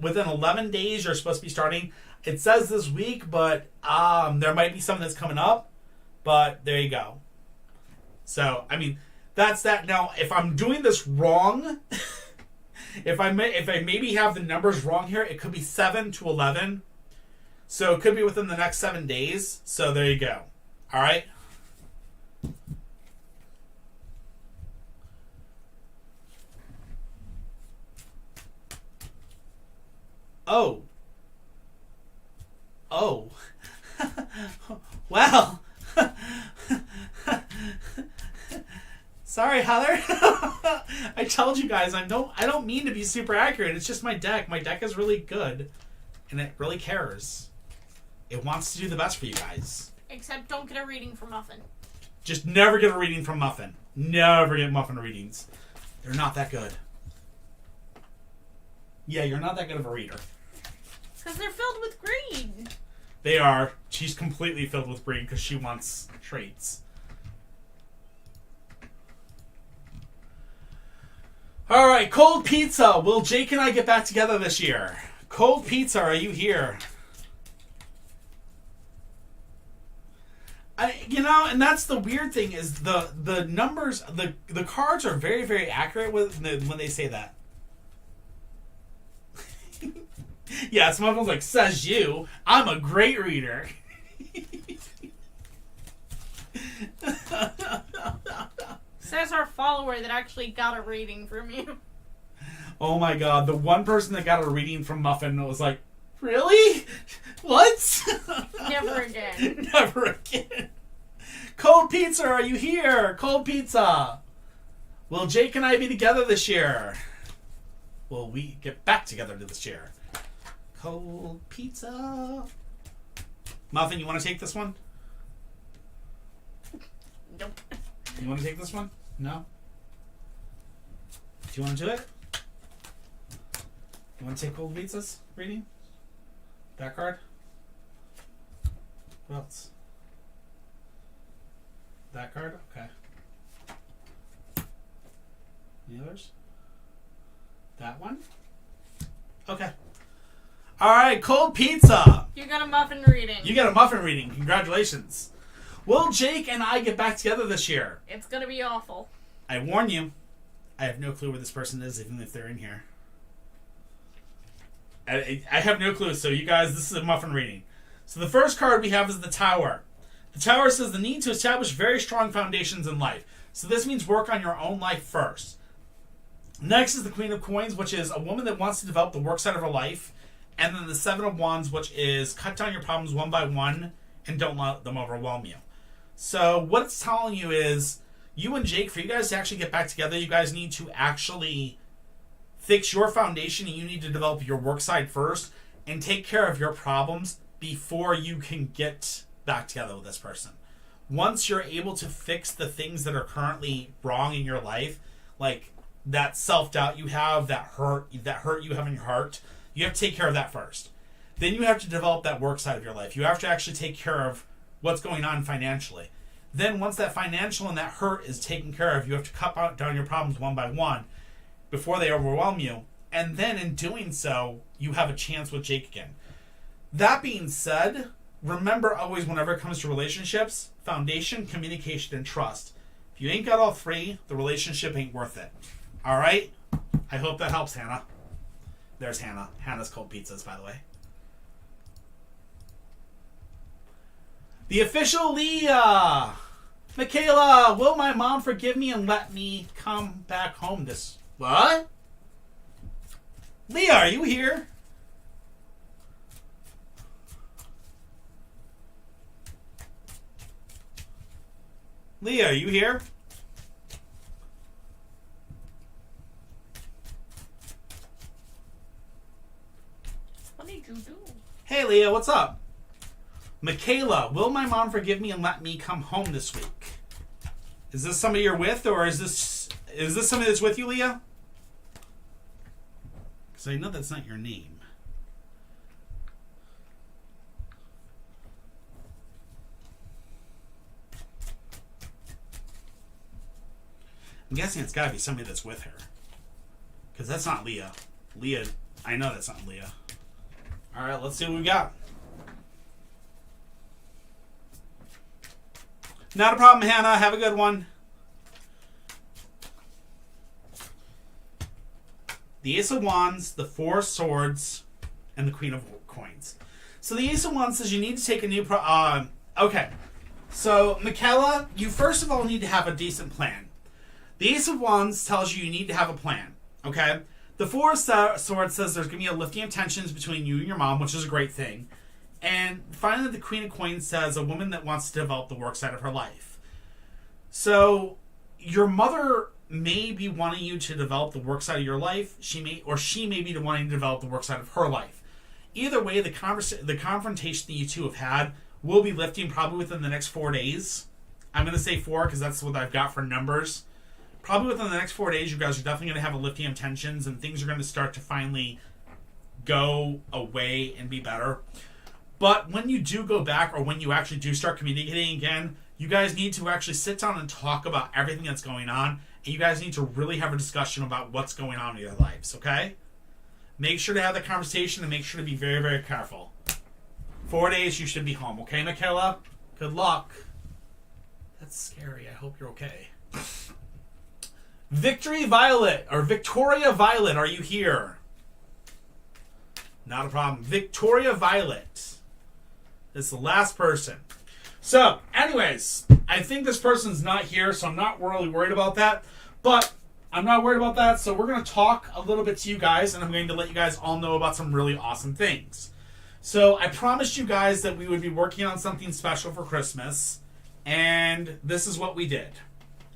Speaker 3: within 11 days you're supposed to be starting. It says this week, but there might be something that's coming up. But there you go. So, I mean, that's that. Now, if I'm doing this wrong, if I maybe have the numbers wrong here, it could be 7 to 11. So it could be within the next 7 days. So there you go. All right. Oh. Well. Sorry, Heather. I told you guys I don't mean to be super accurate. It's just my deck. My deck is really good, and it really cares. It wants to do the best for you guys.
Speaker 2: Except don't get a reading from Muffin.
Speaker 3: Just never get a reading from Muffin. Never get Muffin readings. They're not that good. Yeah, you're not that good of a reader.
Speaker 2: Because they're filled with greed.
Speaker 3: They are. She's completely filled with greed because she wants traits. Alright, cold pizza. Will Jake and I get back together this year? Cold pizza, are you here? And that's the weird thing is the numbers, the cards are very, very accurate when they say that. Yeah, someone's like, says you. I'm a great reader.
Speaker 2: Says our follower that actually got a reading from you.
Speaker 3: Oh my god, the one person that got a reading from Muffin was like, really? What?
Speaker 2: Never again.
Speaker 3: Never again. Cold pizza, are you here? Cold pizza. Will Jake and I be together this year? Will we get back together this year? Cold pizza. Muffin, you want to take this one?
Speaker 2: Nope.
Speaker 3: You want to take this one? No? Do you want to do it?
Speaker 1: You want to take Cold Pizza's reading? That card? What else? That card? Okay. Any others? That one? Okay. Alright, Cold Pizza!
Speaker 2: You got a muffin reading.
Speaker 1: You get a muffin reading. Congratulations. Will Jake and I get back together this year?
Speaker 2: It's gonna be awful.
Speaker 1: I warn you, I have no clue where this person is, even if they're in here. I have no clue, so you guys, this is a muffin reading. So the first card we have is the Tower. The Tower says the need to establish very strong foundations in life. So this means work on your own life first. Next is the Queen of Coins, which is a woman that wants to develop the work side of her life. And then the Seven of Wands, which is cut down your problems one by one and don't let them overwhelm you. So what it's telling you is, you and Jake, for you guys to actually get back together, you guys need to actually fix your foundation and you need to develop your work side first and take care of your problems before you can get back together with this person. Once you're able to fix the things that are currently wrong in your life, like that self-doubt you have, that hurt you have in your heart, you have to take care of that first. Then you have to develop that work side of your life. You have to actually take care of what's going on financially. Then once that financial and that hurt is taken care of, you have to cut down your problems one by one before they overwhelm you. And then in doing so, you have a chance with Jake again. That being said, remember always whenever it comes to relationships, foundation, communication, and trust. If you ain't got all three, the relationship ain't worth it. All right? I hope that helps, Hannah. There's Hannah. Hannah's Cold Pizzas, by the way. The official Leah. Michaela, will my mom forgive me and let me come back home this... What? Leah, are you here? Leah, are you here?
Speaker 2: What did you do?
Speaker 1: Hey, Leah, what's up? Michaela, will my mom forgive me and let me come home this week? Is this somebody you're with, or is this somebody that's with you, Leah? Because I know that's not your name. I'm guessing it's got to be somebody that's with her. Because that's not Leah. Leah, I know that's not Leah. Alright, let's see what we got. Not a problem, Hannah. Have a good one. The Ace of Wands, the Four of Swords, and the Queen of Coins. So the Ace of Wands says you need to take a new... okay. So, Michaela, you first of all need to have a decent plan. The Ace of Wands tells you need to have a plan. Okay? The Four of Swords says there's going to be a lifting of tensions between you and your mom, which is a great thing. And finally, the Queen of Coins says a woman that wants to develop the work side of her life. So, your mother may be wanting you to develop the work side of your life. She may be wanting to develop the work side of her life. Either way, the confrontation that you two have had will be lifting probably within the next 4 days. I'm going to say 4 because that's what I've got for numbers. Probably within the next 4 days, you guys are definitely going to have a lifting of tensions and things are going to start to finally go away and be better. But when you do go back, or when you actually do start communicating again, you guys need to actually sit down and talk about everything that's going on. And you guys need to really have a discussion about what's going on in your lives, okay? Make sure to have the conversation and make sure to be very, very careful. 4 days, you should be home, okay, Michaela? Good luck. That's scary. I hope you're okay. Victoria Violet, are you here? Not a problem. Victoria Violet is the last person. So, anyways, I think this person's not here, so I'm not really worried about that. But I'm not worried about that, so we're going to talk a little bit to you guys, and I'm going to let you guys all know about some really awesome things. So, I promised you guys that we would be working on something special for Christmas, and this is what we did.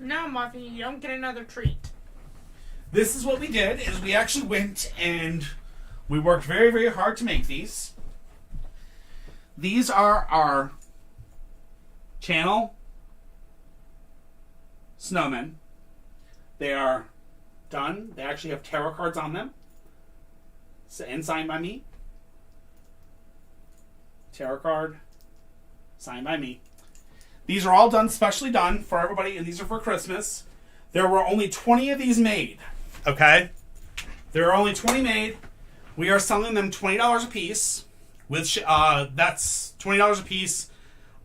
Speaker 2: No, Muffy, you don't get another treat.
Speaker 1: This is what we did, is we actually went and we worked very, very hard to make these. These are our channel snowmen. They are done. They actually have tarot cards on them. and signed by me. Tarot card, signed by me. These are all done, specially done for everybody, and these are for Christmas. There were only 20 of these made. Okay? There are only 20 made. We are selling them $20 a piece. That's $20 a piece.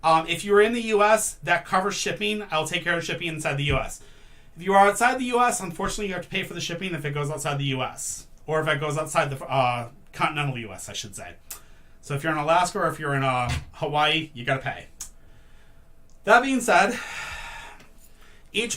Speaker 1: If you're in the U.S., that covers shipping. I'll take care of shipping inside the U.S. If you are outside the U.S., unfortunately, you have to pay for the shipping if it goes outside the U.S. Or if it goes outside the continental U.S., I should say. So if you're in Alaska or if you're in Hawaii, you got to pay. That being said, each